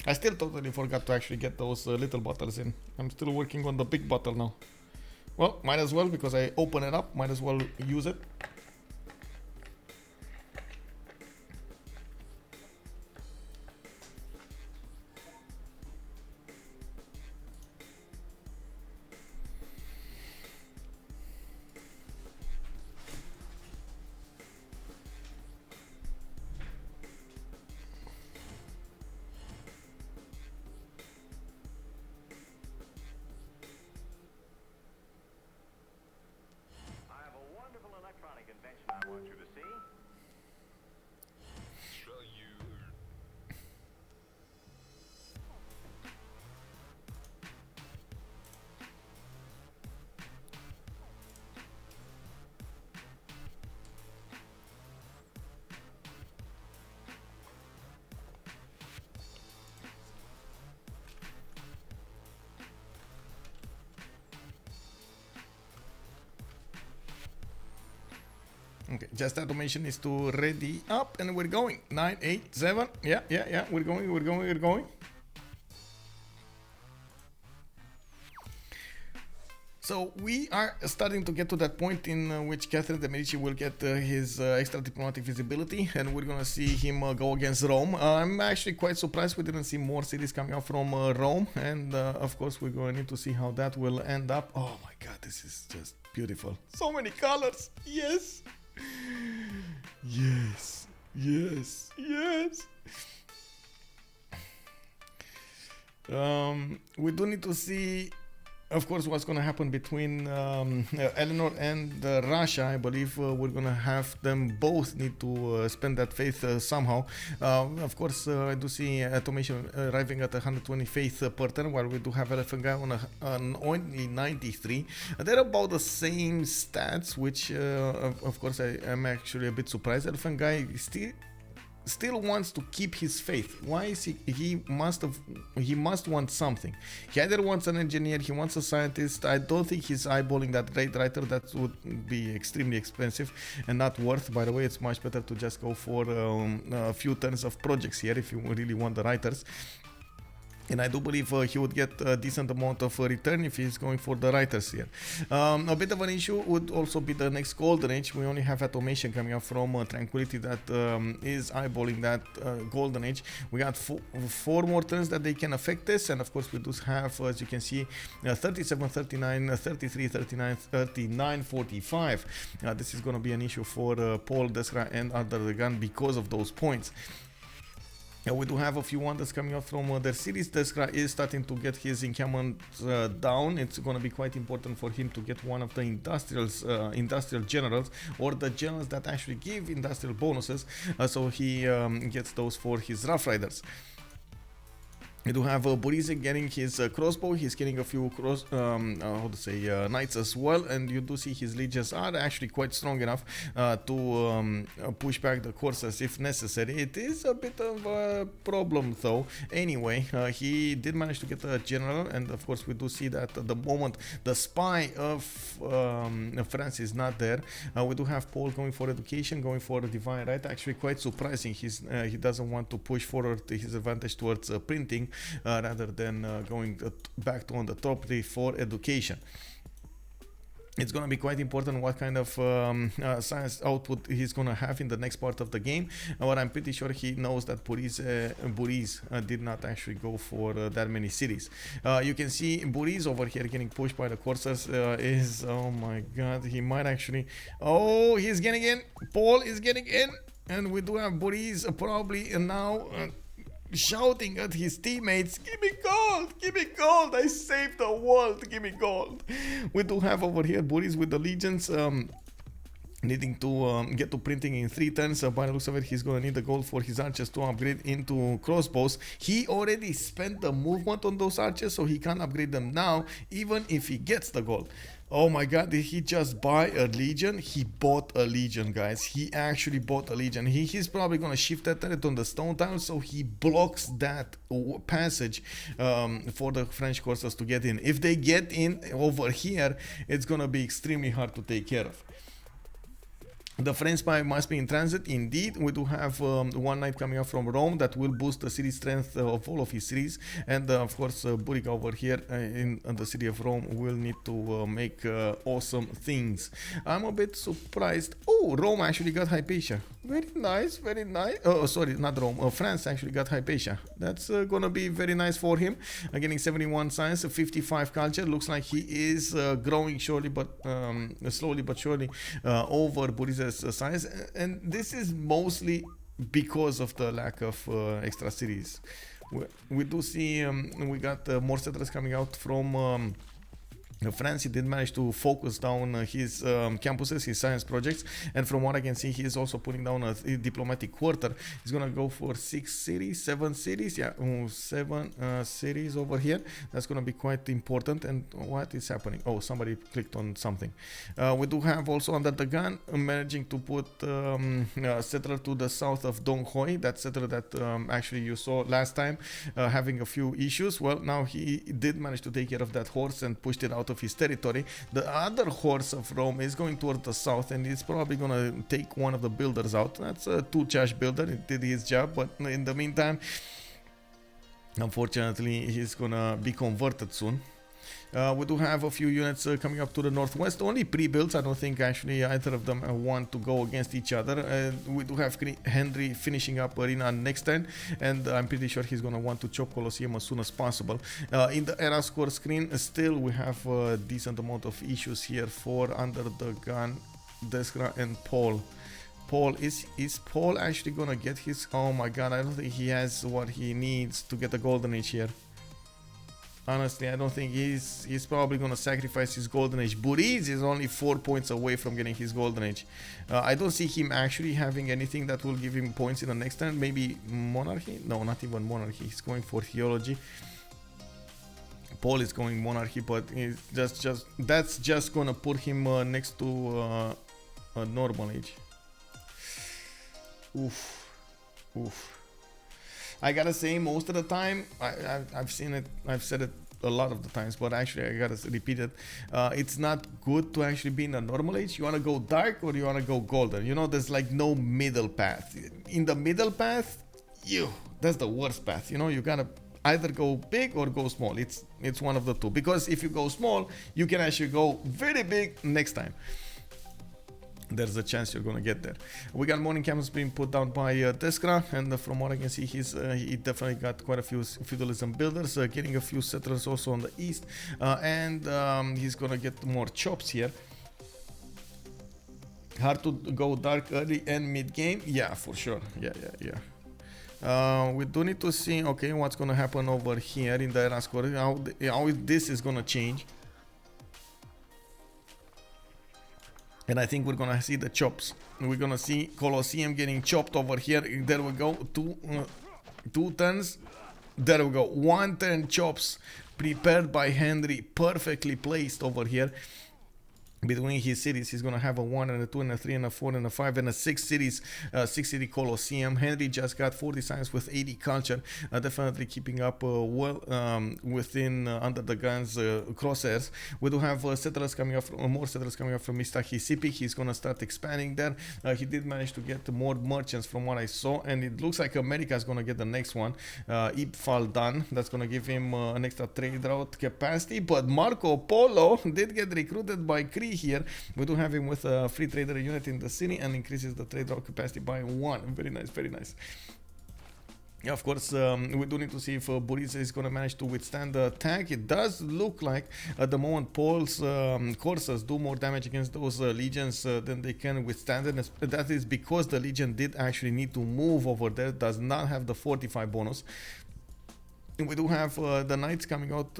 I still totally forgot to actually get those little bottles in. I'm still working on the big bottle now. Well, might as well, because I open it up, might as well use it. Okay, just automation is to ready up and we're going. 9, 8, 7. Yeah. We're going. So we are starting to get to that point in which Catherine de Medici will get his extra diplomatic visibility, and we're gonna see him go against Rome. I'm actually quite surprised we didn't see more cities coming out from Rome, and of course we're going to need to see how that will end up. Oh my god, this is just beautiful. So many colors. Yes. We do need to see, of course, what's going to happen between Eleanor and Russia. I believe we're going to have them both need to spend that faith somehow. Of course, I do see Atomation arriving at 120 faith per turn, while we do have Elaphantguy on only 93. They're about the same stats, which, of course, I am actually a bit surprised. Elaphantguy still wants to keep his faith. Why is he must want something. He either wants an engineer, he wants a scientist. I don't think he's eyeballing that great writer. That would be extremely expensive and not worth. By the way, it's much better to just go for a few turns of projects here if you really want the writers. And I do believe he would get a decent amount of return if he's going for the writers here. A bit of an issue would also be the next golden age. We only have Atomation coming up from Tranquility that is eyeballing that golden age. We got four more turns that they can affect this, and of course we do have, as you can see, 37, 39, 33, 39, 39, 45. This is going to be an issue for Paul, Deskra and UnderTheGun because of those points. We do have a few wonders coming up from their cities. Deskra is starting to get his encampment down. It's going to be quite important for him to get one of the industrial generals, or the generals that actually give industrial bonuses, so he gets those for his Rough Riders. We do have Buhrese getting his crossbow. He's getting a few knights as well, and you do see his legions are actually quite strong enough to push back the coursers if necessary. It is a bit of a problem though. Anyway, he did manage to get a general, and of course we do see that at the moment the spy of France is not there. We do have Paul going for education, going for divine right. Actually quite surprising. He doesn't want to push forward his advantage towards printing, rather than going back to on the top 3 for education. It's going to be quite important what kind of science output he's going to have in the next part of the game. But I'm pretty sure he knows that Buhrese did not actually go for that many cities. You can see Buhrese over here getting pushed by the coursers. Oh my god, he might actually... Oh, he's getting in. Paul is getting in. And we do have Buhrese probably now... shouting at his teammates, give me gold, I saved the world, give me gold. We do have over here Buhrese with the legions needing to get to printing in 3 turns. By the looks of it, he's gonna need the gold for his archers to upgrade into crossbows. He already spent the movement on those archers, so he can't upgrade them now, even if he gets the gold. Oh my god, did he just buy a legion? He bought a legion, guys. He actually bought a legion. He's probably gonna shift that turret on the stone town, so he blocks that passage for the French coursers to get in. If they get in over here, it's gonna be extremely hard to take care of. The French spy must be in transit. Indeed, we do have one knight coming up from Rome that will boost the city strength of all of his cities, and of course Buhrese over here in the city of Rome will need to make awesome things. I'm a bit surprised. Oh, Rome actually got Hypatia. Very nice, very nice. Oh, sorry, not Rome. France actually got Hypatia. That's gonna be very nice for him. Getting 71 science, 55 culture. Looks like he is growing slowly but surely over Buhrese's science, and this is mostly because of the lack of extra cities. We do see we got more settlers coming out from France. He did manage to focus down his campuses, his science projects, and from what I can see, he is also putting down a diplomatic quarter. He's gonna go for 6 cities, 7 cities, yeah, 7 cities over here. That's gonna be quite important. And what is happening? Oh, somebody clicked on something. We do have also UnderTheGun managing to put a settler to the south of Donghoi, that settler that actually you saw last time having a few issues. Well, now he did manage to take care of that horse and pushed it out of his territory. The other horse of Rome is going towards the south, and he's probably gonna take one of the builders out. That's a 2-charge builder. It did his job, but in the meantime, unfortunately, he's gonna be converted soon. We do have a few units coming up to the northwest, only pre-builds. I don't think actually either of them want to go against each other. We do have Henri finishing up arena next turn, and I'm pretty sure he's going to want to chop Colosseum as soon as possible. In the era score screen, still we have a decent amount of issues here for UnderTheGun, Deskra and Paul. Is Paul actually going to get his... Oh my god, I don't think he has what he needs to get the golden age here. Honestly, I don't think he's probably gonna sacrifice his golden age. Buhrese is only 4 points away from getting his golden age. I don't see him actually having anything that will give him points in the next turn. Maybe monarchy? No, not even monarchy. He's going for theology. Paul is going monarchy, but that's just gonna put him next to a normal age. Oof. I gotta say, most of the time, I've seen it, I've said it a lot of the times, but actually I gotta repeat it. It's not good to actually be in a normal age. You wanna go dark or you wanna go golden. You know, there's like no middle path. In the middle path, that's the worst path. You know, you gotta either go big or go small. It's one of the two. Because if you go small, you can actually go very big next time. There's a chance you're gonna get there. We got morning camps being put down by Deskra, and from what I can see, he definitely got quite a few feudalism builders, getting a few settlers also on the east, and he's gonna get more chops here. Hard to go dark early and mid game, yeah, for sure, yeah. We do need to see, okay, what's gonna happen over here in the era score, how this is gonna change. And I think we're gonna see the chops. We're gonna see Colosseum getting chopped over here. There we go. Two turns. There we go. 1 turn chops prepared by Henri, perfectly placed over here. Between his cities, he's gonna have a 1 and a 2 and a 3 and a 4 and a 5 and a 6 cities, 6 city Colosseum. Henri just got 40 science with 80 culture, definitely keeping up well within UnderTheGun's crosshairs. We do have settlers coming up, more settlers coming up from Mistahisipi. He's gonna start expanding there. He did manage to get more merchants from what I saw, and it looks like America is gonna get the next one, Ibfaldan. That's gonna give him an extra trade route capacity. But Marco Polo did get recruited by Cree here. We do have him with a free trader unit in the city and increases the trade route capacity by 1. Very nice, very nice. Yeah, of course, we do need to see if Buhrese is going to manage to withstand the attack. It does look like at the moment Paul's coursers do more damage against those legions than they can withstand it. That is because the legion did actually need to move over there. Does not have the 45 bonus. we do have the knights coming out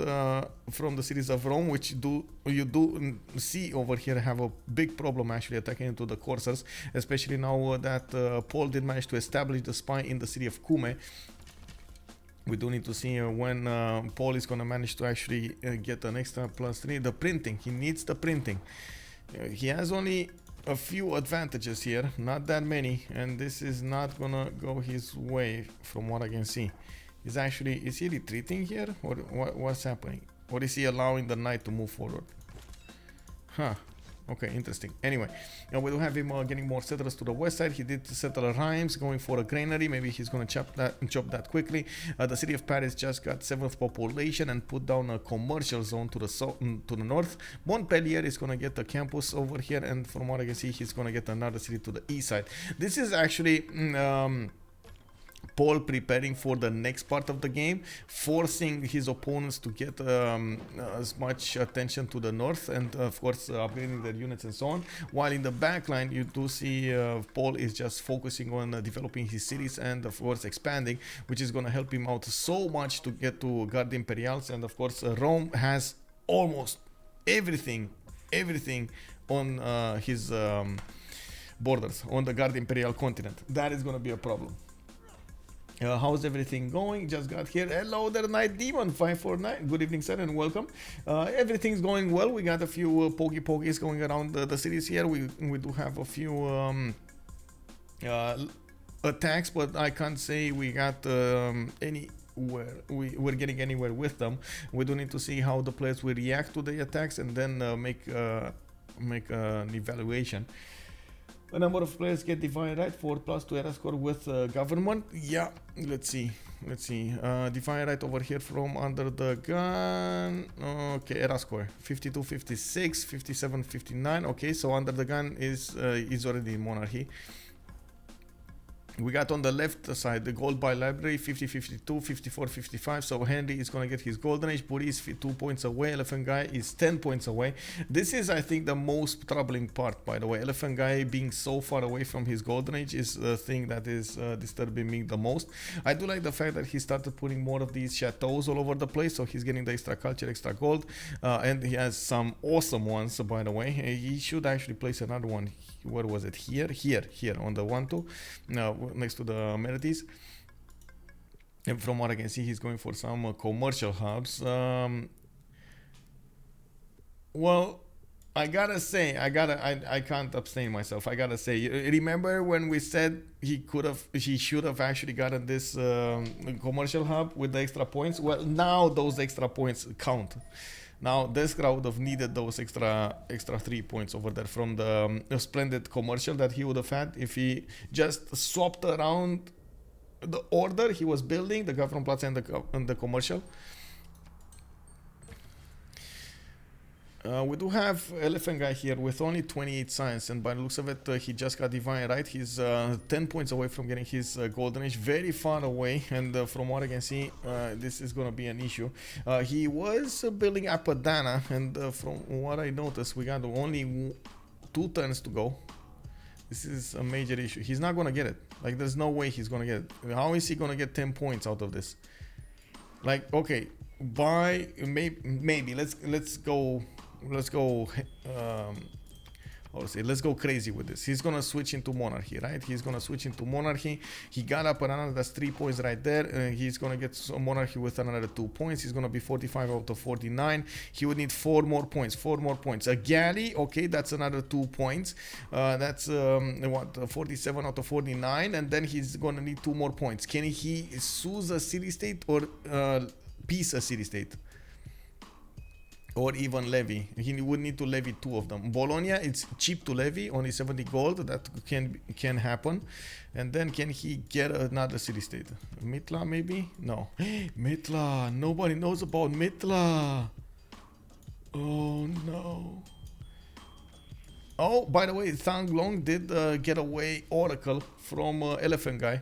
from the cities of Rome, which you do see over here have a big problem actually attacking into the coursers, especially now that Paul did manage to establish the spy in the city of Cume. We do need to see when Paul is going to manage to actually get an extra +3. The printing, he needs the printing. He has only a few advantages here, not that many, and this is not gonna go his way from what I can see. Is he retreating here, or what's happening? Or is he allowing the knight to move forward? Huh. Okay, interesting. Anyway, we do have him getting more settlers to the west side. He did settle Rhymes, going for a granary. Maybe he's going to chop that quickly. The city of Paris just got 7th population and put down a commercial zone to the north. Montpellier is going to get a campus over here, and from what I can see, he's going to get another city to the east side. This is actually Paul preparing for the next part of the game, forcing his opponents to get as much attention to the north, and of course upgrading their units and so on, while in the backline you do see Paul is just focusing on developing his cities and of course expanding, which is going to help him out so much to get to Guard Imperials. And of course Rome has almost everything on his borders on the Guard Imperial continent. That is going to be a problem. How's everything going? Just got here. Hello there, Night Demon 549. Good evening, sir, and welcome. Everything's going well. We got a few pokies going around the cities here. We do have a few attacks, but I can't say we got we're getting anywhere with them. We do need to see how the players will react to the attacks, and then make an evaluation. A number of players get divine right, 4+ to era score with government. Yeah, let's see. Divine right over here from Under the Gun. Okay, era score 52, 56, 57, 59. Okay, so Under the Gun is already in monarchy. We got on the left side the gold by library 50, 52, 54, 55. So Henri is going to get his golden age. Buhrese 2 points away. Elaphantguy is 10 points away. This is, I think, the most troubling part, by the way. Elaphantguy being so far away from his golden age is the thing that is disturbing me the most. I do like the fact that he started putting more of these chateaus all over the place, so he's getting the extra culture, extra gold, and he has some awesome ones, by the way. He should actually place another one. Where was it? Here on the 1-2. Now next to the amenities, and from what I can see, he's going for some commercial hubs. Well, I gotta say, I can't abstain myself. I gotta say, remember when we said he should have actually gotten this commercial hub with the extra points? Well, now those extra points count. Now Deskra would have needed those extra 3 points over there from the splendid commercial that he would have had if he just swapped around the order he was building, the Governplatz and the commercial. We do have Elaphantguy here with only 28 science, and by the looks of it, he just got divine right. He's 10 points away from getting his golden age, very far away, and from what I can see, this is going to be an issue. He was building Apadana, and from what I noticed, we got only 2 turns to go. This is a major issue. He's not going to get it. Like, there's no way he's going to get it. How is he going to get 10 points out of this? Like, okay, maybe let's go let's go crazy with this. He's gonna switch into monarchy, right? He's gonna switch into monarchy. He got up another, that's 3 points right there. He's gonna get some monarchy with another 2 points. He's gonna be 45 out of 49. He would need 4 more points. A galley, okay, that's another 2 points. That's 47 out of 49, and then he's gonna need 2 more points. Can he seize a city-state or piece a city-state? Or even levy. He would need to levy 2 of them. Bologna, it's cheap to levy, only 70 gold. That can happen. And then can he get another city-state? Mitla maybe? No. Mitla. Nobody knows about Mitla. Oh no. Oh, by the way, Thang Long did get away Oracle from Elaphantguy.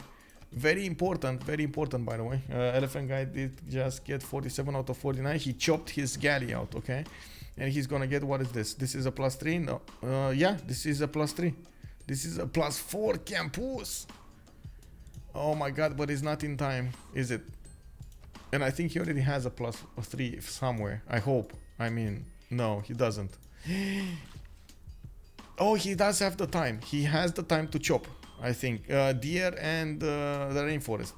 Very important, by the way. Elaphantguy did just get 47 out of 49. He chopped his galley out, okay? And he's gonna get, what is this? This is a +3? No. Yeah, this is a +3. This is a +4 campus. Oh my god, but it's not in time, is it? And I think he already has a +3 somewhere. I hope. I mean, no, he doesn't. Oh, he does have the time. He has the time to chop, I think. Deer and the rainforest.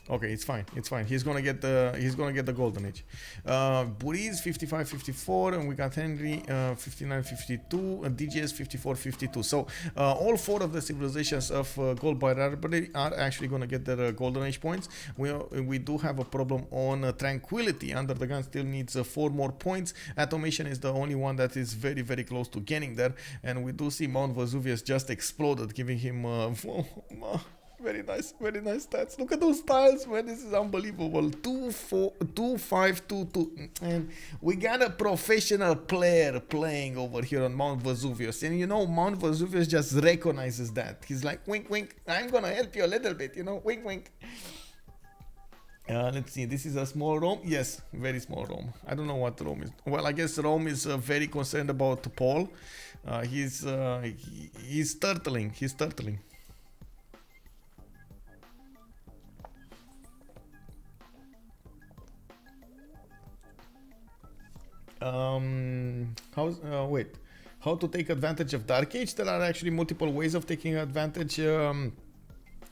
Okay, it's fine. It's fine. He's gonna get the golden age. Buhrese 55-54, and we got Henri 59-52, and DJS 54-52. So all 4 of the civilizations of gold by rarity are actually gonna get their golden age points. We do have a problem on Tranquility. UnderTheGun still needs 4 more points. Atomation is the only one that is very, very close to getting there, and we do see Mount Vesuvius just exploded, giving him very nice stats. Look at those tiles, man. This is unbelievable. 2, 4, 2, 5, 2, 2. And we got a professional player playing over here on Mount Vesuvius. And you know, Mount Vesuvius just recognizes that. He's like, wink, wink. I'm gonna help you a little bit, you know, wink, wink. Let's see, this is a small Rome. Yes, very small Rome. I don't know what Rome is. Well, I guess Rome is very concerned about Paul. He's turtling. He's turtling. How to take advantage of Dark Age? There are actually multiple ways of taking advantage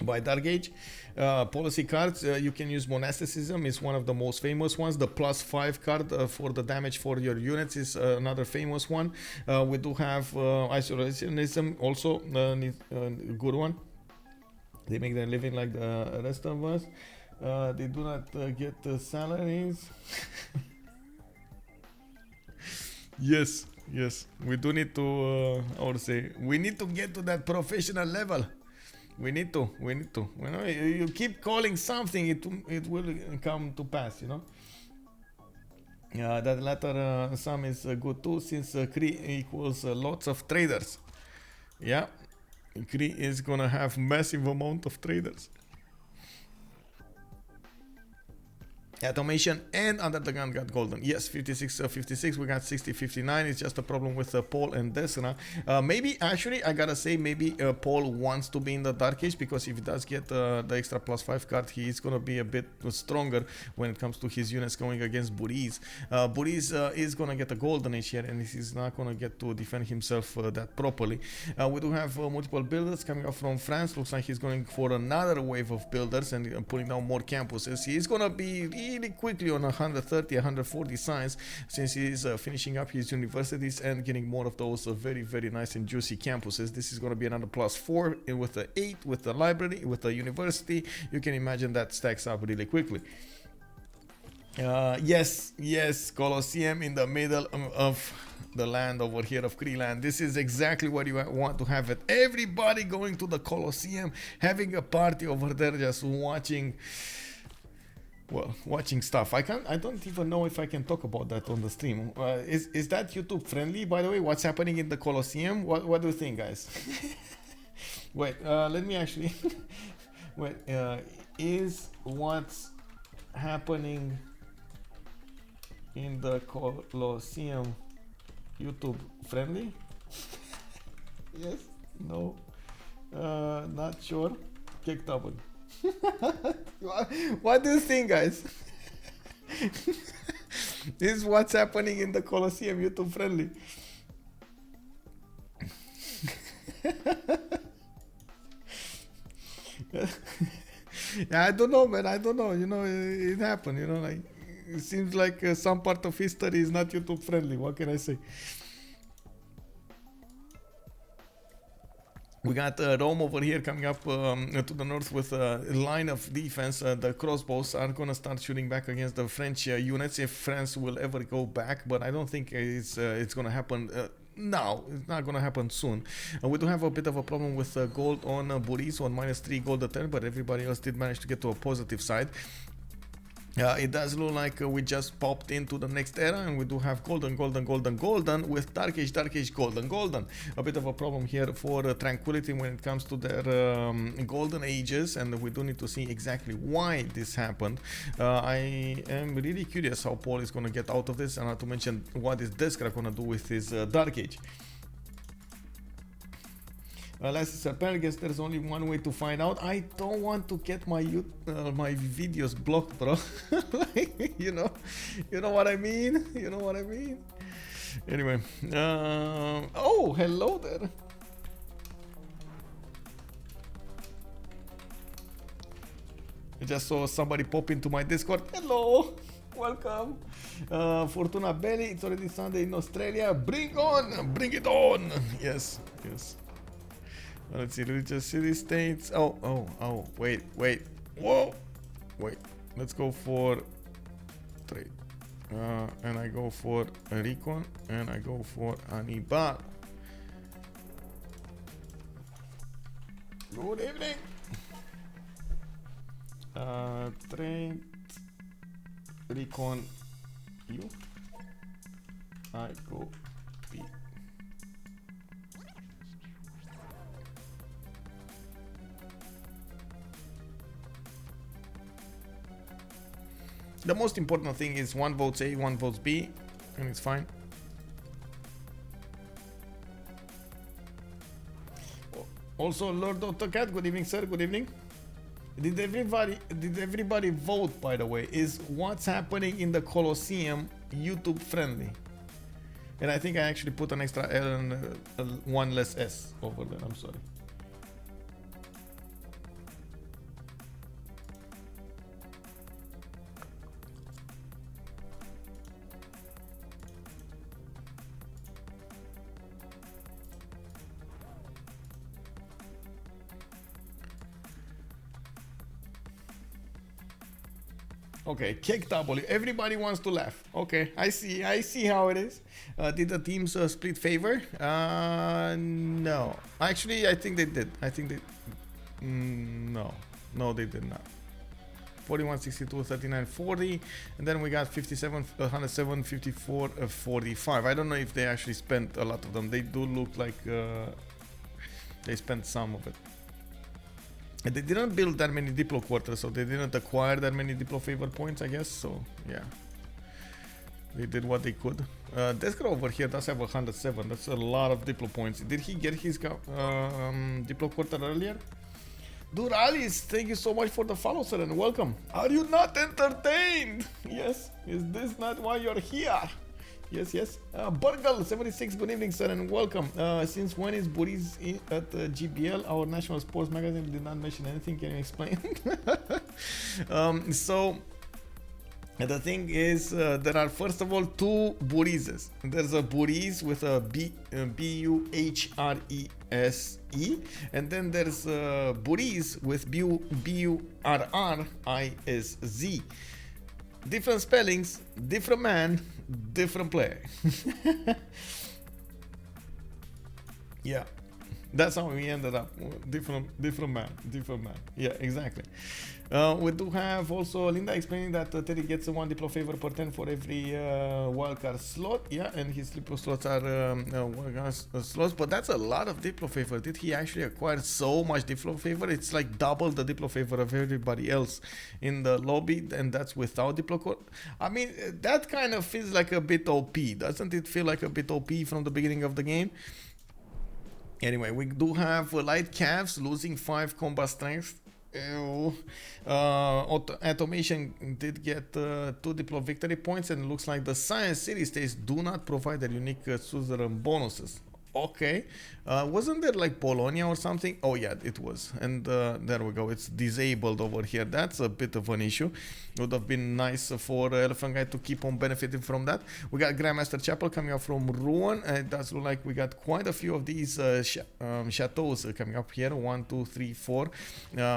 by Dark Age. Policy cards, you can use Monasticism, is one of the most famous ones. The +5 card for the damage for your units is another famous one. We do have Isolationism, also a good one. They make their living like the rest of us. They do not get salaries. Yes, we do need to, we need to get to that professional level. We need to. You know, you keep calling something, it will come to pass, you know. That latter sum is good too, since Cree equals lots of traders. Yeah, Cree is gonna have massive amount of traders. Atomation and UnderTheGun got golden. Yes, 56-56. We got 60-59. It's just a problem with Paul and Deskra. Maybe, actually, I gotta say, maybe Paul wants to be in the Dark Age, because if he does get the extra +5 card, he is gonna be a bit stronger when it comes to his units going against Buhrese. Buhrese is gonna get a golden age here, and he's not gonna get to defend himself that properly. We do have multiple builders coming up from France. Looks like he's going for another wave of builders and putting down more campuses. He's gonna be really quickly on 130, 140 science, since he's finishing up his universities and getting more of those very, very nice and juicy campuses. This is going to be another +4 with the 8, with the library, with the university. You can imagine that stacks up really quickly. Yes, Colosseum in the middle of the land over here of Cree land. This is exactly what you want to have it. Everybody going to the Colosseum, having a party over there, just watching. Well, watching stuff. I don't even know if I can talk about that on the stream. Is that YouTube friendly, by the way? What's happening in the Colosseum? What do you think, guys? Wait, let me actually. Wait, is what's happening in the Colosseum YouTube friendly? Yes? No? Not sure? Kick double. What do you think, guys? This is what's happening in the Colosseum YouTube friendly. I don't know, man. I don't know. You know, it happened. You know, like it seems like some part of history is not YouTube friendly. What can I say? We got Rome over here coming up to the north with a line of defense. The crossbows are going to start shooting back against the French units, if France will ever go back, but I don't think it's going to happen now. It's not going to happen soon. We do have a bit of a problem with gold on Buhrese, on -3 gold a turn, but everybody else did manage to get to a positive side. It does look like we just popped into the next era, and we do have golden with Dark Age, golden. A bit of a problem here for Tranquility when it comes to their golden ages, and we do need to see exactly why this happened. I am really curious how Paul is going to get out of this, and not to mention what is Deskra going to do with his Dark Age. Last Serpent, I guess there's only one way to find out. I don't want to get my my videos blocked, bro. Like, you know what I mean. You know what I mean. Anyway, oh, hello there. I just saw somebody pop into my Discord. Hello, welcome. Fortuna Belly, it's already Sunday in Australia. Bring it on. Yes, yes. Let's see, religious city states. Oh, wait. Whoa, wait. Let's go for trade. And I go for Recon, and I go for Hannibal. Good evening. Trade. Recon. You. I go B. The most important thing is one votes A, one votes B, and it's fine. Also, Lord Dr. Cat, good evening, sir. Good evening. Did everybody vote, by the way? Is what's happening in the Colosseum YouTube friendly? And I think I actually put an extra L and one less S over there. I'm sorry. Okay, kick W. Everybody wants to laugh. Okay, I see how it is. Did the teams split favor? No. Actually, I think they did. No, they did not. 41, 62, 39, 40, and then we got 57, 107, 54, 45. I don't know if they actually spent a lot of them. They do look like they spent some of it. And they didn't build that many Diplo quarters, so they didn't acquire that many Diplo favor points, I guess. So yeah, they did what they could. Deskra over here does have 107. That's a lot of Diplo points. Did he get his Diplo quarter earlier? Dude, Alice, thank you so much for the follow, sir, and welcome. Are you not entertained? Yes. Is this not why you're here? Yes. Burgle 76, good evening, sir, and welcome. Since when is Buhrese at GBL? Our national sports magazine did not mention anything. Can you explain? So the thing is, there are first of all two Buhreses. There's a Buhrese with a B-U-H-R-E-S-E, and then there's a Buhrese with B-U-R-R-I-S-Z. Different spellings, different man, different player. Yeah, that's how we ended up. Different man. Yeah, exactly. We do have also Linda explaining that Teddy gets one Diplo favor per 10 for every wildcard slot. Yeah, and his Diplo slots are wildcard slots, but that's a lot of Diplo favor. Did he actually acquire so much Diplo favor? It's like double the Diplo favor of everybody else in the lobby, and that's without Diplo core. I mean, that kind of feels like a bit OP. Doesn't it feel like a bit OP from the beginning of the game? Anyway, we do have light calves losing 5 combat strength. Atomation did get 2 Diplo victory points, and it looks like the Science City states do not provide their unique suzerain bonuses. Okay, wasn't there like Polonia or something? Oh yeah, it was, and there we go, it's disabled over here. That's a bit of an issue. It would have been nice for Elaphantguy to keep on benefiting from that. We got Grandmaster Chapel coming up from Ruin. It does look like we got quite a few of these chateaus coming up here. 1, 2, 3, 4,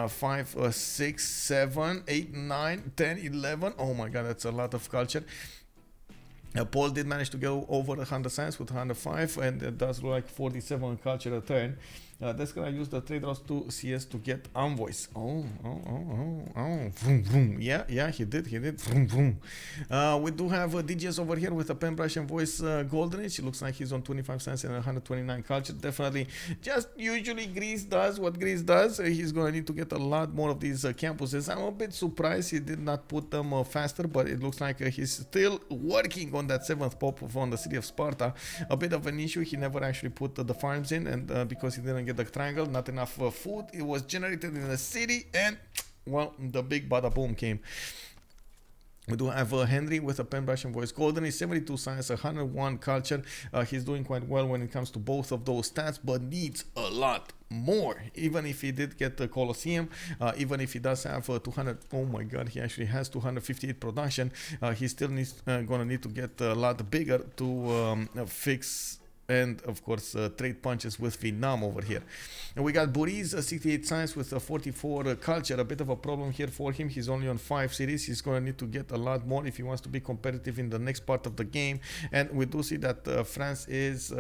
5, 6, 7, 8, 9, 10, 11. Oh my god, that's a lot of culture. Paul did manage to go over 100 science with 105, and it does look like 47 culture a turn. Deskra used the trade routes to CS to get envoys. Vroom, vroom. Yeah, he did. Vroom, vroom. We do have DGS over here with a pen brush and voice golden age. It looks like he's on 25 cents and 129 culture. Definitely, just usually Greece does what Greece does. He's going to need to get a lot more of these campuses. I'm a bit surprised he did not put them faster, but it looks like he's still working on that 7th pop on the city of Sparta. A bit of an issue. He never actually put the farms in, and because he didn't get the triangle. Not enough food. It was generated in the city, and well, the big bada boom came. We do have Henri with a pen brush and voice golden. He's 72 science, 101 culture. He's doing quite well when it comes to both of those stats, but needs a lot more. Even if he did get the Colosseum, even if he does have 200, oh my god, he actually has 258 production, he still needs gonna need to get a lot bigger to fix and of course trade punches with Vietnam over here. And we got Buhrese, 68 science with a 44 culture. A bit of a problem here for him. He's only on 5 cities. He's going to need to get a lot more if he wants to be competitive in the next part of the game. And we do see that France is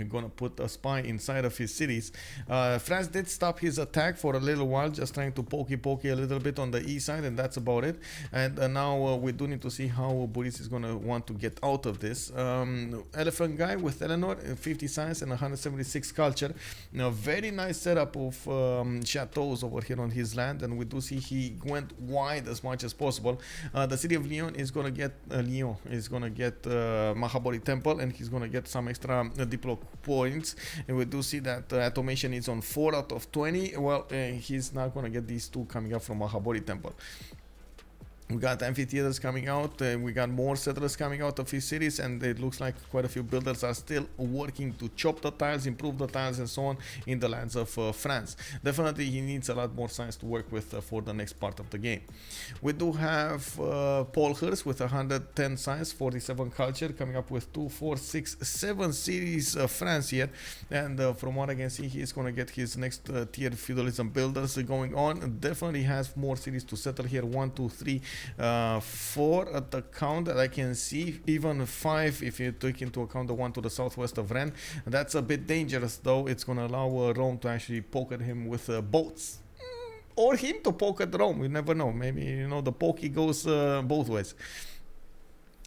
gonna put a spy inside of his cities. France did stop his attack for a little while, just trying to pokey a little bit on the east side, and that's about it. And now we do need to see how Buhrese is gonna want to get out of this. Elaphantguy with Eleanor, 50 science and 176 culture. Now, very nice setup of chateaus over here on his land, and we do see he went wide as much as possible. The city of Lyon is gonna get Mahabodhi Temple, and he's gonna get some extra diplo points, and we do see that Atomation is on 4 out of 20. Well, he's not gonna get these 2 coming up from Mahabodhi Temple. We got amphitheaters coming out, we got more settlers coming out of his cities, and it looks like quite a few builders are still working to chop the tiles, improve the tiles and so on in the lands of France. Definitely he needs a lot more science to work with for the next part of the game. We do have Buhrese with 110 science, 47 culture, coming up with 2, 4, 6, 7 cities France here, and from what I can see, he's going to get his next tier feudalism builders going on. Definitely has more cities to settle here, 1, 2, 3, 4 at the count that I can see, even 5 if you take into account the one to the southwest of Rennes. That's a bit dangerous, though. It's going to allow Rome to actually poke at him with boats, or him to poke at Rome. You never know. Maybe, you know, the pokey goes both ways.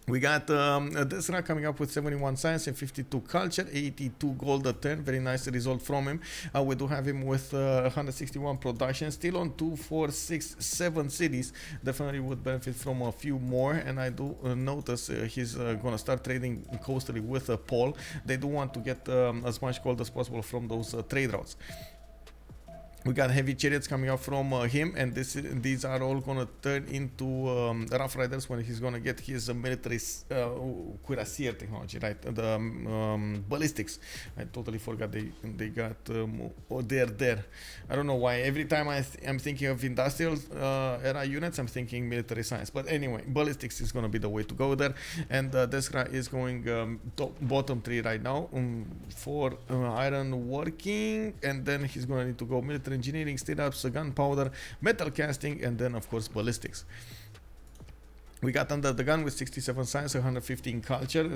We got Deskra coming up with 71 science and 52 culture, 82 gold a turn. Very nice result from him. We do have him with 161 production, still on 2, 4, 6, 7 cities. Definitely would benefit from a few more. And I do notice he's gonna start trading coastally with Paul. They do want to get as much gold as possible from those trade routes. We got heavy chariots coming up from him, and these are all going to turn into rough riders when he's going to get his military cuirassier technology, right? The ballistics. I totally forgot they got they're there. I don't know why. Every time I'm thinking of industrial era units, I'm thinking military science. But anyway, ballistics is going to be the way to go there. And Deskra is going bottom 3 right now for iron working, and then he's going to need to go military engineering, state ups, gunpowder, metal casting, and then of course ballistics. We got UnderTheGun with 67 science, 115 culture,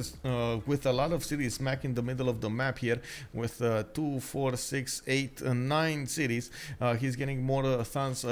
with a lot of cities smack in the middle of the map here, with 2, 4, 6, 8, 9 cities. He's getting more tons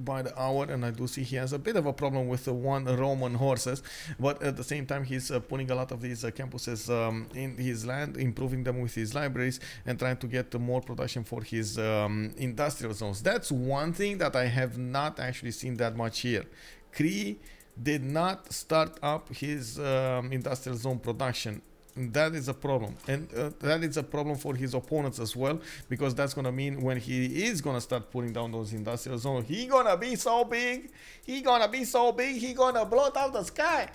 by the hour, and I do see he has a bit of a problem with one Roman horses, but at the same time he's putting a lot of these campuses in his land, improving them with his libraries, and trying to get more production for his industrial zones. That's one thing that I have not actually seen that much here. Cree did not start up his industrial zone production. That is a problem, and that is a problem for his opponents as well, because that's gonna mean when he is gonna start putting down those industrial zones, he gonna be so big, he gonna blow out the sky.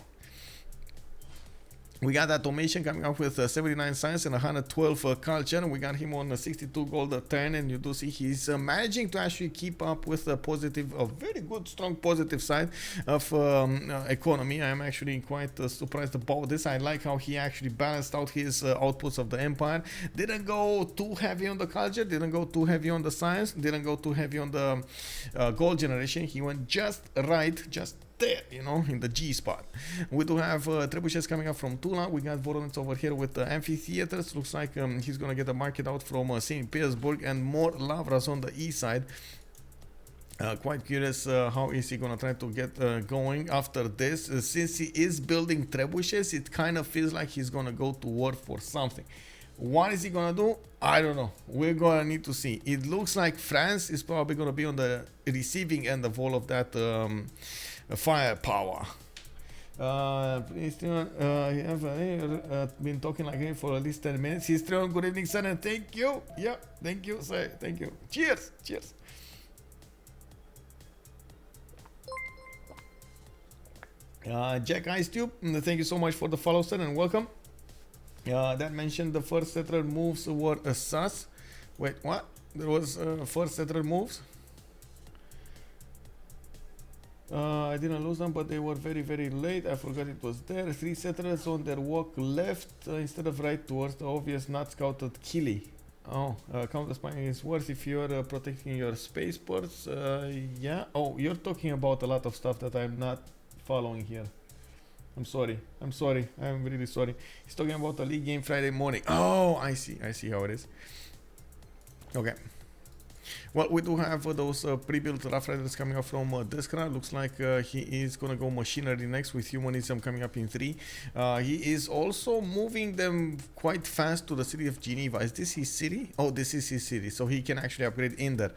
We got Atomation coming up with 79 science and 112 culture. We got him on 62 gold a turn, and you do see he's managing to actually keep up with a very good, strong positive side of economy. I am actually quite surprised about this. I like how he actually balanced out his outputs of the empire. Didn't go too heavy on the culture, didn't go too heavy on the science, didn't go too heavy on the gold generation. He went just right, just there, you know, in the G spot. We do have trebuchets coming up from Tula. We got Voronezh over here with the amphitheaters. Looks like he's gonna get a market out from St. Petersburg, and more lavras on the east side. Quite curious how is he gonna try to get going after this. Since he is building trebuchets, it kind of feels like he's gonna go to war for something. What is he gonna do? I don't know. We're gonna need to see. It looks like France is probably gonna be on the receiving end of all of that firepower. Please, you have been talking like him for at least 10 minutes. He's Good evening, sir, and thank you. Yeah, thank you, sir. Thank you. Cheers. Cheers. Jack Ice Tube, thank you so much for the follow, sir, and welcome. That mentioned the first settler moves were a sus. Wait, what? There was first settler moves? I didn't lose them, but they were very, very late. I forgot it was there. 3 settlers on their walk left instead of right towards the obvious not scouted Kili. Oh, counter spying is worse if you're protecting your spaceports. Yeah. Oh, you're talking about a lot of stuff that I'm not following here. I'm sorry. I'm really sorry. He's talking about a league game Friday morning. Oh, I see how it is. Okay. Well, we do have those pre-built Rough Riders coming up from Deskra. Looks like he is gonna go machinery next with humanism coming up in 3. He is also moving them quite fast to the city of Geneva. Is this his city? Oh, this is his city, so he can actually upgrade in there.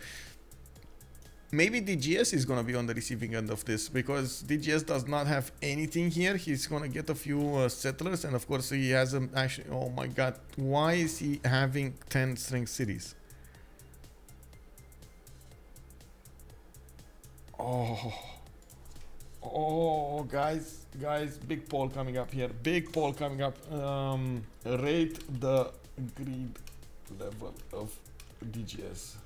Maybe DGS is gonna be on the receiving end of this, because DGS does not have anything here. He's gonna get a few settlers, and of course he has actually. Oh my god, why is he having 10 strength cities? Oh, guys, big poll coming up here. Big poll coming up. Rate the greed level of DGS.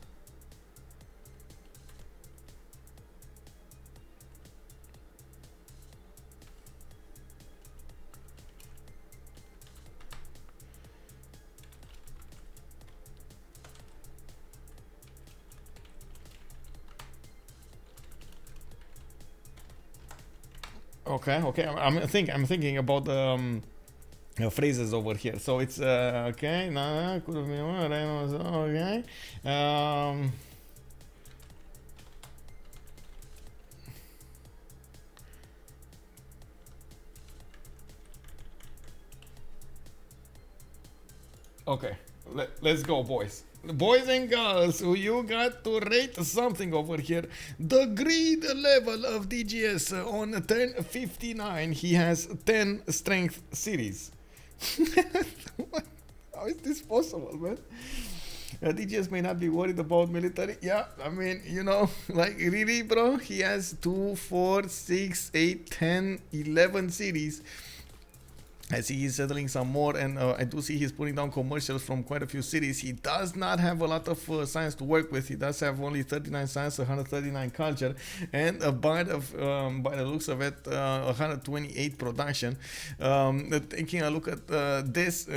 Okay. I'm thinking about phrases over here. So it's okay. No, could have been okay. Okay, let's go, boys. Boys and girls, you got to rate something over here. The greed level of DGS on 1059. He has 10 strength series. How is this possible, man? DGS may not be worried about military. Yeah, I mean, you know, like really, bro. He has 2, 4, 6, 8, 10, 11 series. I see he's settling some more, and I do see he's putting down commercials from quite a few cities. He does not have a lot of science to work with. He does have only 39 science, 139 culture, and by the looks of it, 128 production. Taking a look at this,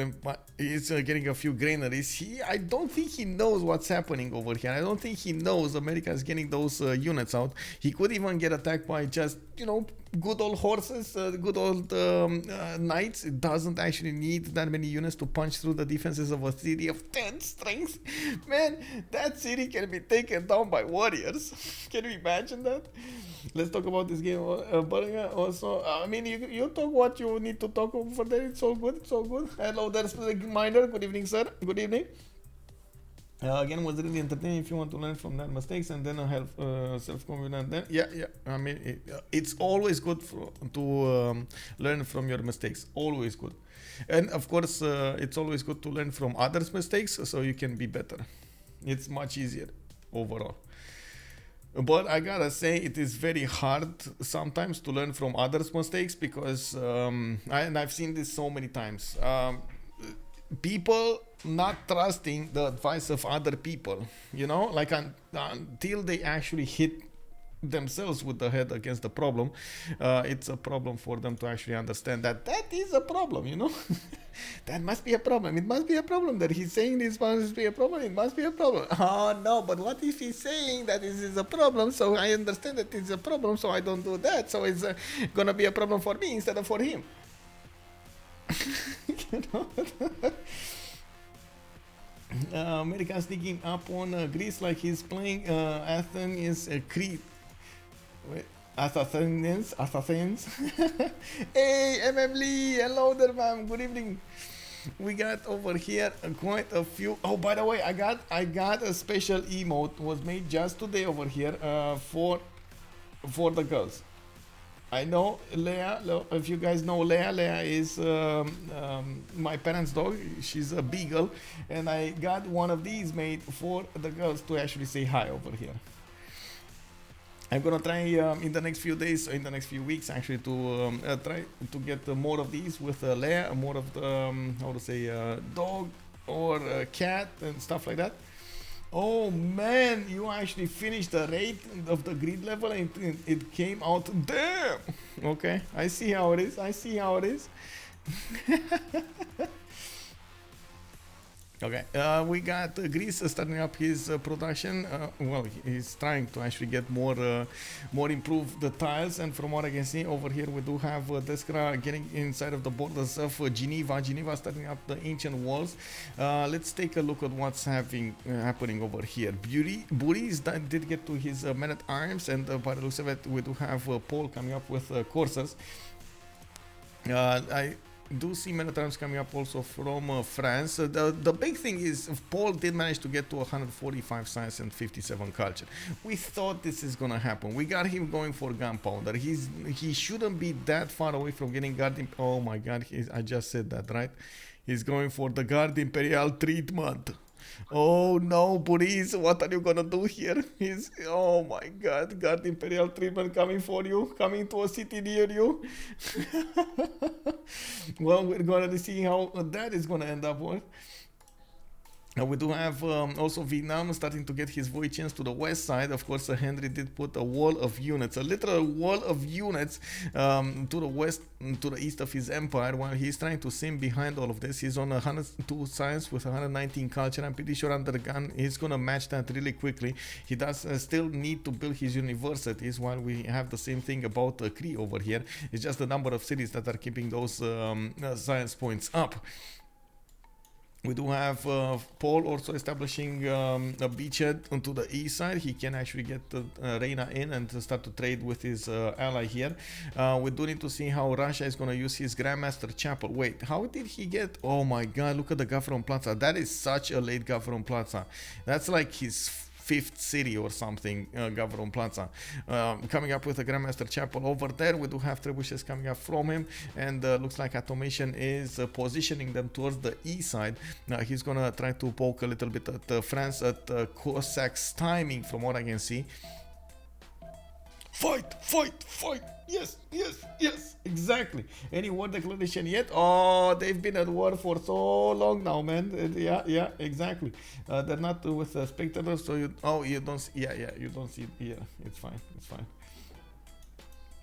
he's getting a few granaries. I don't think he knows what's happening over here. I don't think he knows America is getting those units out. He could even get attacked by just, you know, good old horses, good old knights. It doesn't actually need that many units to punch through the defenses of a city of 10 strength. Man, that city can be taken down by warriors. Can you imagine that? Let's talk about this game. But also, I mean, you talk what you need to talk over there. It's all good. Hello, there's the reminder. Good evening, sir. Good evening. Again, was really entertaining if you want to learn from that mistakes and then have self-confidence. Then yeah. I mean, it's always good to learn from your mistakes. Always good, and of course, it's always good to learn from others' mistakes so you can be better. It's much easier overall. But I gotta say, it is very hard sometimes to learn from others' mistakes because I've seen this so many times. People not trusting the advice of other people, you know, like until they actually hit themselves with the head against the problem, it's a problem for them to actually understand that is a problem, you know. That must be a problem. It must be a problem that he's saying this must be a problem. It must be a problem. Oh no, but what if he's saying that this is a problem, so I understand that it's a problem, so I don't do that, so it's gonna be a problem for me instead of for him. You know? American sneaking up on Greece like he's playing Athens Cree. Assassins. Hey, MM Lee, hello there, ma'am. Good evening. We got over here quite a few. Oh, by the way, I got a special emote was made just today over here for the girls. I know Leia. If you guys know Leia, Leia is my parents' dog. She's a beagle, and I got one of these made for the girls to actually say hi over here. I'm gonna try in the next few days, in the next few weeks, actually, to try to get more of these with Leia, more of the how to say dog or cat and stuff like that. Oh man, you actually finished the rate of the grid level and it came out. Damn! Okay, I see how it is. I see how it is. Okay, we got Greece starting up his production. Well, he's trying to actually get more improve the tiles. And from what I can see over here, we do have Deskra getting inside of the borders of Geneva. Geneva starting up the ancient walls. Let's take a look at what's happening over here. Buhrese did get to his men at arms, and by the looks of it, we do have Paul coming up with coursers. I do see many times coming up also from France. The big thing is Paul did manage to get to 145 science and 57 culture. We thought this is gonna happen. We got him going for gunpowder. He shouldn't be that far away from getting guard. Oh my god, I just said that, right? He's going for the guard imperial treatment. Oh no, Buhrese, what are you gonna do here? Oh my god, guard imperial treatment coming for you, coming to a city near you. Well, we're gonna see how that is gonna end up with. We do have also Vietnam starting to get his Voichens to the west side. Of course, Henri did put a wall of units, a literal wall of units to the west, to the east of his empire, while he's trying to sim behind all of this. He's on 102 science with 119 culture. I'm pretty sure UnderTheGun he's going to match that really quickly. He does still need to build his universities, while we have the same thing about Cree over here. It's just the number of cities that are keeping those science points up. We do have Paul also establishing a beachhead onto the east side. He can actually get Reina in and start to trade with his ally here. We do need to see how Russia is going to use his Grandmaster Chapel. Wait, how did he get? Oh my god, look at the Gavron Plaza. That is such a late Gavron Plaza. That's like his fifth city or something, Gavron Plaza. Coming up with a Grandmaster Chapel over there. We do have trebuchets coming up from him, and looks like Atomation is positioning them towards the east side. He's gonna try to poke a little bit at France, at Cossacks timing, from what I can see. Fight, fight, fight! Yes, yes, yes, exactly. Any war declaration yet? Oh, they've been at war for so long now, man. Yeah, exactly. They're not with spectators, so you don't see, you don't see, it's fine.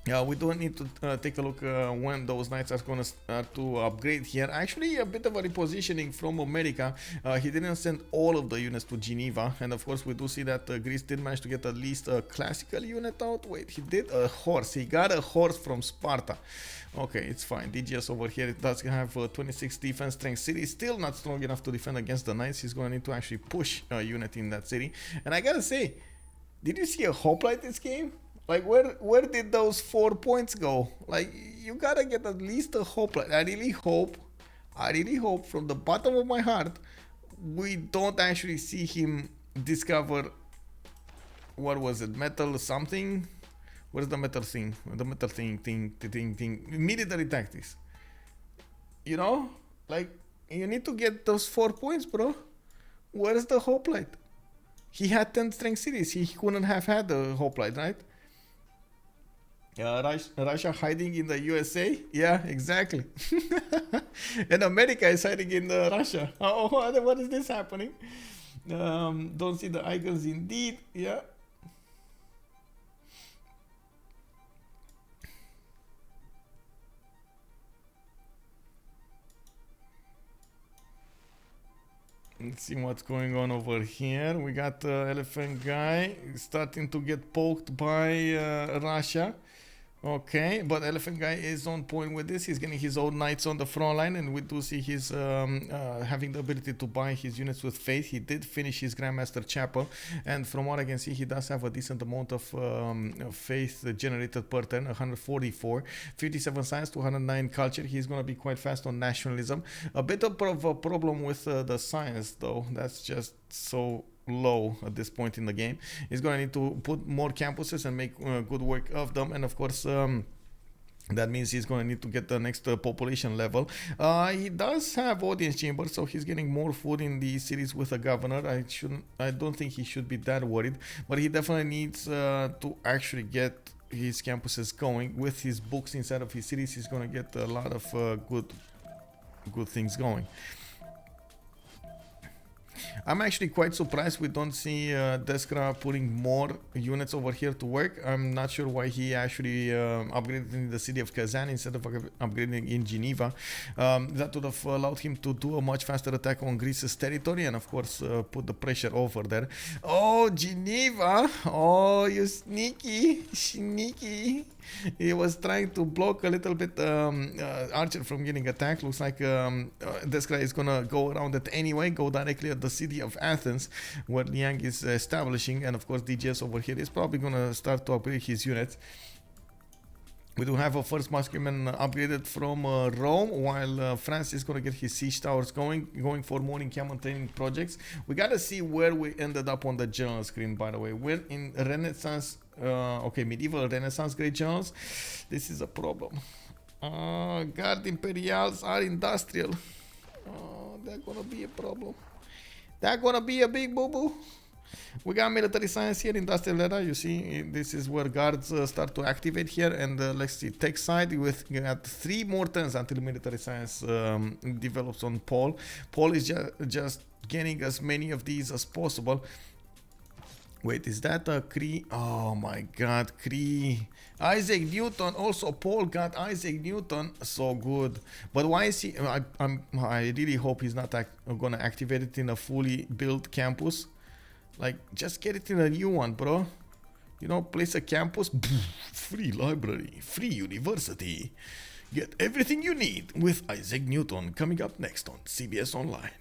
Yeah, we do need to take a look when those knights are going to start to upgrade here. Actually, a bit of a repositioning from America. He didn't send all of the units to Geneva. And of course, we do see that Greece did manage to get at least a classical unit out. Wait, he did a horse. He got a horse from Sparta. Okay, it's fine. DGS over here, it does have 26 defense strength city. Still not strong enough to defend against the knights. He's going to need to actually push a unit in that city. And I gotta say, did you see a hoplite this game? Like, where did those 4 points go? Like, you gotta get at least a hoplite. I really hope from the bottom of my heart we don't actually see him discover, what was it, metal something? Where's the metal thing? The metal thing. Military tactics. You know? Like, you need to get those 4 points, bro. Where's the hoplite? He had 10 strength cities. He couldn't have had a hoplite, right? Russia hiding in the USA? Yeah, exactly. And America is hiding in Russia. Oh, what is this happening? Don't see the icons indeed. Yeah. Let's see what's going on over here. We got Elaphantguy starting to get poked by Russia. Okay, but Elaphantguy is on point with this. He's getting his own knights on the front line, and we do see he's having the ability to buy his units with faith. He did finish his Grandmaster Chapel, and from what I can see, he does have a decent amount of faith generated per turn, 144, 57 science, 209 culture. He's going to be quite fast on nationalism. A bit of a problem with the science, though. That's just so low at this point in the game. He's going to need to put more campuses and make good work of them, and of course That means he's going to need to get the next population level. He does have audience chamber, so he's getting more food in the cities with a governor. I don't think he should be that worried, but he definitely needs to actually get his campuses going. With his books inside of his cities, he's going to get a lot of good things going. I'm actually quite surprised we don't see Deskra putting more units over here to work. I'm not sure why he actually upgraded in the city of Kazan instead of upgrading in Geneva. That would have allowed him to do a much faster attack on Greece's territory and of course put the pressure over there. Oh, Geneva! Oh, you sneaky! He was trying to block a little bit Archer from getting attacked. Looks like Deskra is gonna go around it anyway, go directly at the city of Athens where Liang is establishing, and of course DGS over here is probably gonna start to upgrade his units. We do have a first muskeman upgraded from Rome, while France is going to get his siege towers going for more encampment training projects. We got to see where we ended up on the general screen, by the way. We're in Renaissance, medieval Renaissance great generals. This is a problem. Guard Imperials are industrial. They're going to be a problem. They're going to be a big boo-boo. We got military science here, industrial era. You see, this is where guards start to activate here. And let's see, tech side, we got 3 more turns until military science develops on Paul. Paul is just getting as many of these as possible. Wait, is that a Cree? Oh my god, Cree. Isaac Newton, also Paul got Isaac Newton, so good. But why is he, I really hope he's not gonna activate it in a fully built campus. Like, just get it in a new one, bro. You know, place a campus, free library, free university. Get everything you need with Isaac Newton coming up next on CBS Online.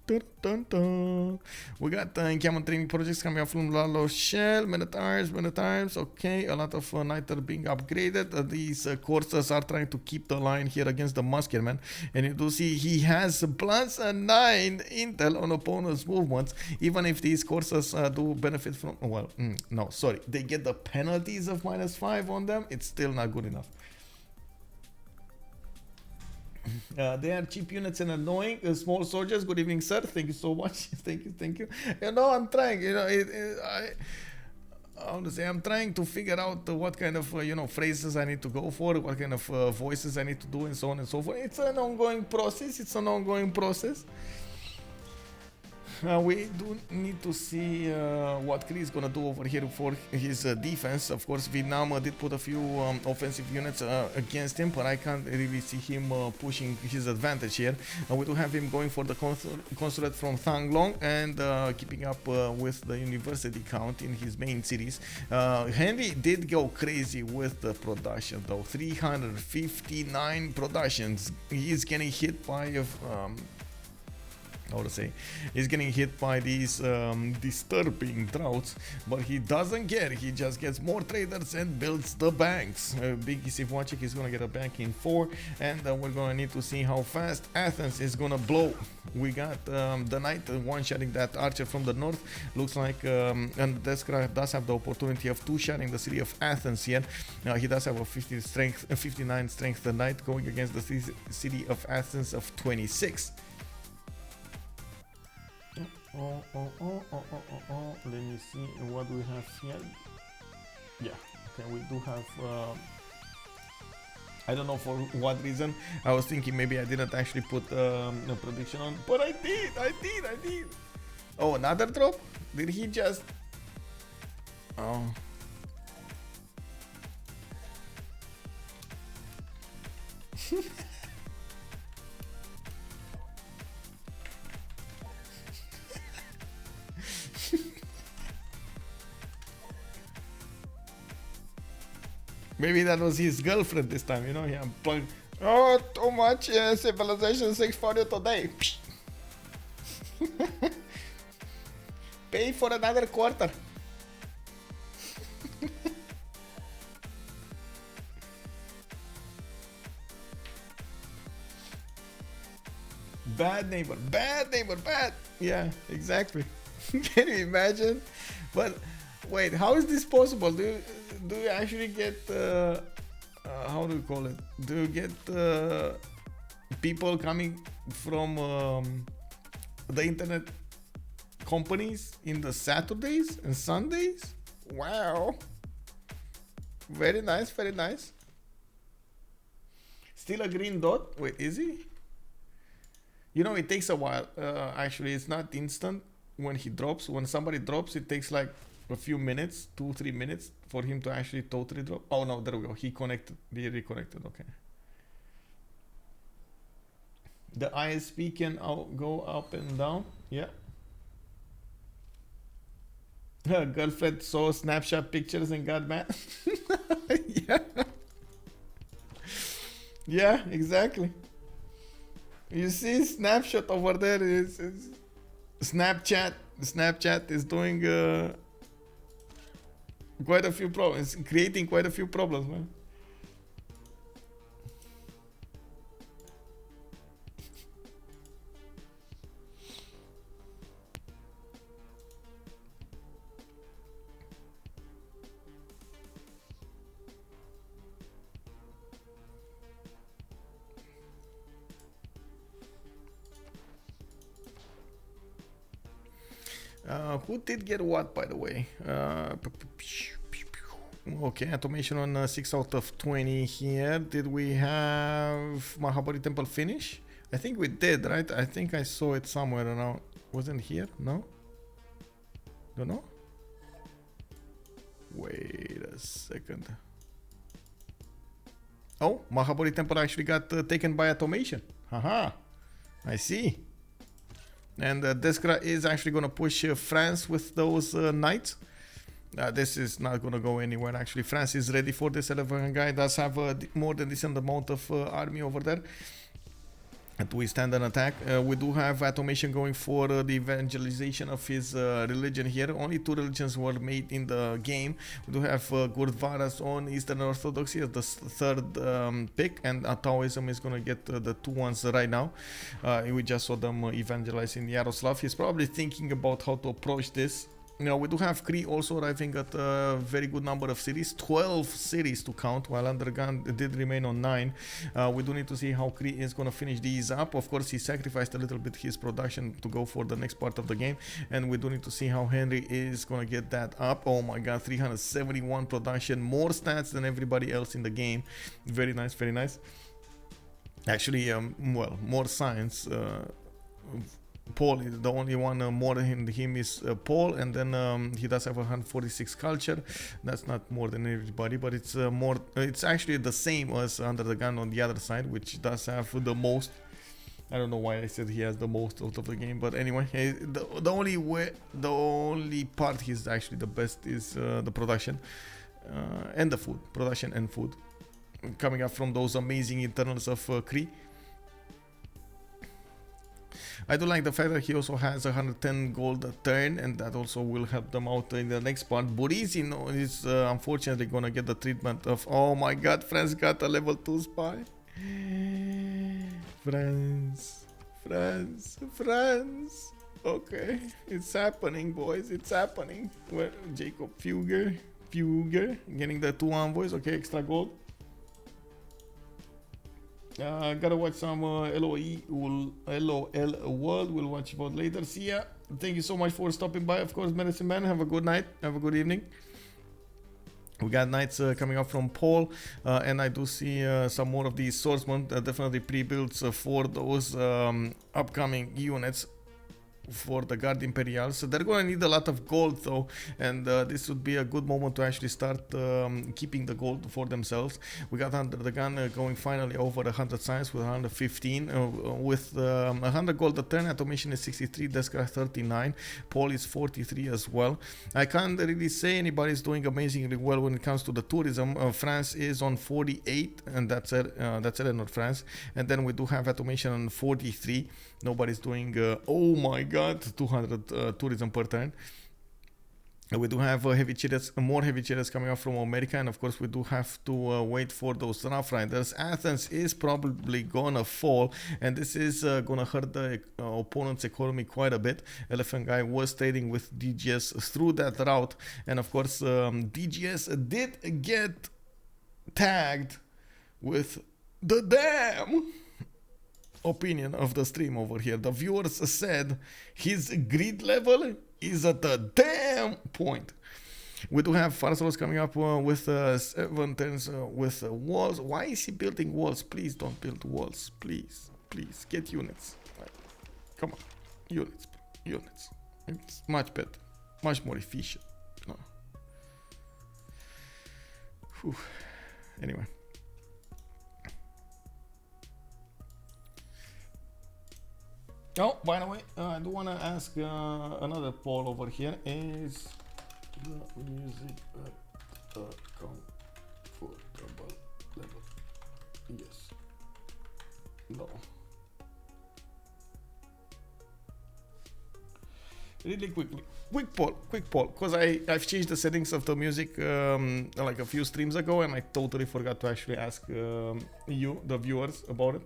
Dun, dun, dun. We got encampment training projects coming up from La Rochelle, many times. Okay, a lot of night are being upgraded. These coursers are trying to keep the line here against the muskeman, and you do see he has +9 intel on opponent's movements. Even if these coursers do benefit from, no, sorry, they get the penalties of -5 on them. It's still not good enough. They are cheap units and annoying. Small soldiers, good evening, sir. Thank you so much. Thank you. You know, I'm trying. You know, I'm trying to figure out what kind of phrases I need to go for, what kind of voices I need to do, and so on and so forth. It's an ongoing process. We do need to see what Cree is gonna do over here for his defense. Of course, Vietnam did put a few offensive units against him, but I can't really see him pushing his advantage here. We do have him going for the consulate from Thang Long and keeping up with the university count in his main cities. Henry did go crazy with the production though, 359 productions. He's getting hit by he's getting hit by these disturbing droughts, but he doesn't care. He just gets more traders and builds the banks. Big Isivwachik is gonna get a bank in 4, and we're gonna need to see how fast Athens is gonna blow. We got the knight one-shotting that archer from the north. Looks like and Deskra does have the opportunity of 2-shotting the city of Athens here. He does have a 59 strength the knight going against the city of Athens of 26. Let me see what we have here. Yeah, okay, we do have I don't know for what reason. I was thinking maybe I didn't actually put a prediction on, but I did. Oh, another drop? Did he just... Oh. Maybe that was his girlfriend this time, you know? He unplugged. Oh, too much civilization 640 today. Pay for another quarter. Bad neighbor, bad. Yeah, exactly. Can you imagine? But wait, how is this possible? Do you actually get how do you call it? Do you get people coming from the internet companies in the Saturdays and Sundays? Wow. Very nice, very nice. Still a green dot? Wait, is he? You know, it takes a while. Actually, it's not instant when he drops. When somebody drops, it takes like a few minutes, 2-3 minutes for him to actually totally drop. Oh no, there we go. He connected. He reconnected. Okay. The ISP can go up and down. Yeah. Her girlfriend saw snapshot pictures and got mad. Yeah. Yeah, exactly. You see snapshot over there is Snapchat. Snapchat is doing quite a few problems, creating quite a few problems, man. Who did get what, by the way? Okay, Atomation on 6 out of 20 here. Did we have Mahabari Temple finish? I think we did, right? I think I saw it somewhere around. Wasn't here? No? Don't know? Wait a second. Oh, Mahabari Temple actually got taken by Atomation. Haha. I see. And Deskra is actually going to push France with those knights. This is not going to go anywhere. Actually, France is ready for this. Elaphantguy does have a more than decent amount of army over there to withstand an attack. We do have Atomation going for the evangelization of his religion here. Only 2 religions were made in the game. We do have Gurdwaras on Eastern Orthodoxy as the third pick, and Taoism is going to get the 2 ones right now. We just saw them evangelizing Yaroslav. He's probably thinking about how to approach this. Now, we do have Cree also arriving at a very good number of cities, 12 cities to count, while UnderTheGun did remain on 9. We do need to see how Cree is going to finish these up. Of course, he sacrificed a little bit his production to go for the next part of the game, and we do need to see how Henri is going to get that up. Oh my god, 371 production, more stats than everybody else in the game. Very nice, very nice. Actually, well, more science. Paul is the only one more than him is Paul, and then he does have 146 culture. That's not more than everybody, but it's more. It's actually the same as UnderTheGun on the other side, which does have the most. I don't know why I said he has the most out of the game, but anyway, the only part he's actually the best is the production and the food, production and food, coming up from those amazing internals of Cree. I do like the fact that he also has 110 gold a turn, and that also will help them out in the next part. Buhrese is unfortunately gonna get the treatment of, oh my god, France got a level 2 spy. France. Okay, it's happening, boys, it's happening. Well, Jacob Fugger getting the 2 envoys. Okay, extra gold. Gotta watch some LOL World. We'll watch about later. See ya. Thank you so much for stopping by. Of course, Medicine Man. Have a good night. Have a good evening. We got knights coming up from Paul, and I do see some more of these swordsmen. Definitely pre-builds for those upcoming units for the Guard Imperial. So they're going to need a lot of gold though, and this would be a good moment to actually start keeping the gold for themselves. We got UnderTheGun going finally over 100 science with 115 with 100 gold a turn. Atomation is 63, Deskra 39, Paul is 43 as well. I can't really say anybody's doing amazingly well when it comes to the tourism. France is on 48, and that's Eleanor, France, and then we do have Atomation on 43. Nobody's doing oh my god, 200 tourism per turn. We do have heavy chariots, more heavy chariots coming up from America, and of course we do have to wait for those Rough Riders. Athens is probably gonna fall, and this is gonna hurt the opponent's economy quite a bit. Elaphantguy was trading with DGS through that route, and of course DGS did get tagged with the damn opinion of the stream over here. The viewers said his greed level is at the damn point. We do have Farsalos coming up with 7 turns with walls. Why is he building walls? Please don't build walls. Please, please get units. Come on, units, units. It's much better, much more efficient. No. Whew. Anyway. Oh, by the way, I do want to ask another poll over here. Is the music at a comfortable level? Yes. No. Really quick poll, because I've changed the settings of the music like a few streams ago, and I totally forgot to actually ask you, the viewers, about it.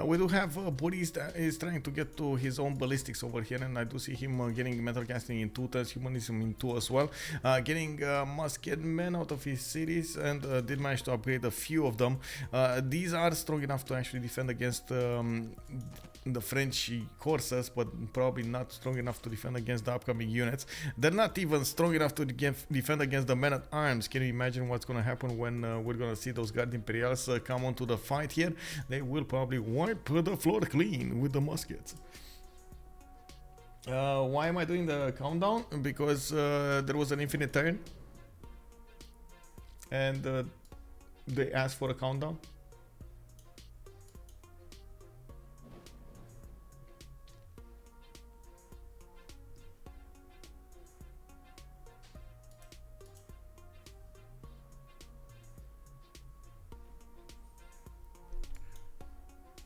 We do have Buhrese that is trying to get to his own ballistics over here, and I do see him getting metal casting in 2 turns, humanism in 2 as well, getting musket men out of his cities, and did manage to upgrade a few of them. These are strong enough to actually defend against the French corsairs, but probably not strong enough to defend against the upcoming units. They're not even strong enough to defend against the men at arms. Can you imagine what's going to happen when we're going to see those Guard Imperials come onto the fight here? They will probably wipe the floor clean with the muskets. Why am I doing the countdown? Because there was an infinite turn, and they asked for a countdown.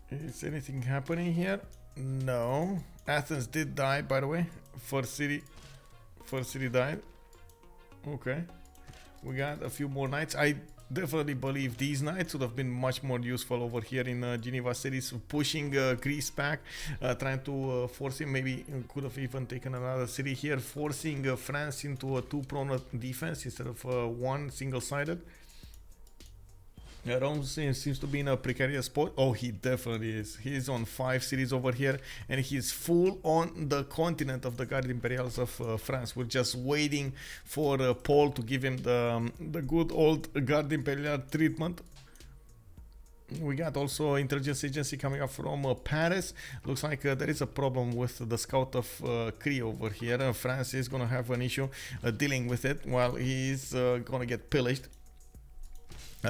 Is anything happening here? No. Athens did die, by the way. First city died. Okay. We got a few more knights. I definitely believe these knights would have been much more useful over here in Geneva cities, pushing Greece back, trying to force him. Maybe could have even taken another city here, forcing France into a 2-pronged defense instead of one single-sided. Rome seems to be in a precarious spot. Oh, he definitely is. He's on 5 cities over here, and he's full on the continent of the Guard Imperials of France. We're just waiting for Paul to give him the good old Guard Imperial treatment. We got also intelligence agency coming up from Paris. Looks like there is a problem with the scout of Cree over here. France is going to have an issue dealing with it while he's going to get pillaged.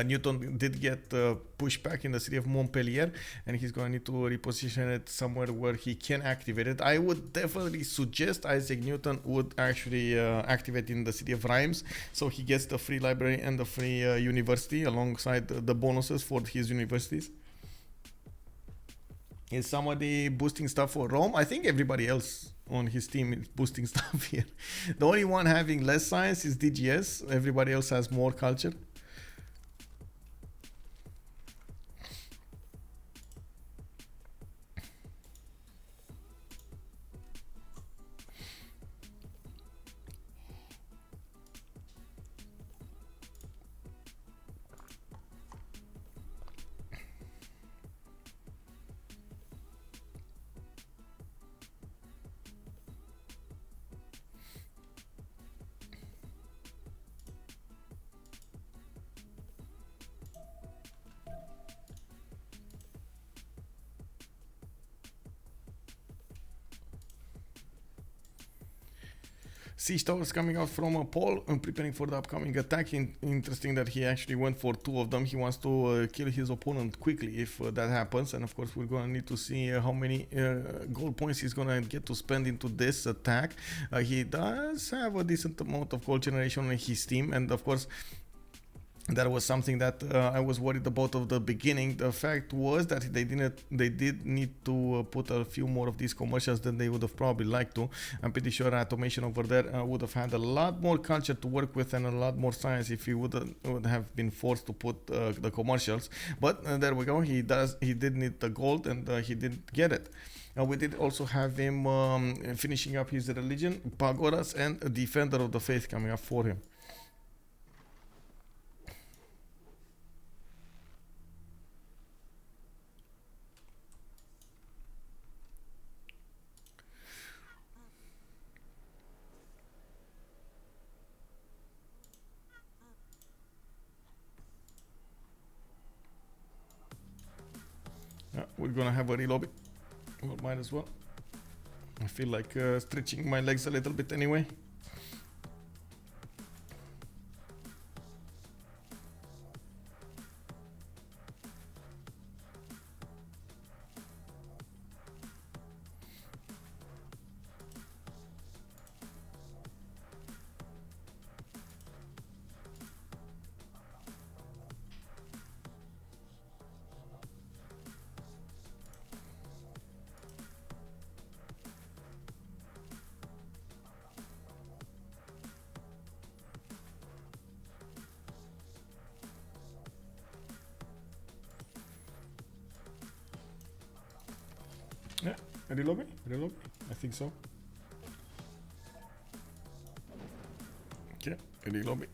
Newton did get pushed back in the city of Montpellier, and he's going to need to reposition it somewhere where he can activate it. I would definitely suggest Isaac Newton would actually activate in the city of Reims, so he gets the free library and the free university alongside the bonuses for his universities. Is somebody boosting stuff for Rome? I think everybody else on his team is boosting stuff here. The only one having less science is DGS. Everybody else has more culture. Siege towers coming out from Paul and preparing for the upcoming attack. Interesting that he actually went for 2 of them. He wants to kill his opponent quickly if that happens. And of course, we're gonna need to see how many gold points he's gonna get to spend into this attack. He does have a decent amount of gold generation on his team, and of course, that was something that I was worried about of the beginning. The fact was that they did need to put a few more of these commercials than they would have probably liked to. I'm pretty sure Atomation over there would have had a lot more culture to work with and a lot more science if he would have been forced to put the commercials. But there we go. He did need the gold, and he did get it. We did also have him finishing up his religion, pagodas, and a defender of the faith coming up for him. We're gonna have a relobby. Well, might as well. I feel like stretching my legs a little bit anyway. Yeah, relobby? Relobby? I think so. Okay, relobby.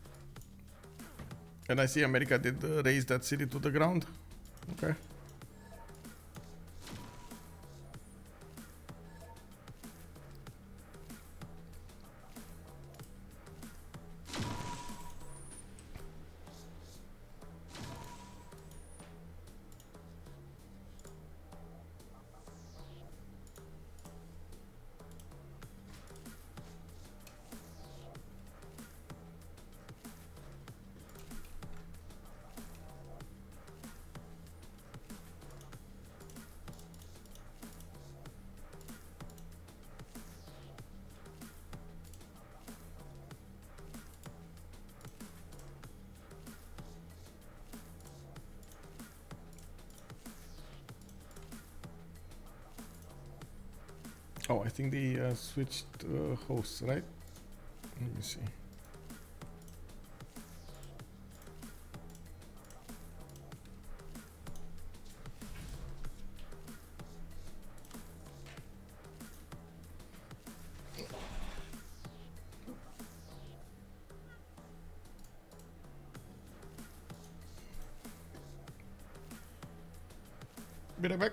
And I see America did raise that city to the ground. Okay. Oh, I think they switched hosts, right? Let me see. Be right back.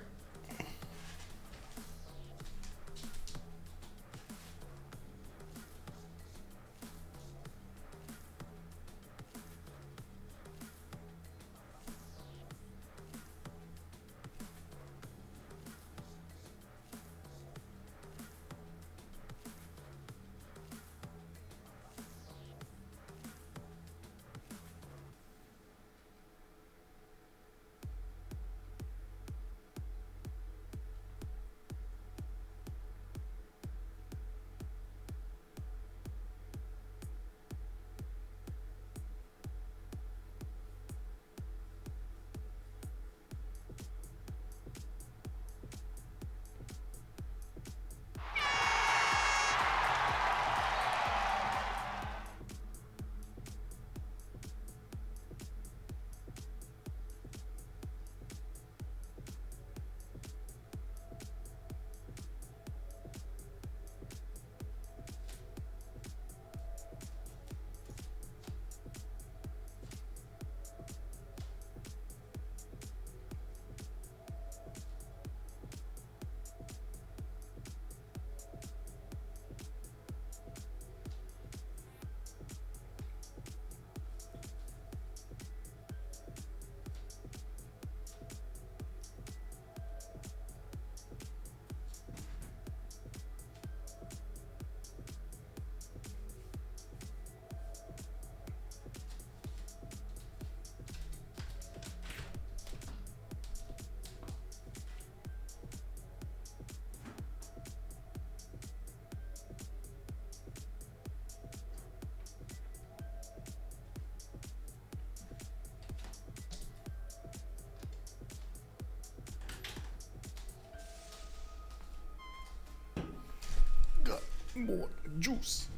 more juice.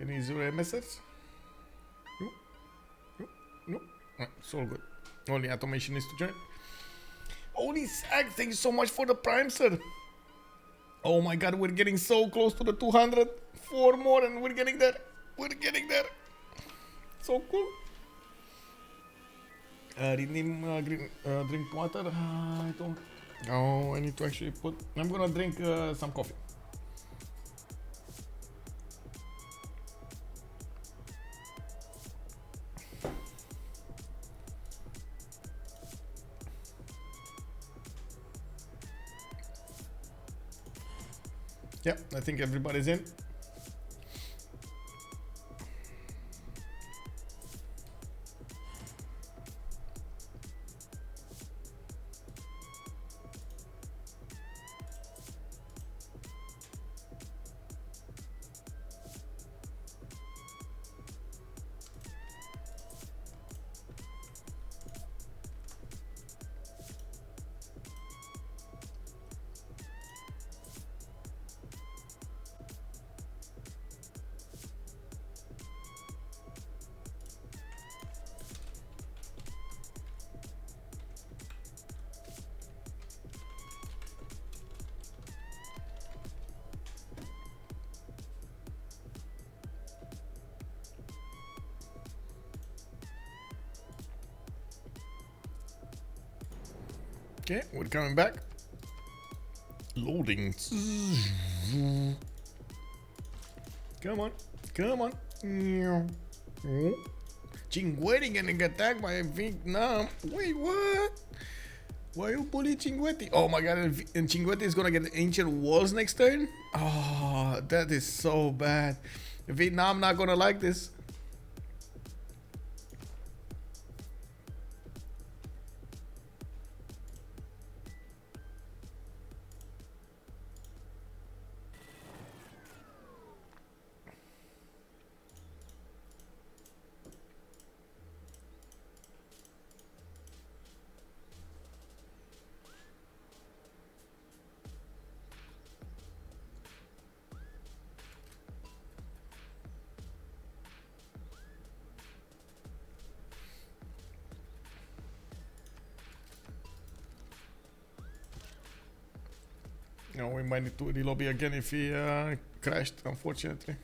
Any zero MSS? No. No. No. It's all good. Only Atomation needs to join. Holy sack, thank you so much for the prime, sir. Oh my god, we're getting so close to the 200. 4 more and we're getting there. We're getting there. So cool. Drink water. I don't. Oh, I need to actually put. I'm gonna drink some coffee. Yep, I think everybody's in. Okay, we're coming back. Loading. Come on, come on. Cinguetti getting attacked by Vietnam. Wait, what? Why you bully Cinguetti? Oh my god, and Cinguetti is gonna get ancient walls next turn? Oh, that is so bad. Vietnam not gonna like this. No, we might need to relobby again if he crashed, unfortunately.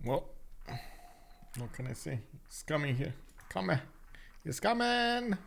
Well, what can I say? It's coming here. Coming. It's coming.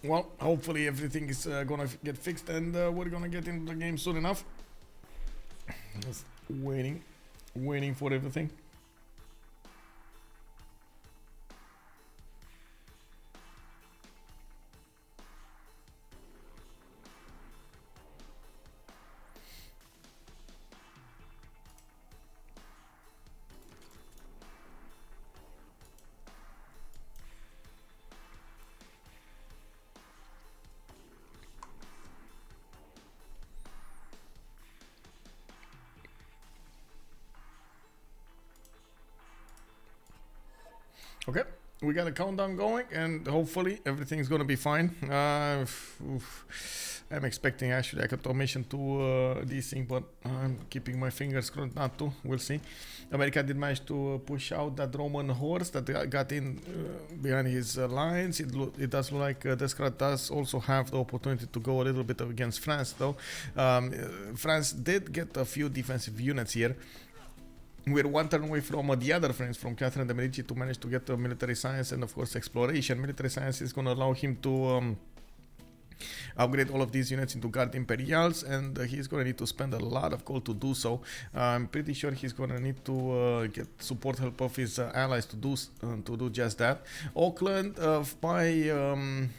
Well, hopefully everything is gonna get fixed and we're gonna get into the game soon enough. Just waiting for everything. Okay, we got a countdown going, and hopefully everything's gonna be fine. I'm expecting actually like Automation to desync, but I'm keeping my fingers crossed not to. We'll see. America did manage to push out that Roman horse that got in behind his lines. It does look like Deskra does also have the opportunity to go a little bit against France, though. France did get a few defensive units here. We're one turn away from the other friends, from Catherine de Medici, to manage to get military science and of course exploration. Military science is going to allow him to upgrade all of these units into Guard Imperials, and he's going to need to spend a lot of gold to do so. I'm pretty sure he's going to need to get support help of his allies to do just that. Auckland by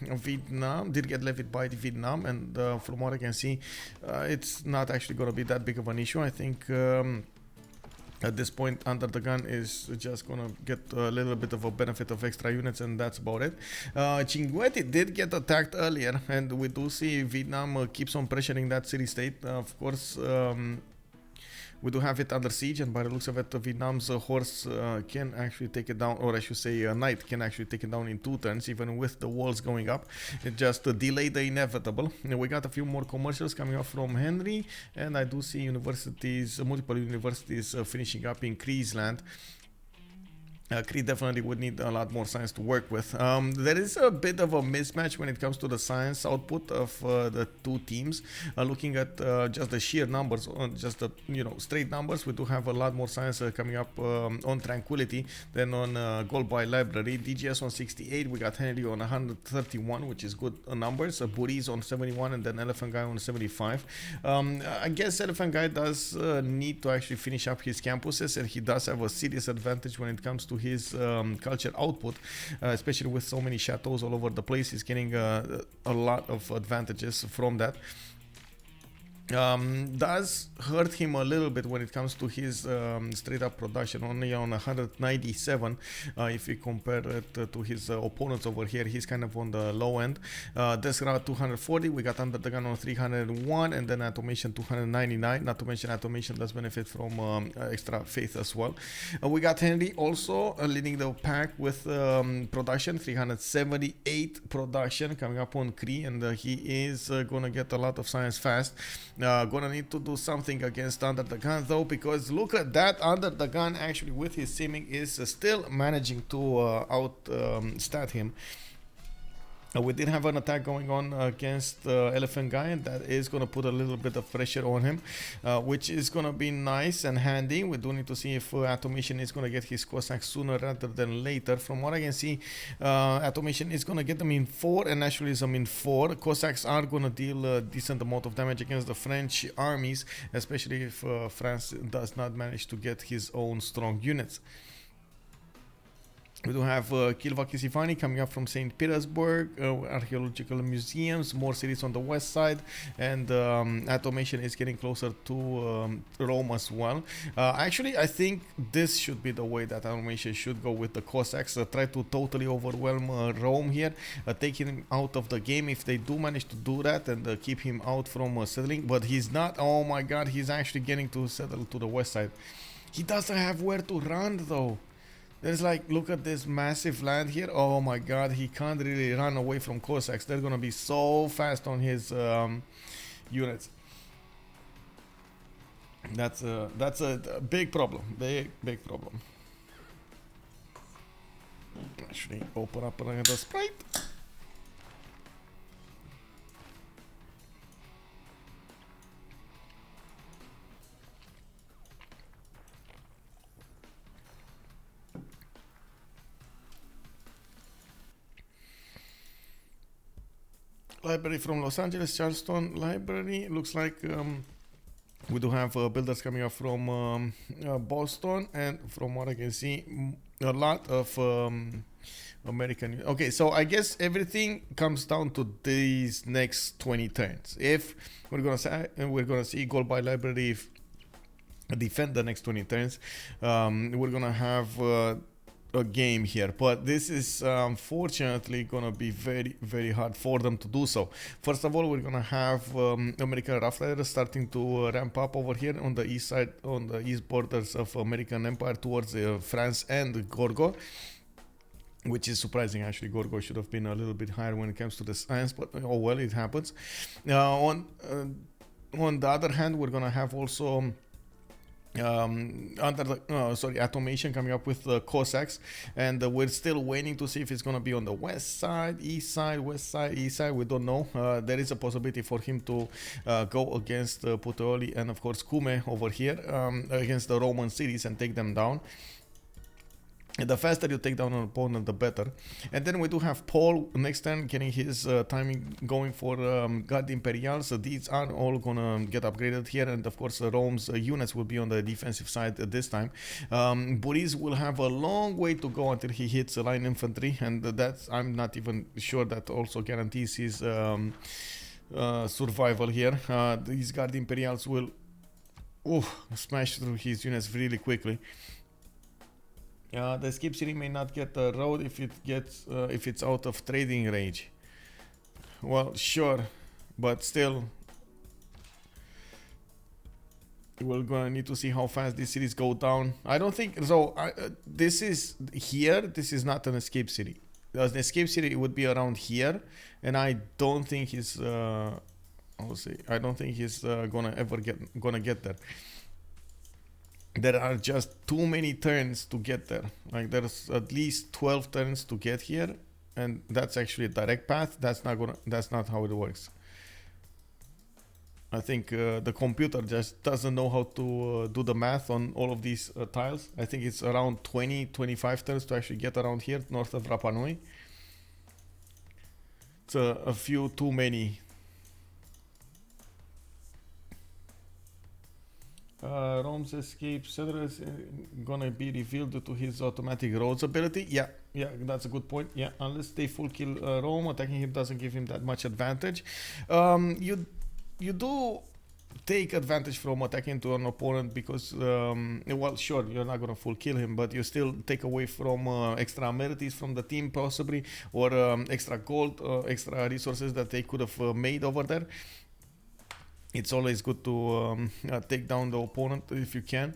Vietnam did get levied by Vietnam, and from what I can see, it's not actually going to be that big of an issue. I think at this point, UnderTheGun is just gonna get a little bit of a benefit of extra units, and that's about it. Chinguetti did get attacked earlier, and we do see Vietnam keeps on pressuring that city-state. Of course, we do have it under siege, and by the looks of it, Vietnam's horse can actually take it down, or I should say a knight can actually take it down in 2 turns, even with the walls going up. It just delayed the inevitable. We got a few more commercials coming up from Henri, and I do see universities, multiple universities finishing up in Cree's land. Cree definitely would need a lot more science to work with. There is a bit of a mismatch when it comes to the science output of the two teams. Looking at just the sheer numbers, just the straight numbers, we do have a lot more science coming up on Tranquility than on Gold by Library. DGS on 68, we got Henri on 131, which is good numbers. Buhrese on 71, and then Elaphantguy on 75. I guess Elaphantguy does need to actually finish up his campuses, and he does have a serious advantage when it comes to his culture output, especially with so many chateaus all over the place. He's getting a lot of advantages from that. Does hurt him a little bit when it comes to his straight up production, only on 197. If we compare it to his opponents over here, he's kind of on the low end. Deskra 240, we got UnderTheGun on 301, and then Atomation 299. Not to mention Atomation does benefit from extra faith as well. We got Henri also leading the pack with production, 378 production coming up on Cree, and he is gonna get a lot of science fast. Gonna need to do something against UnderTheGun though, because look at that, UnderTheGun actually with his simming is still managing to stat him. We did have an attack going on against Elaphantguy, and that is going to put a little bit of pressure on him, which is going to be nice and handy. We do need to see if Atomation is going to get his Cossacks sooner rather than later. From what I can see, Atomation is going to get them in 4 and Nationalism in 4. Cossacks are going to deal a decent amount of damage against the French armies, especially if France does not manage to get his own strong units. We do have Kilva coming up from St. Petersburg, archaeological museums, more cities on the west side, and Atomation is getting closer to Rome as well. Actually, I think this should be the way that Atomation should go with the Cossacks. Try to totally overwhelm Rome here, take him out of the game if they do manage to do that, and keep him out from settling. But he's not. Oh my god, he's actually getting to settle to the west side. He doesn't have where to run though. There's like, look at this massive land here. Oh my god, he can't really run away from Cossacks. They're gonna be so fast on his units. That's a big problem. Big problem. Actually, open up another sprite. Library from Los Angeles, Charleston Library. Looks like we do have builders coming up from Boston, and from what I can see, a lot of American. Okay, so I guess everything comes down to these next 20 turns. If we're gonna see Gold by Library defend the next 20 turns, we're gonna have a game here, but this is unfortunately gonna be very, very hard for them to do so. First of all, we're gonna have American Rough Riders starting to ramp up over here on the east side, on the east borders of American Empire towards France and Gorgo. which is surprising. Actually, Gorgo should have been a little bit higher when it comes to the science, but oh well, it happens. On the other hand, we're gonna have also Atomation coming up with the Cossacks, and we're still waiting to see if it's gonna be on the west side, east side, west side, east side. We don't know. There is a possibility for him to go against Puteoli and of course Cume over here against the Roman cities and take them down. The faster you take down an opponent, the better. And then we do have Paul next turn getting his timing going for Guard Imperial. So these are all gonna get upgraded here. And of course, Rome's units will be on the defensive side this time. Buhrese will have a long way to go until he hits line infantry. And that's, I'm not even sure that also guarantees his survival here. These Guard Imperials will smash through his units really quickly. The skip city may not get the road if it's out of trading range. Well, sure, but still, we're gonna need to see how fast these cities go down. I don't think so. This is here. This is not an escape city. As an escape city, it would be around here, and I don't think he's. I don't think he's gonna get there. There are just too many turns to get there. Like there's at least 12 turns to get here, and that's actually a direct path. That's not how it works. I think the computer just doesn't know how to do the math on all of these tiles. I think it's around 20-25 turns to actually get around here north of Rapa Nui. It's a few too many. Rome's escape settler is gonna be revealed due to his automatic roads ability. Yeah, that's a good point. Yeah, unless they full kill Rome, attacking him doesn't give him that much advantage. You do take advantage from attacking to an opponent because, well, sure, you're not gonna full kill him, but you still take away from extra amenities from the team possibly, or extra gold, extra resources that they could have made over there. It's always good to take down the opponent if you can.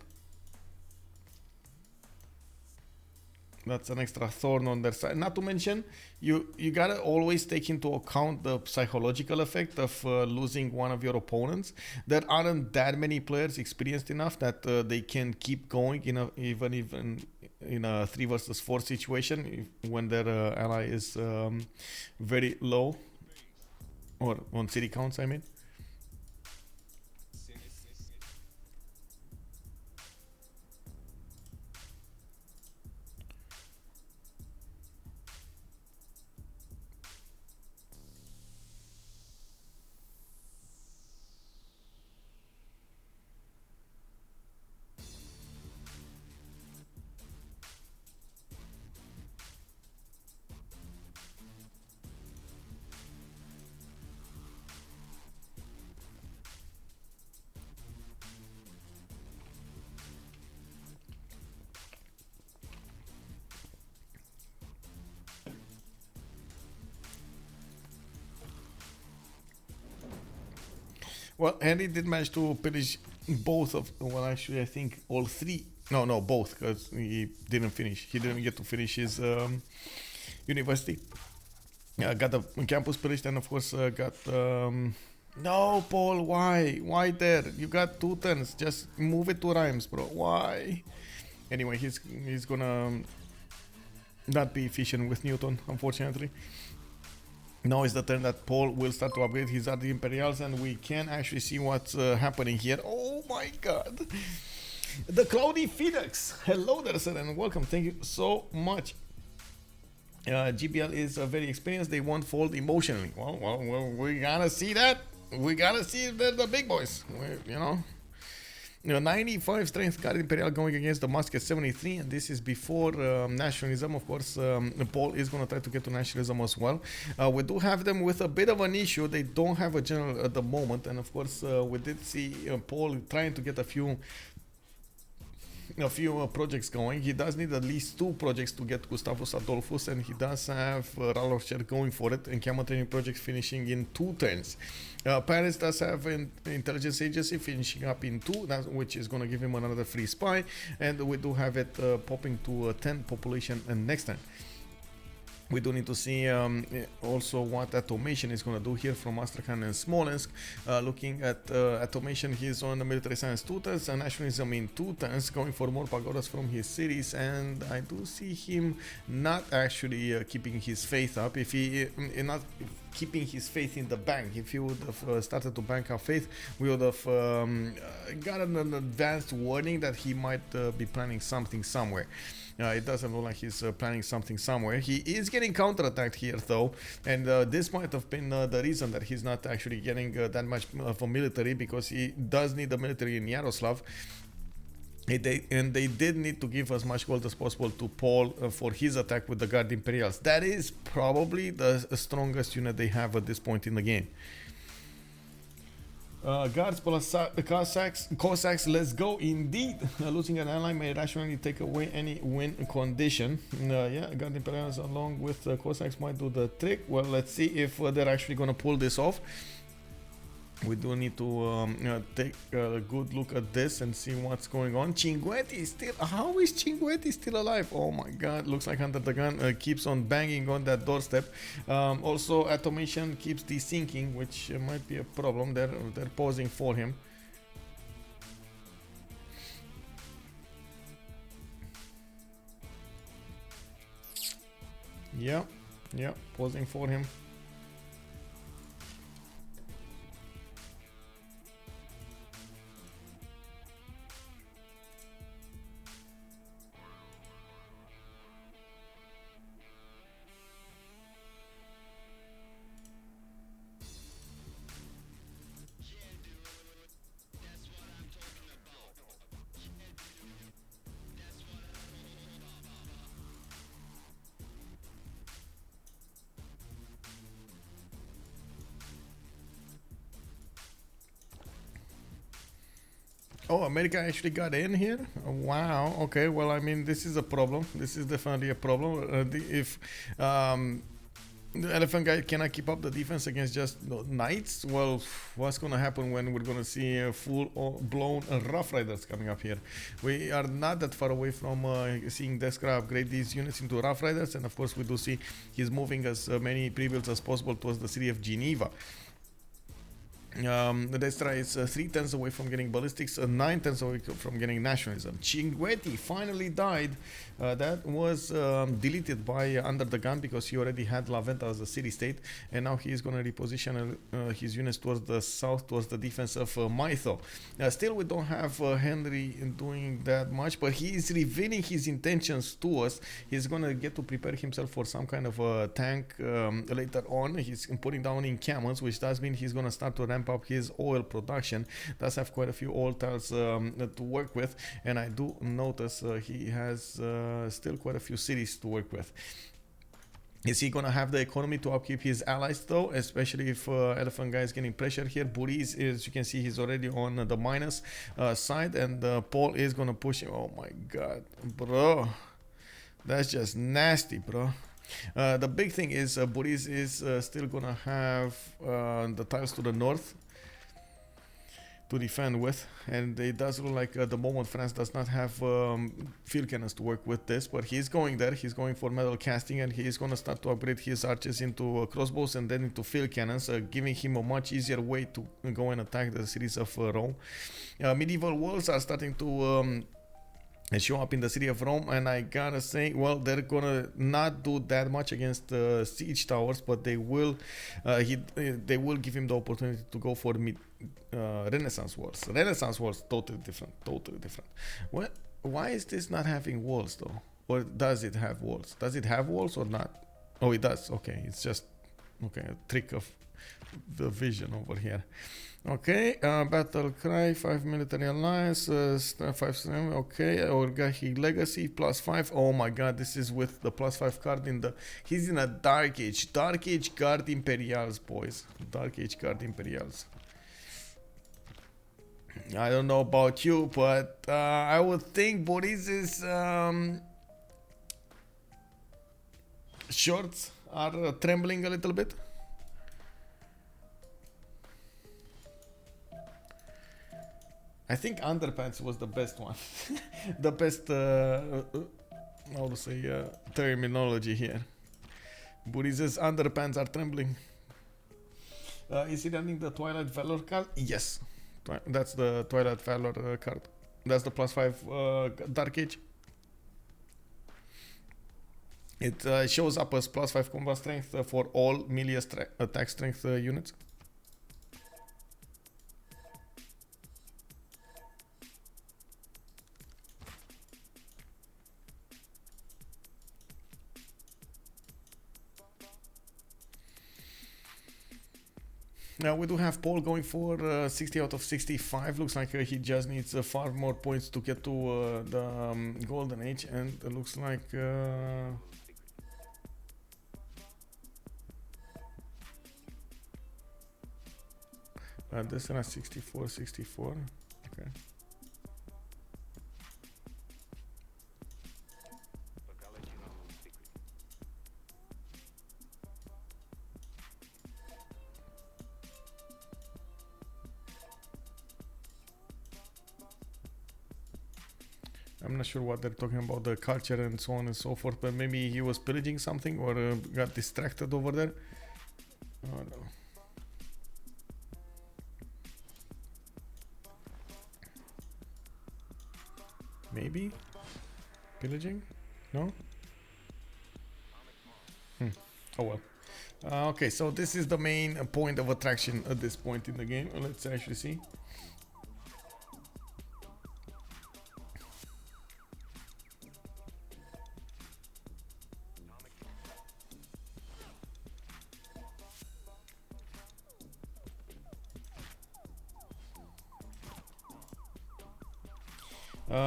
That's an extra thorn on their side. Not to mention, you gotta always take into account the psychological effect of losing one of your opponents. There aren't that many players experienced enough that they can keep going even in a 3 versus 4 situation when their ally is very low, or on city counts, I mean. Well, Henri did manage to finish both of, well, actually, I think all 3. No, both, because he didn't finish. He didn't get to finish his university. Got the campus finished, and of course got. No, Paul, why? Why there? You got 2 turns. Just move it to Rhymes, bro. Why? Anyway, he's gonna not be efficient with Newton, unfortunately. Now is the turn that Paul will start to upgrade his other Imperials, and we can actually see what's happening here. Oh my god! The Cloudy Phoenix! Hello there, sir, and welcome. Thank you so much. GBL is very experienced. They won't fold emotionally. Well, we gotta see that. We gotta see if they're the big boys. You know. 95 strength Guard Imperial going against the Musket 73, and this is before nationalism. Of course, Paul is going to try to get to nationalism as well. We do have them with a bit of an issue. They don't have a general at the moment, and of course, we did see Paul trying to get a few projects going. He does need at least 2 projects to get Gustavus Adolphus, and he does have Ralorcher going for it, and Camel Training Project finishing in 2 turns. Paris does have an intelligence agency finishing up in 2, which is going to give him another free spy, and we do have it popping to 10 population next turn. We do need to see also what Atomation is going to do here from Astrakhan and Smolensk. Looking at Atomation, he's on the military science 2 turns and nationalism in 2 turns, going for more pagodas from his cities, and I do see him not actually keeping his faith up. If he not keeping his faith in the bank, if he would have started to bank our faith, we would have gotten an advanced warning that he might be planning something somewhere. It doesn't look like he's planning something somewhere. He is getting counterattacked here though, and this might have been the reason that he's not actually getting that much of a military, because he does need the military in Yaroslav. And they did need to give as much gold as possible to Paul for his attack with the Guard Imperials. That is probably the strongest unit they have at this point in the game. Guards plus Cossacks, let's go indeed. Losing an ally may rationally take away any win condition. Yeah, Guard Imperials along with Cossacks might do the trick. Well, let's see if they're actually going to pull this off. We do need to take a good look at this and see what's going on. Cinguetti is still... How is Cinguetti still alive? Oh my god, looks like UnderTheGun keeps on banging on that doorstep. Also, Atomation keeps desyncing, which might be a problem. They're pausing for him. Yeah, pausing for him. Oh, America actually got in here? Wow, okay, well, I mean, this is a problem. This is definitely a problem. If the Elaphantguy cannot keep up the defense against just knights, well, what's going to happen when we're going to see full-blown Rough Riders coming up here? We are not that far away from seeing Deskra upgrade these units into Rough Riders, and of course we do see he's moving as many pre-builds as possible towards the city of Geneva. Deskra is 3 turns away from getting ballistics, 9 turns away from getting nationalism. Cinguetti finally died. That was deleted by UnderTheGun because he already had La Venta as a city-state, and now he is going to reposition his units towards the south, towards the defense of Mytho. Still, we don't have Henri doing that much, but he is revealing his intentions to us. He's going to get to prepare himself for some kind of a tank later on. He's putting down encampments, which does mean he's going to start to ramp up his oil production. Does have quite a few oil tiles to work with, and I do notice he has still quite a few cities to work with. Is he gonna have the economy to upkeep his allies though, especially if Elaphantguy is getting pressure here? Buhrese, as you can see, he's already on the minus side, and Paul is gonna push him. Oh my god, bro, that's just nasty, bro. The big thing is Buhrese is still gonna have the tiles to the north to defend with, and it does look like at the moment France does not have field cannons to work with this, but he's going there. He's going for metal casting, and he's going to start to upgrade his archers into crossbows and then into field cannons, giving him a much easier way to go and attack the cities of Rome. Medieval walls are starting to show up in the city of Rome, and I gotta say, well, they're gonna not do that much against siege towers, but they will they will give him the opportunity to go for Renaissance walls. Renaissance walls, totally different. What? Why is this not having walls though? Or does it have walls? Does it have walls or not? Oh, it does. Okay, it's just a trick of the vision over here. Okay, battle cry, 5 military alliance, 5 okay, Oligarchy legacy +5. Oh my god, this is with the +5 card in the... He's in a Dark Age Guard Imperials, boys. Dark Age Guard Imperials. I don't know about you, but I would think Buhrese's shorts are trembling a little bit. I think underpants was the best one. The best, how to say, terminology here. Buhrese's underpants are trembling. Is he running the Twilight Valor card? Yes. That's the Twilight Valor card. That's the +5 Dark Age. It shows up as +5 combat strength for all melee attack strength units. Now we do have Paul going for 60 out of 65. Looks like he just needs far more points to get to the Golden Age, and it looks like this one has 64, 64. Okay. I'm not sure what they're talking about, the culture and so on and so forth, but maybe he was pillaging something or got distracted over there. Oh no. Maybe? Pillaging? No? Oh well. Okay, so this is the main point of attraction at this point in the game. Let's actually see.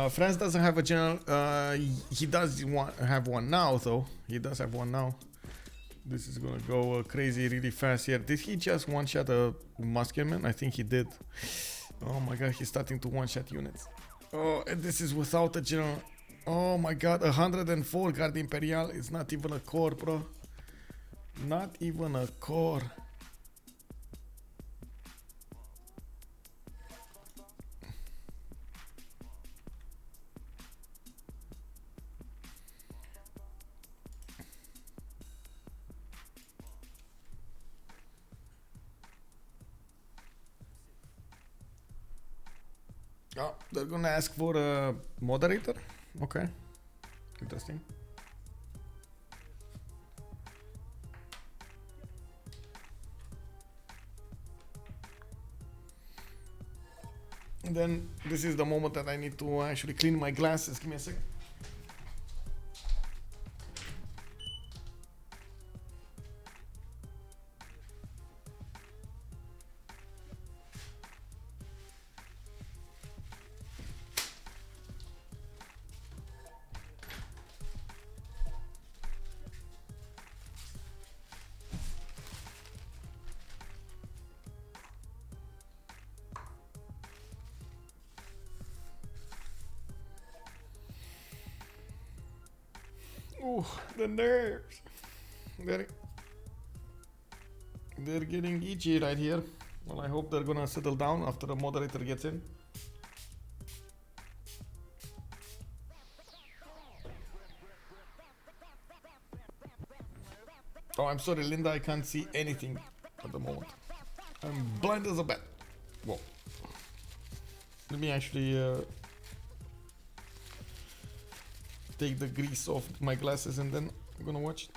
France doesn't have a general. He does have one now, though. He does have one now. This is gonna go crazy really fast here. Did he just one-shot a Muskeman? I think he did. Oh my god, he's starting to one-shot units. Oh, and this is without a general. Oh my god, 104 Guard Imperial. It's not even a core, bro. Not even a core. Oh, they're gonna ask for a moderator? Okay. Interesting. And then this is the moment that I need to actually clean my glasses. Give me a second. Ooh, the nerves. They're getting itchy right here. Well, I hope they're gonna settle down after the moderator gets in. Oh, I'm sorry, Linda, I can't see anything at the moment. I'm blind as a bat. Whoa. Let me actually take the grease off my glasses and then I'm gonna watch.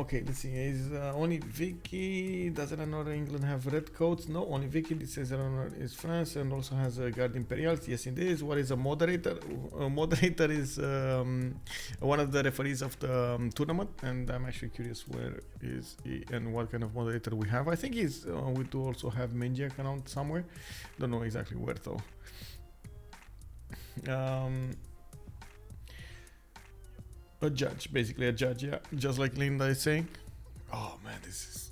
Okay, let's see. Is only Vicky? Does Eleanor England have red coats? No, only Vicky. This says Eleanor is France and also has a Guard Imperials. Yes, it is. What is a moderator? A moderator is one of the referees of the tournament, and I'm actually curious where is he and what kind of moderator we have. I think he's. We do also have Menjak around somewhere. Don't know exactly where though. A judge, basically a judge, yeah. Just like Linda is saying. Oh man, this is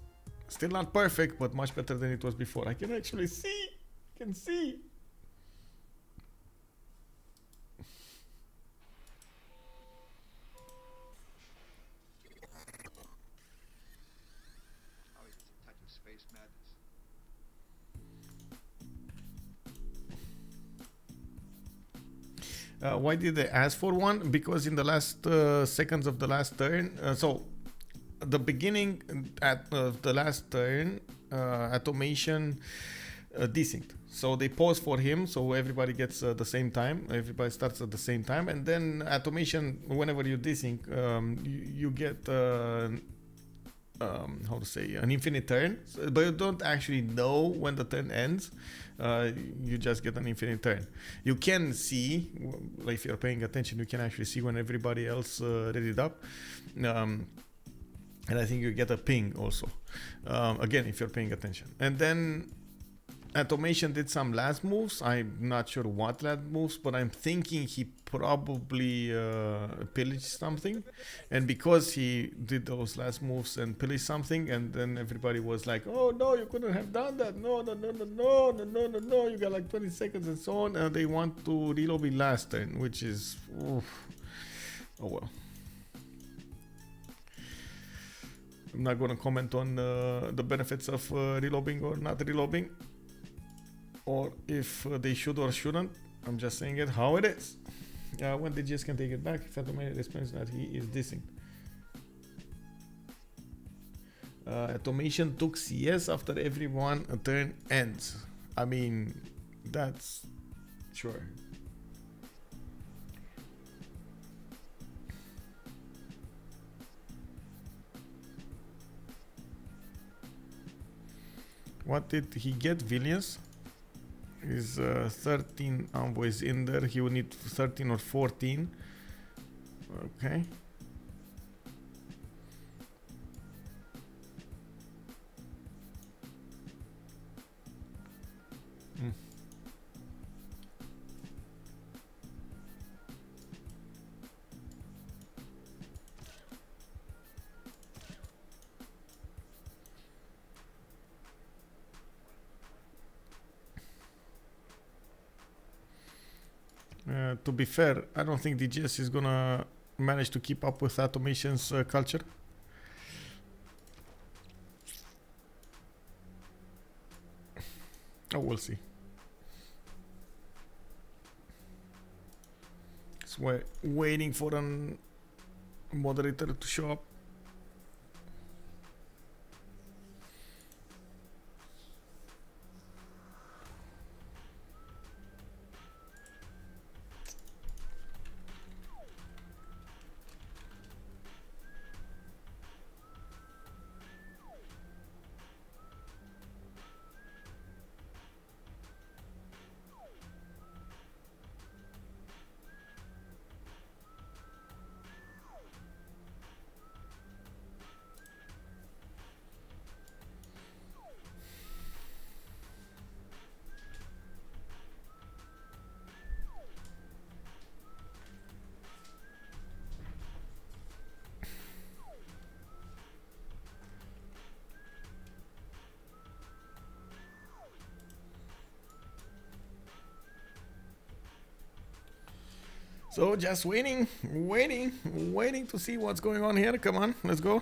still not perfect, but much better than it was before. I can actually see. I can see. Why did they ask for one? Because in the last seconds of the last turn, so the beginning at the last turn, Atomation desynced. So they pause for him, so everybody gets the same time. Everybody starts at the same time, and then Atomation, whenever you desync, you get how to say, an infinite turn, but you don't actually know when the turn ends. You just get an infinite turn. You can see, like if you're paying attention, you can actually see when everybody else readied up. And I think you get a ping also, again if you're paying attention. And then Atomation did some last moves. I'm not sure what last moves, but I'm thinking he probably pillaged something. And because he did those last moves and pillaged something, and then everybody was like, "Oh no, you couldn't have done that! No, no, no, no, no, no, no, no, no! You got like 20 seconds and so on." And they want to relobby last turn, which is, oof. Oh well. I'm not gonna comment on the benefits of relobbying or not relobbying, or if they should or shouldn't. I'm just saying it how it is. When the GS can take it back, if Atomation responds that he is dissing. Atomation took CS after everyone a turn ends. I mean, that's sure. What did he get? Villians? Is 13 envoys in there. He would need 13 or 14. Okay. To be fair, I don't think DGS is gonna manage to keep up with Automation's culture. Oh, we'll see. So we're waiting for an moderator to show up. So just waiting to see what's going on here. Come on, let's go.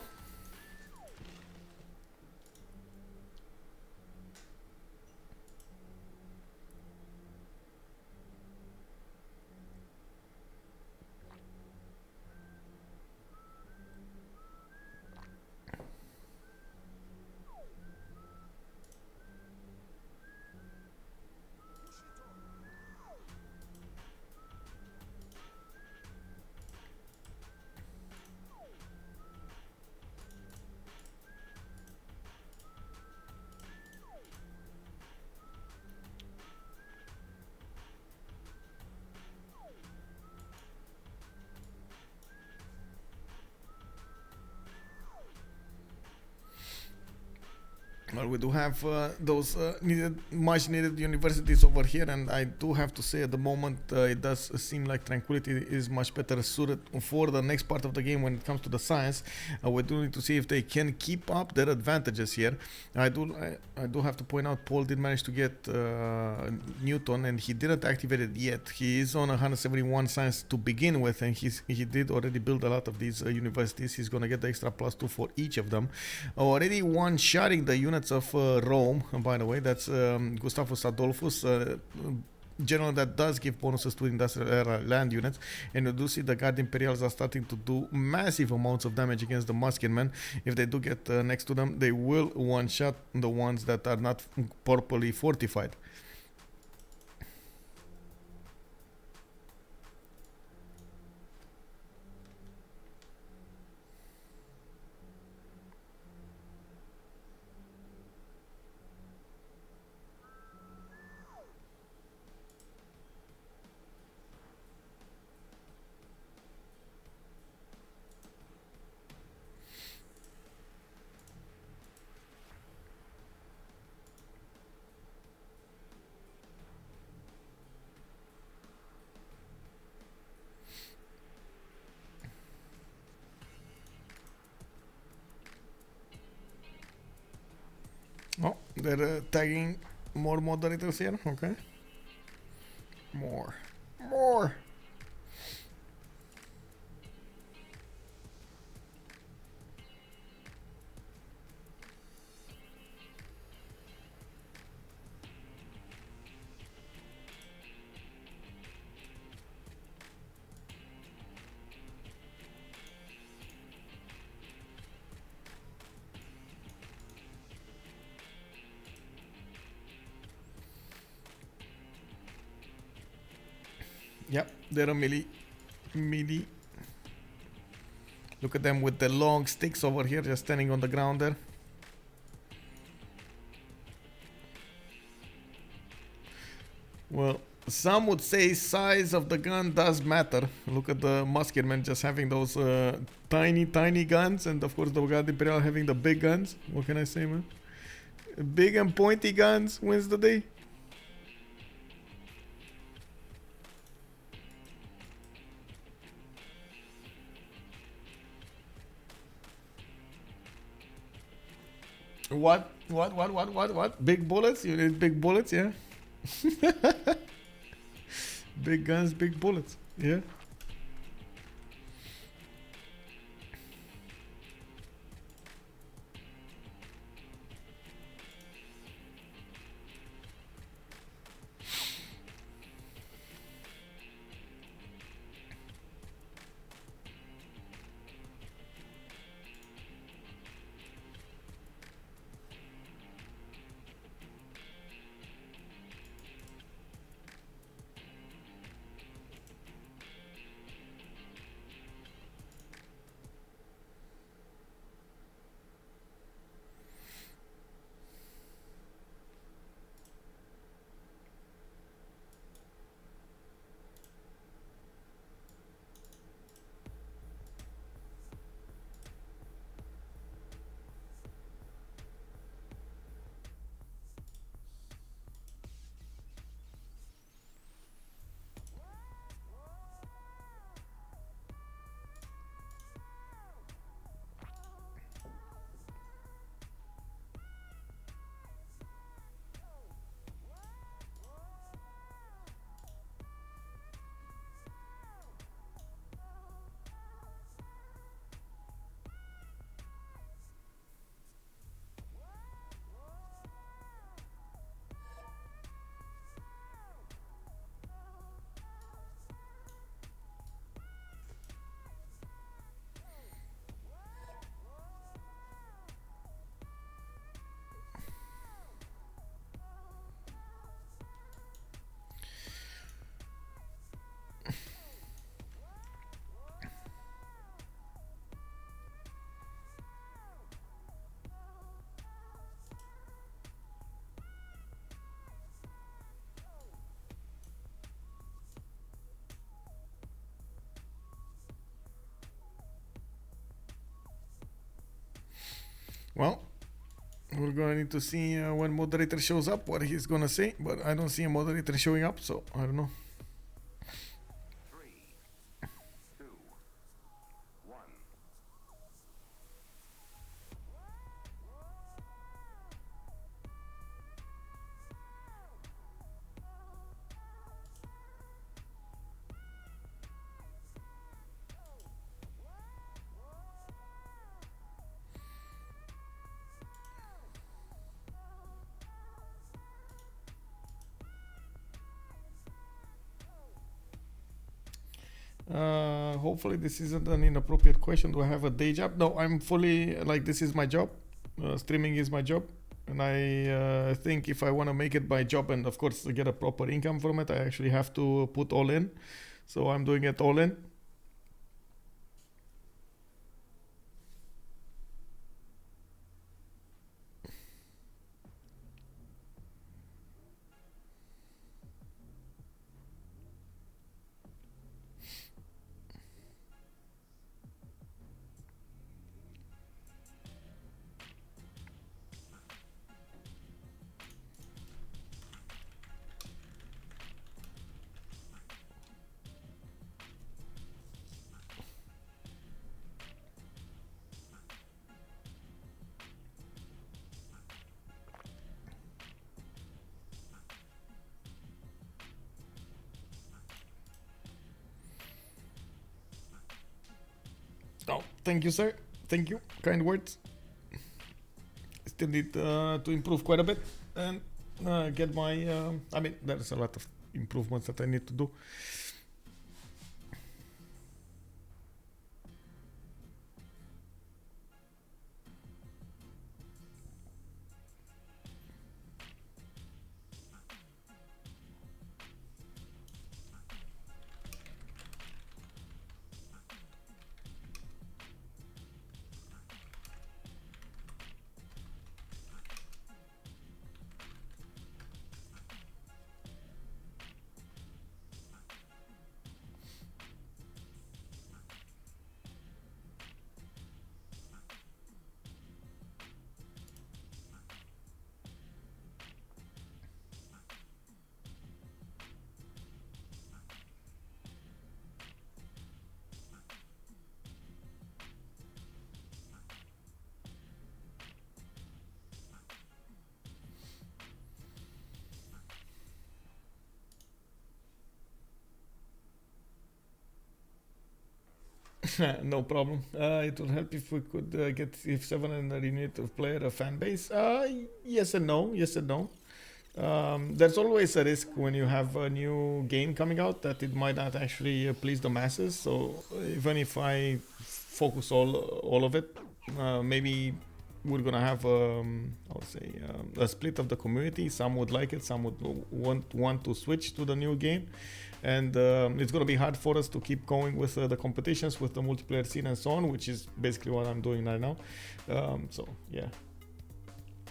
Well, we do have those much needed universities over here, and I do have to say at the moment it does seem like Tranquility is much better suited for the next part of the game when it comes to the science. We do need to see if they can keep up their advantages here. I do have to point out Paul did manage to get Newton, and he didn't activate it yet. He is on 171 science to begin with, and he did already build a lot of these universities. He's gonna get the extra +2 for each of them. Already one-shotting the units of Rome, by the way. That's Gustavus Adolphus, general that does give bonuses to industrial era land units, and you do see the Guard Imperials are starting to do massive amounts of damage against the Musketmen. If they do get next to them, they will one-shot the ones that are not properly fortified. Oh, they're tagging more moderators here. Okay. More. More. Yep, they're a melee. Look at them with the long sticks over here, just standing on the ground there. Well, some would say size of the gun does matter. Look at the musketmen just having those tiny guns, and of course the Guard Imperial having the big guns. What can I say, man? Big and pointy guns wins the day. What? Big bullets? You need big bullets, yeah? Big guns, big bullets, yeah? Well, We're gonna need to see when moderator shows up what he's gonna say, but I don't see a moderator showing up, so I don't know. 3, 2, 1. Hopefully this isn't an inappropriate question. Do I have a day job? No, I'm fully, like, this is my job. Streaming is my job. And I think if I want to make it my job and of course get a proper income from it, I actually have to put all in. So I'm doing it all in. Oh, thank you, sir. Thank you. Kind words. Still need to improve quite a bit and get my. I mean, there's a lot of improvements that I need to do. No problem. It would help if we could get Civ 7 and a renewed player a fan base. Yes and no. Yes and no. There's always a risk when you have a new game coming out that it might not actually please the masses. So even if I focus all of it, maybe we're gonna have I would say a split of the community. Some would like it, some would want to switch to the new game, and it's gonna be hard for us to keep going with the competitions, with the multiplayer scene and so on, which is basically what I'm doing right now. So yeah,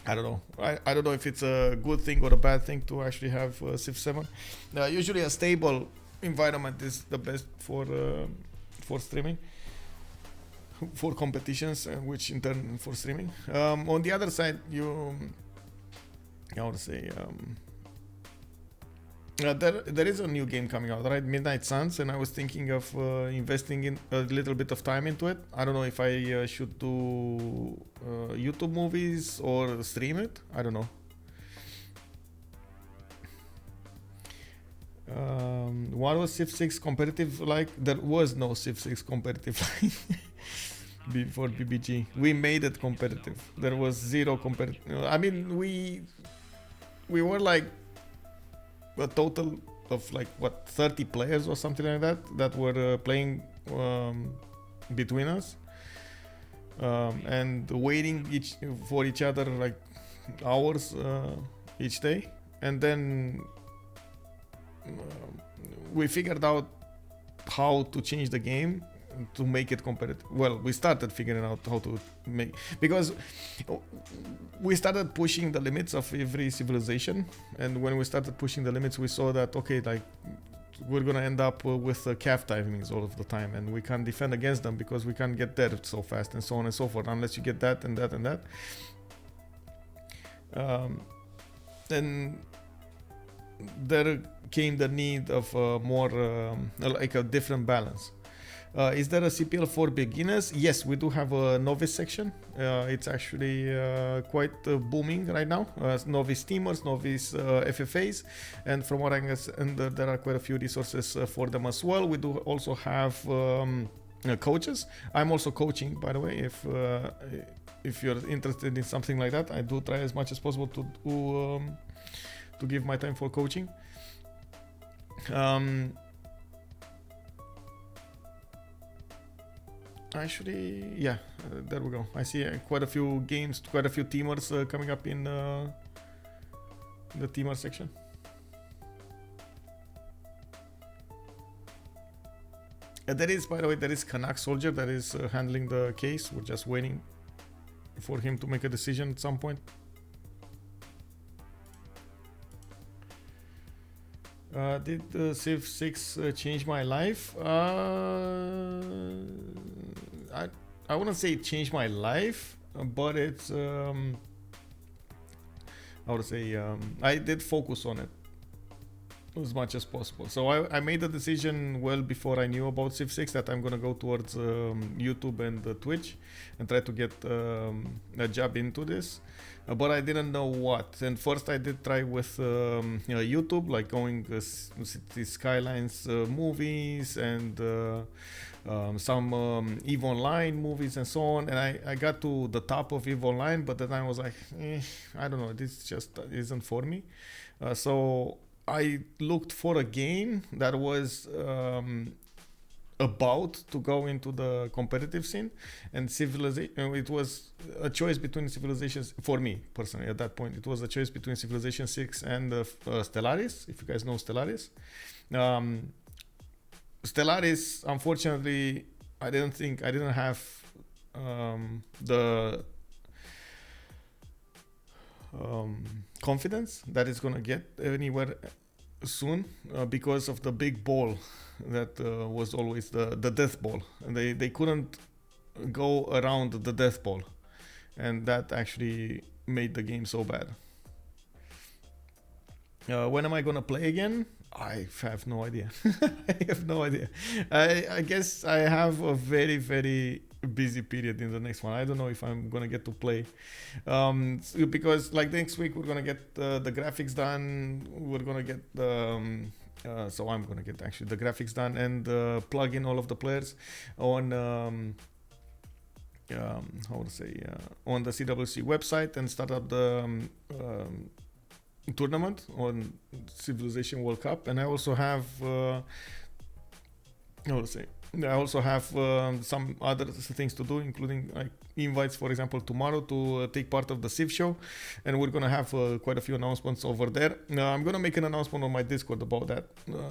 I don't know. I don't know if it's a good thing or a bad thing to actually have Civ 7. Usually a stable environment is the best for streaming, for competitions, which in turn for streaming. On the other side, I would say there is a new game coming out, right? Midnight Suns, and I was thinking of investing in a little bit of time into it. I don't know if I should do YouTube movies or stream it. I don't know. What was Civ 6 competitive like? There was no Civ 6 competitive like before BBG. We made it competitive. There was zero competitive. I mean, we were like a total of like what, 30 players or something like that were playing between us, and waiting for each other like hours each day, and then we figured out how to change the game to make it competitive. Well, we started figuring out how to make, because we started pushing the limits of every civilization, and when we started pushing the limits, we saw that okay, like we're gonna end up with calf timings all of the time, and we can't defend against them because we can't get there so fast, and so on and so forth, unless you get that and that and that. Then there came the need of more like a different balance. Is there a CPL for beginners? Yes, we do have a novice section. It's actually quite booming right now. Novice teamers, novice FFAs, and from what I understand, there are quite a few resources for them as well. We do also have coaches. I'm also coaching, by the way. If you're interested in something like that, I do try as much as possible to give my time for coaching. Actually, yeah, there we go. I see quite a few games, quite a few teamers coming up in the teamer section. There is, by the way, there is Canuck Soldier that is handling the case. We're just waiting for him to make a decision at some point. Did Civ 6 change my life? I wouldn't say it changed my life, but it's I would say I did focus on it as much as possible. So I made the decision well before I knew about Civ 6 that I'm gonna go towards YouTube and Twitch and try to get a job into this. But I didn't know what. And first I did try with YouTube, like going City Skylines movies and some EVE Online movies and so on. And I got to the top of EVE Online, but then I was like, I don't know, this just isn't for me. So I looked for a game that was about to go into the competitive scene, and Civilization. It was a choice between Civilizations for me personally. At that point, it was a choice between Civilization 6 and Stellaris. If you guys know Stellaris, Stellaris, unfortunately, I didn't have the confidence that it's gonna get anywhere soon because of the big ball that was always the death ball, and they couldn't go around the death ball, and that actually made the game so bad. When am I gonna play again? I have no idea. I have no idea. I guess I have a very, very busy period in the next one. I don't know if I'm gonna get to play because like next week we're gonna get the graphics done. We're gonna get so I'm gonna get actually the graphics done and plug in all of the players on how to say on the CWC website and start up the tournament on Civilization World Cup. And I also have how to say, I also have some other things to do, including like invites, for example, tomorrow to take part of the Civ show, and we're gonna have quite a few announcements over there. I'm gonna make an announcement on my Discord about that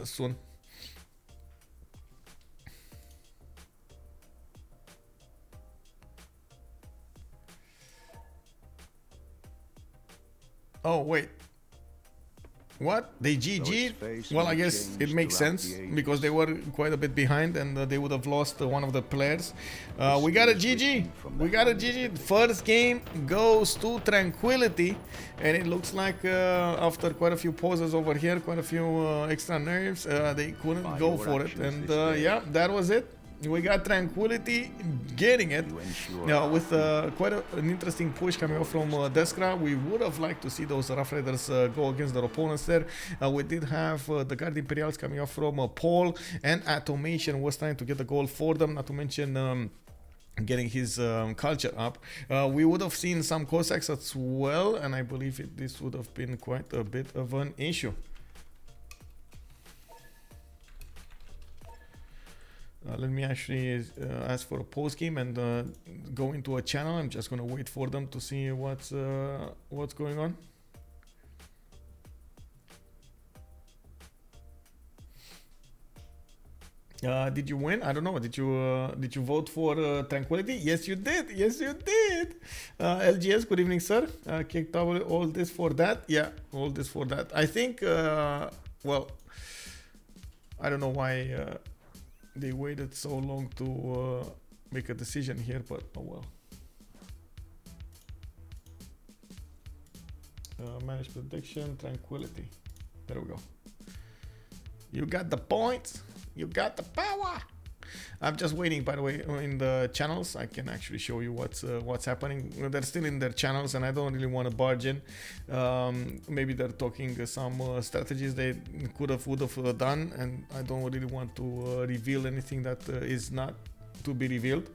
soon. Oh wait, what? They GG'd? Well, I guess it makes sense because they were quite a bit behind and they would have lost one of the players. We got a GG. We got a GG. First game goes to Tranquility, and it looks like after quite a few pauses over here, quite a few extra nerves, they couldn't go for it. And yeah, that was it. We got Tranquility getting it with quite an interesting push coming out from Deskra. We would have liked to see those Rough Riders go against their opponents there. We did have the Guard Imperials coming out from Paul, and Atomation was trying to get the goal for them, not to mention getting his culture up. We would have seen some Cossacks as well, and I believe this would have been quite a bit of an issue. Let me actually ask for a post game and go into a channel. I'm just gonna wait for them to see what's going on. Did you win? I don't know. Did you vote for Tranquility? Yes, you did. Yes, you did. LGS, good evening, sir. Kicked over all this for that. Yeah, all this for that. I think. Well, I don't know why. They waited so long to make a decision here, but oh well. Manage prediction, Tranquility. There we go. You got the points. You got the power. I'm just waiting, by the way, in the channels. I can actually show you what's happening. They're still in their channels, and I don't really want to barge in. Maybe they're talking some strategies they would have done, and I don't really want to reveal anything that is not to be revealed.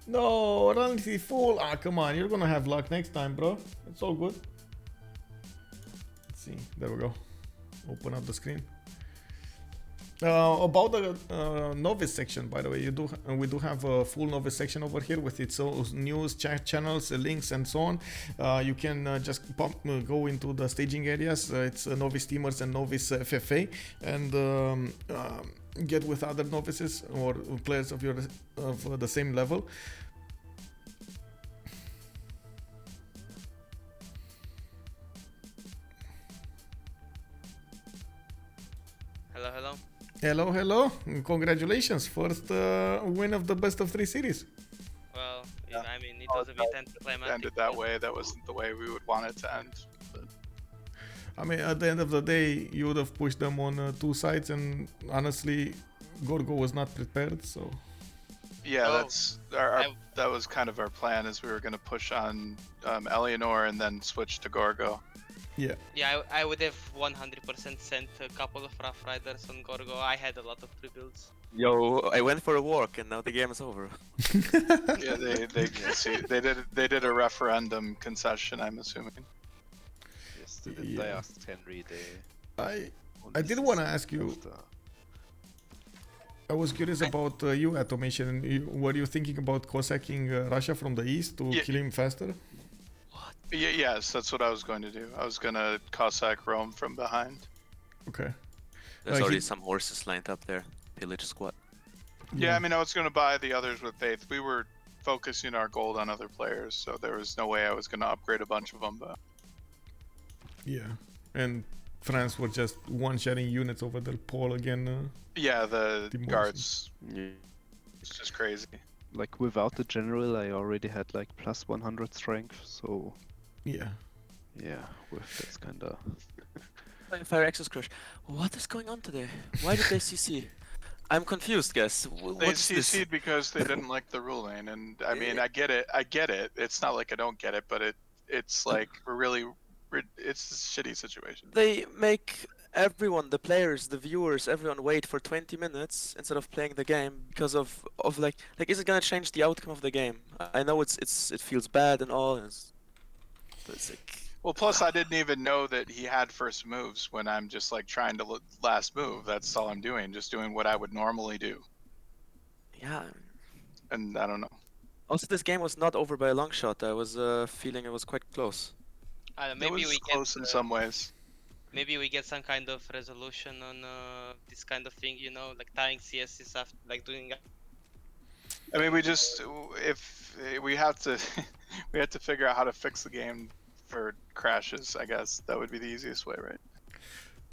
No, Reality Fool. Ah, come on. You're gonna have luck next time, bro. It's all good. Let's see. There we go. Open up the screen. About the novice section, by the way, we do have a full novice section over here with its own news, chat channels, links, and so on. You can just go into the staging areas. It's novice teamers and novice FFA, and get with other novices or players of the same level. Hello, hello. Hello, hello. Congratulations. First win of the best of 3 series. Well, I mean, it was a bit anticlimactic. Ended that way. That wasn't the way we would want it to end. But... I mean, at the end of the day, you would have pushed them on 2 sides, and honestly, Gorgo was not prepared, so... Yeah, that's that was kind of our plan, is we were going to push on Eleanor and then switch to Gorgo. Yeah. Yeah, I would have 100% sent a couple of Rough Riders on Gorgo. I had a lot of pre-builds. Yo, I went for a walk and now the game is over. Yeah, they did a referendum concession, I'm assuming. Yes, they asked Henri. I did want to ask you. I was curious about you, Atomation. Were you thinking about cossacking Russia from the east to kill him faster? Yeah, yes, that's what I was going to do. I was going to Cossack Rome from behind. Okay. There's already some horses lined up there. Pillage squad. Yeah, I mean, I was going to buy the others with faith. We were focusing our gold on other players, so there was no way I was going to upgrade a bunch of them. But... Yeah, and France were just one-shotting units over their pole again. Yeah, the guards. Yeah. It's just crazy. Like, without the general, I already had like plus 100 strength, so... Yeah. Yeah, that's kinda... Fire Access Crush. What is going on today? Why did they CC? I'm confused, guys. They CC'd because they didn't like the ruling, and I mean, I get it. It's not like I don't get it, but it's like it's a shitty situation. They make everyone, the players, the viewers, everyone wait for 20 minutes instead of playing the game because of like is it gonna change the outcome of the game? I know it feels bad and all, but it's like... Well, plus I didn't even know that he had first moves when I'm just like trying to last move. That's all I'm doing, just doing what I would normally do. Yeah. And I don't know. Also, this game was not over by a long shot. I was feeling it was quite close. Maybe it was close in some ways. Maybe we get some kind of resolution on this kind of thing, you know, like tying CSs after, like doing... I mean, we have to figure out how to fix the game for crashes, I guess. That would be the easiest way, right?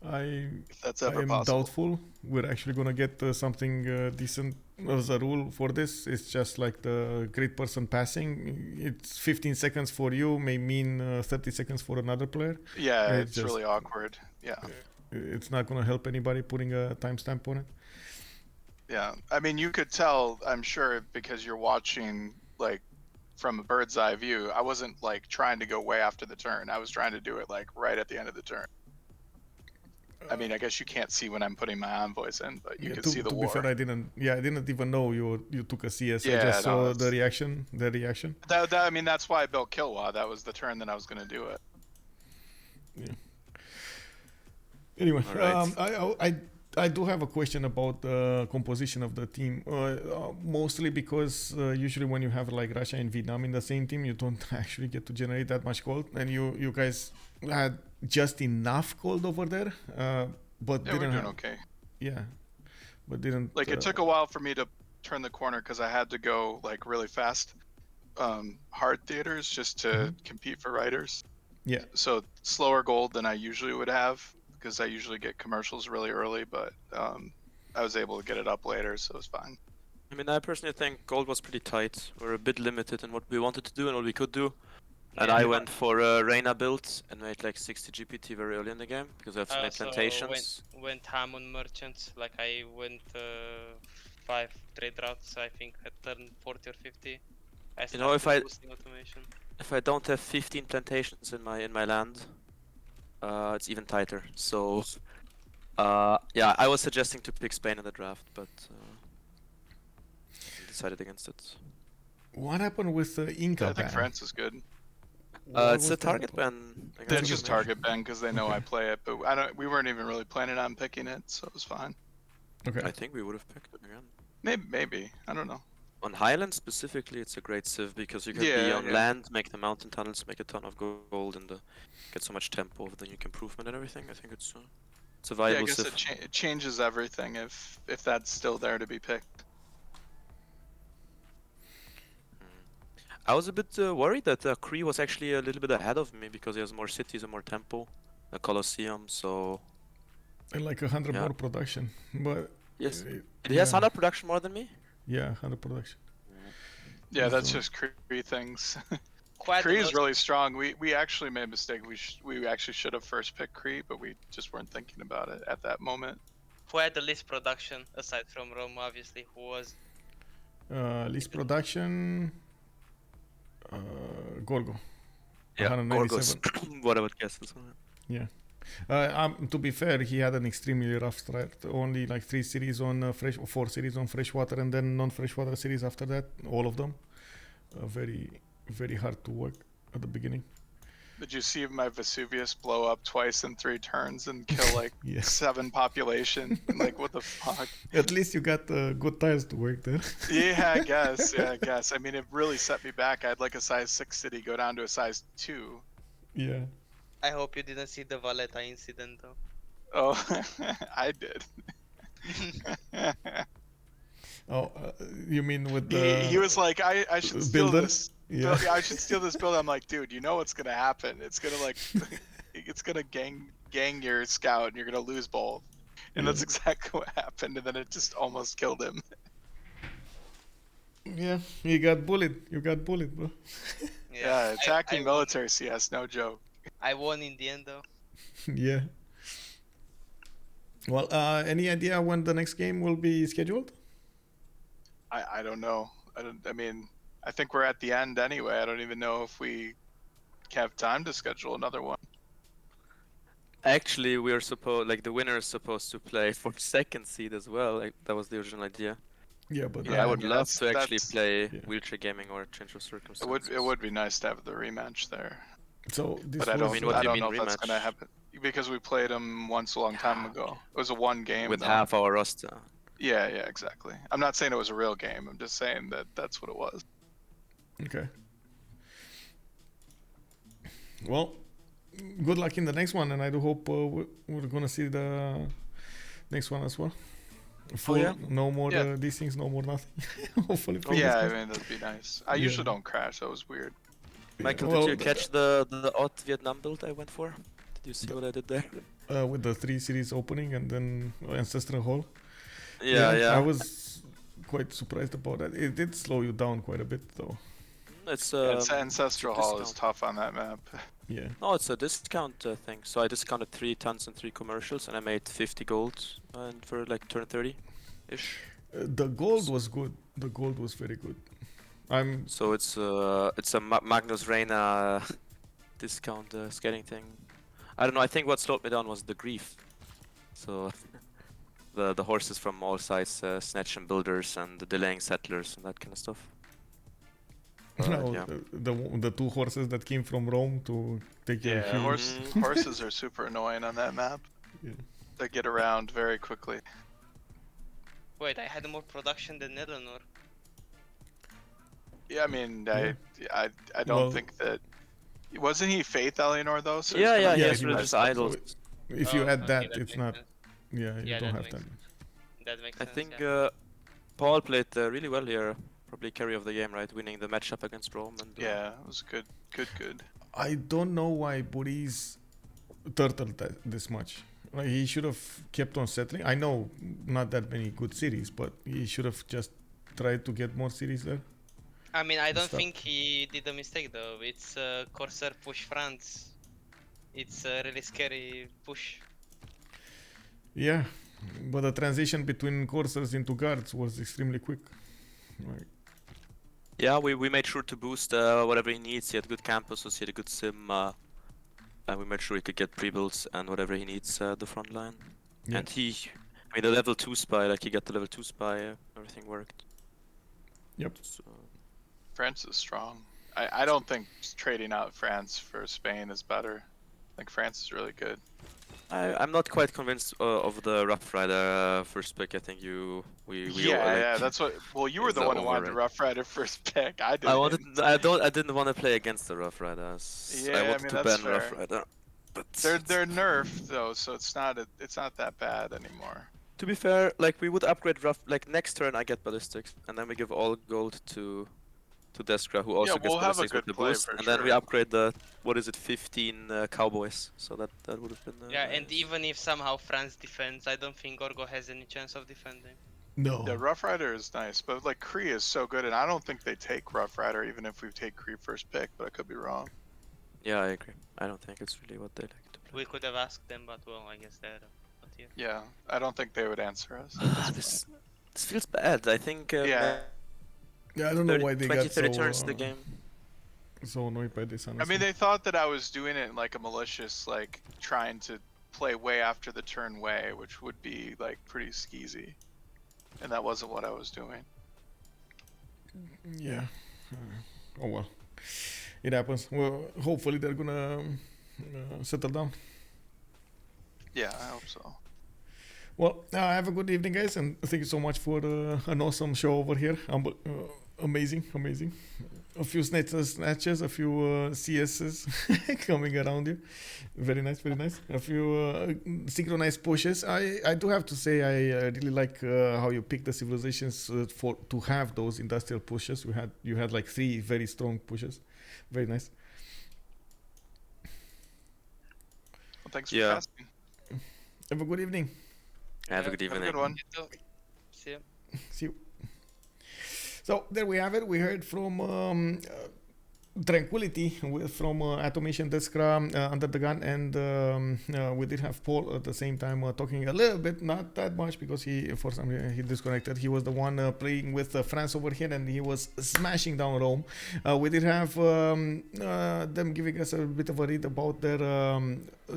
If that's ever I am doubtful we're actually gonna get something decent as a rule for this. It's just like the grid person passing. It's 15 seconds for you may mean 30 seconds for another player. Yeah, it's just really awkward. Yeah. It's not gonna help anybody putting a timestamp on it. Yeah, I mean, you could tell, I'm sure, because you're watching like from a bird's eye view. I wasn't like trying to go way after the turn. I was trying to do it like right at the end of the turn. I mean, I guess you can't see when I'm putting my envoys in, but you can see the war. To be fair, I didn't even know you took a CS. I just saw the reaction. I mean, that's why I built Kilwa. That was the turn that I was going to do it. Yeah. Anyway, right. I do have a question about the composition of the team. Mostly because usually when you have like Russia and Vietnam in the same team, you don't actually get to generate that much gold, and you guys had just enough gold over there, but yeah, didn't we're doing okay. Yeah, but didn't like it took a while for me to turn the corner because I had to go like really fast, hard theaters just to compete for writers. Yeah. So slower gold than I usually would have because I usually get commercials really early, but I was able to get it up later, so it was fine. I mean, I personally think gold was pretty tight. We're a bit limited in what we wanted to do and what we could do. And Yeah. I went for a Reyna build and made like 60 GPT very early in the game because I have I some also plantations. went ham on merchants. Like I went 5 trade routes. I think at turn 40 or 50. I You know, started boosting automation. if I don't have 15 plantations in my land, it's even tighter. So, yeah, I was suggesting to pick Spain in the draft, but decided against it. What happened with the Inca I think ban? France is good. What It's was a that target about? ban. They're against just automation. target ban because they know Okay. I play it, but I don't. We weren't even really planning on picking it, so it was fine. Okay. I think we would have picked it again. Maybe. I don't know. On Highland specifically, it's a great civ because you can be Yeah, on yeah. land, make the mountain tunnels, make a ton of gold, and get so much tempo with the nuke improvement and everything. I think it's a Yeah, I viable guess civ. it changes everything if that's still there to be picked. I was a bit worried that Cree was actually a little bit ahead of me because he has more cities and more tempo, a Colosseum. So And like 100 Yeah. more production, but yes, uh, he has yeah. 100 production more than me. Yeah, 100 production. Yeah, that's So- just Cree things. Quite Cree a is lot. really strong. We actually made a mistake. We actually should have first picked Cree, but we just weren't thinking about it at that moment. Who had the least production aside from Rome, obviously? Who was? Least production. Gorgo. Yeah, Gorgos. 197. What about guesses? Yeah. To be fair, he had an extremely rough start. Only like 3 series on 4 series on freshwater, and then non-freshwater series after that. All of them. Very, very hard to work at the beginning. Did you see my Vesuvius blow up twice in 3 turns and kill like Yeah. 7 population? Like what the fuck? At least you got good tiles to work there. Yeah, I guess. Yeah, I guess. I mean, it really set me back. I had like a size 6 city go down to a size 2. Yeah. I hope you didn't see the Valletta incident though. Oh, I did. Oh, you mean with the He was like, I should steal builder? this. Yeah. I should steal this build. I'm like, dude, you know what's gonna happen? It's gonna like, it's gonna gang your scout, and you're gonna lose both. And that's Yeah. exactly what happened. And then it just almost killed him. Yeah, you got bullied. You got bullied, bro. Yeah, attacking I won. military CS, no joke. I won in the end though. Yeah. Well, any idea when the next game will be scheduled? I don't know. I mean, I think we're at the end anyway. I don't even know if we have time to schedule another one. Actually, we are the winner is supposed to play for second seed as well. Like that was the original idea. Yeah, but But Yeah, I I would mean, love that's- to actually that's- play Yeah. wheelchair gaming or change of circumstances. It would be nice to have the rematch there, so this but I was, don't. mean, what I do you don't mean know if that's gonna rematch? happen because we played them once a long time ago. It was a one game with though. half our roster. Yeah, exactly. I'm not saying it was a real game. I'm just saying that that's what it was. okay. Well, good luck in the next one, and I do hope we're gonna see the next one as well. Full, yeah? no more Yeah. these things, no more nothing. Hopefully. fingers Yeah, I crossed. mean that'd be nice. I Yeah. usually don't crash. That was weird. Michael, Well, did you catch the odd Vietnam build I went for? Did you see what I did there? With the 3 series opening and then Ancestral Hall. Yeah. I was quite surprised about that. It did slow you down quite a bit, though. It's Ancestral it's a Hall is discount. tough on that map. Yeah. No, it's a discount thing. So I discounted 3 tons and 3 commercials, and I made 50 gold and for like turn 30-ish. The gold was good. The gold was very good. So it's a Magnus Reina discount scaling thing. I don't know. I think what slowed me down was the grief. So the horses from all sides, snatch and builders and the delaying settlers and that kind of stuff. No, yeah. the 2 horses that came from Rome to take your Yeah, huge. horses are super annoying on that map. Yeah. They get around very quickly. Wait, I had more production than Eleanor. Yeah, I mean, Yeah. I don't Well- think that. Wasn't he Faith Eleanor though? So Yeah, he's gonna he Yeah, has he really was. just So idle. if you Oh, add okay, that, that it's makes not. sense. Yeah, you Yeah, don't that have makes that. sense. That makes I sense. think yeah. Paul played really well here. Probably carry of the game, right? Winning the matchup against Rome. And, Yeah, it was good. I don't know why Buhrese turtled this much. Like, he should have kept on settling. I know not that many good cities, but he should have just tried to get more cities there. I mean, I don't Stop. think he did a mistake though. It's Corsair push France. It's a really scary push. Yeah, but the transition between coursers into guards was extremely quick. Like, Yeah, we made sure to boost whatever he needs. He had good campuses, he had a good sim, and we made sure he could get pre-builds and whatever he needs the front line. Yeah. And I mean, the level 2 spy, like he got the level 2 spy, everything worked. Yep. So, France is strong. I don't think trading out France for Spain is better. I think France is really good. I'm not quite convinced of the Rough Rider first pick. I think we Yeah, that's what. Well, you were it's the one who wanted overrated. the Rough Rider first pick. I didn't. I didn't want to play against the Rough Riders. Yeah, I I wanted mean, to that's ban Rough fair. Rider. But They're nerfed though, so it's not that bad anymore. to be fair, like we would upgrade Rough, like next turn I get ballistics, and then we give all gold to Deskra, who also Yeah, gets we'll have a ballistics with good the play boost, for and then we sure. upgrade the 15 cowboys. So that would have been Yeah, and nice. even if somehow France defends, I don't think Gorgo has any chance of defending. No. The Rough Rider is nice, but like Cree is so good, and I don't think they take Rough Rider even if we take Cree first pick, but I could be wrong. Yeah, I agree. I don't think it's really what they like to play. We could have asked them, but well, I guess they're not here. Yeah, I don't think they would answer us. this feels bad. I think Yeah. Yeah, I don't know why they 20, got 30 so turns the game. so annoyed by this. Honestly. I mean, they thought that I was doing it in like a malicious, like trying to play way after the turn way, which would be like pretty skeezy, and that wasn't what I was doing. Yeah. Oh well. It happens. Well, hopefully they're gonna settle down. Yeah, I hope so. Well, have a good evening, guys, and thank you so much for an awesome show over here. Amazing. A few snatches, a few CSs coming around you. Very nice. A few synchronized pushes. I do have to say I really like how you picked the civilizations to have those industrial pushes. You had like 3 very strong pushes. Very nice. Well, thanks Yeah. for asking. Have a good evening. Have a good Have a evening. good one. You too. See ya. See you. So there we have it. We heard from Tranquility from Atomation, Deskra, UnderTheGun, and we did have Paul at the same time talking a little bit, not that much because for some reason he disconnected. He was the one playing with France over here, and he was smashing down Rome. We did have them giving us a bit of a read about their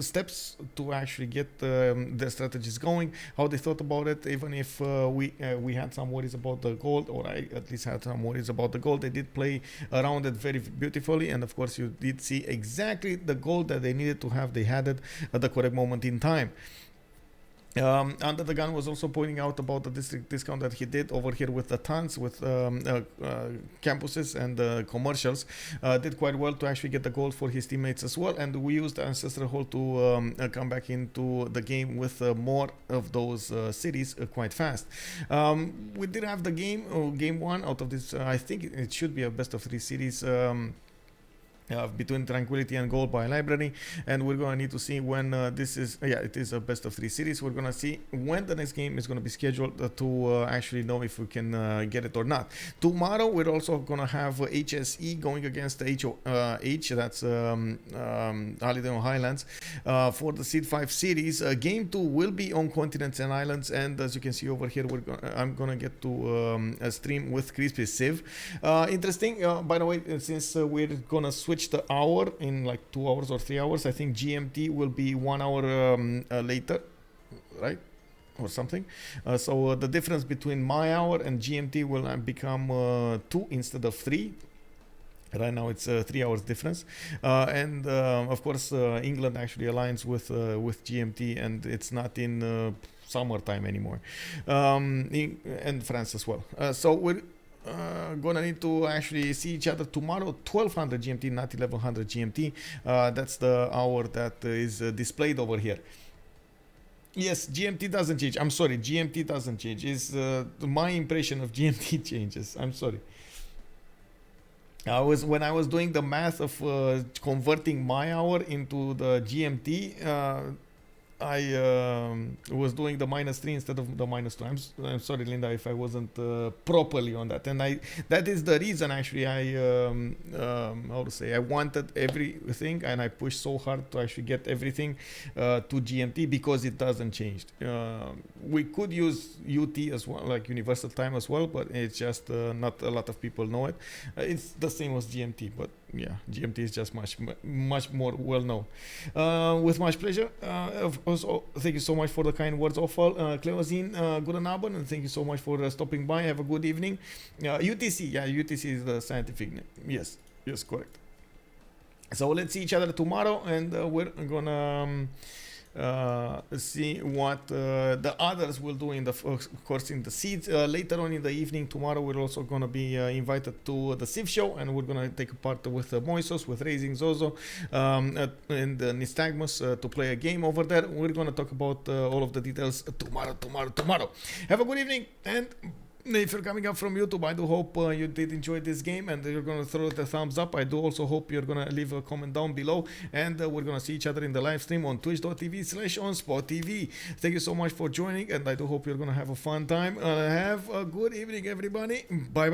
steps to actually get their strategies going, how they thought about it. Even if we had some worries about the gold, or I at least had some worries about the gold, they did play around it very beautifully, and of course you did see exactly the gold that they needed to have. They had it at the correct moment in time. UnderTheGun was also pointing out about the district discount that he did over here with the tons, with campuses and commercials. Did quite well to actually get the gold for his teammates as well, and we used Ancestral Hall to come back into the game with more of those cities quite fast. We did have the game 1 out of this. I think it should be a best of 3 series. Between Tranquility and Gold by Library, and we're gonna need to see when this is. It is a best of 3 series. We're gonna see when the next game is gonna be scheduled to actually know if we can get it or not. Tomorrow we're also gonna have HSE going against HOH. That's Holiday on Highlands for the Seed 5 series. Game 2 will be on Continents and Islands, and as you can see over here, I'm gonna get to a stream with Crispy Civ. Interesting. By the way, since we're gonna switch the hour in like 2 hours or 3 hours, I think GMT will be 1 hour later, right? Or something. So the difference between my hour and GMT will become 2 instead of 3. Right now it's 3 hours difference, and of course England actually aligns with GMT, and it's not in summertime anymore, and France as well. So we're gonna need to actually see each other tomorrow, 1200 GMT, not 1100 GMT. That's the hour that is displayed over here. Yes, GMT doesn't change. I'm sorry, GMT doesn't change. Is my impression of GMT changes. I'm sorry. When I was doing the math of converting my hour into the GMT, I was doing the -3 instead of the -2. I'm sorry, Linda, if I wasn't properly on that. And that is the reason actually how to say, I wanted everything, and I pushed so hard to actually get everything to GMT, because it doesn't change. We could use UT as well, like Universal Time as well, but it's just not a lot of people know it. It's the same as GMT, but yeah, GMT is just much more well known. With much pleasure. Also, thank you so much for the kind words of all. Cleozine, guten Abend, and thank you so much for stopping by. Have a good evening. UTC, yeah, UTC is the scientific name. Yes, correct. So let's see each other tomorrow, and we're gonna see what the others will do in of course in the seeds. Later on in the evening tomorrow, we're also going to be invited to the Civ show, and we're going to take a part with Moisos, with Raising Zozo, and Nystagmus to play a game over there. We're going to talk about all of the details tomorrow. Have a good evening, and if you're coming up from YouTube, I do hope you did enjoy this game, and you're going to throw the thumbs up. I do also hope you're going to leave a comment down below, and we're going to see each other in the live stream on twitch.tv/OnSpotTV. Thank you so much for joining, and I do hope you're going to have a fun time. Have a good evening, everybody. Bye.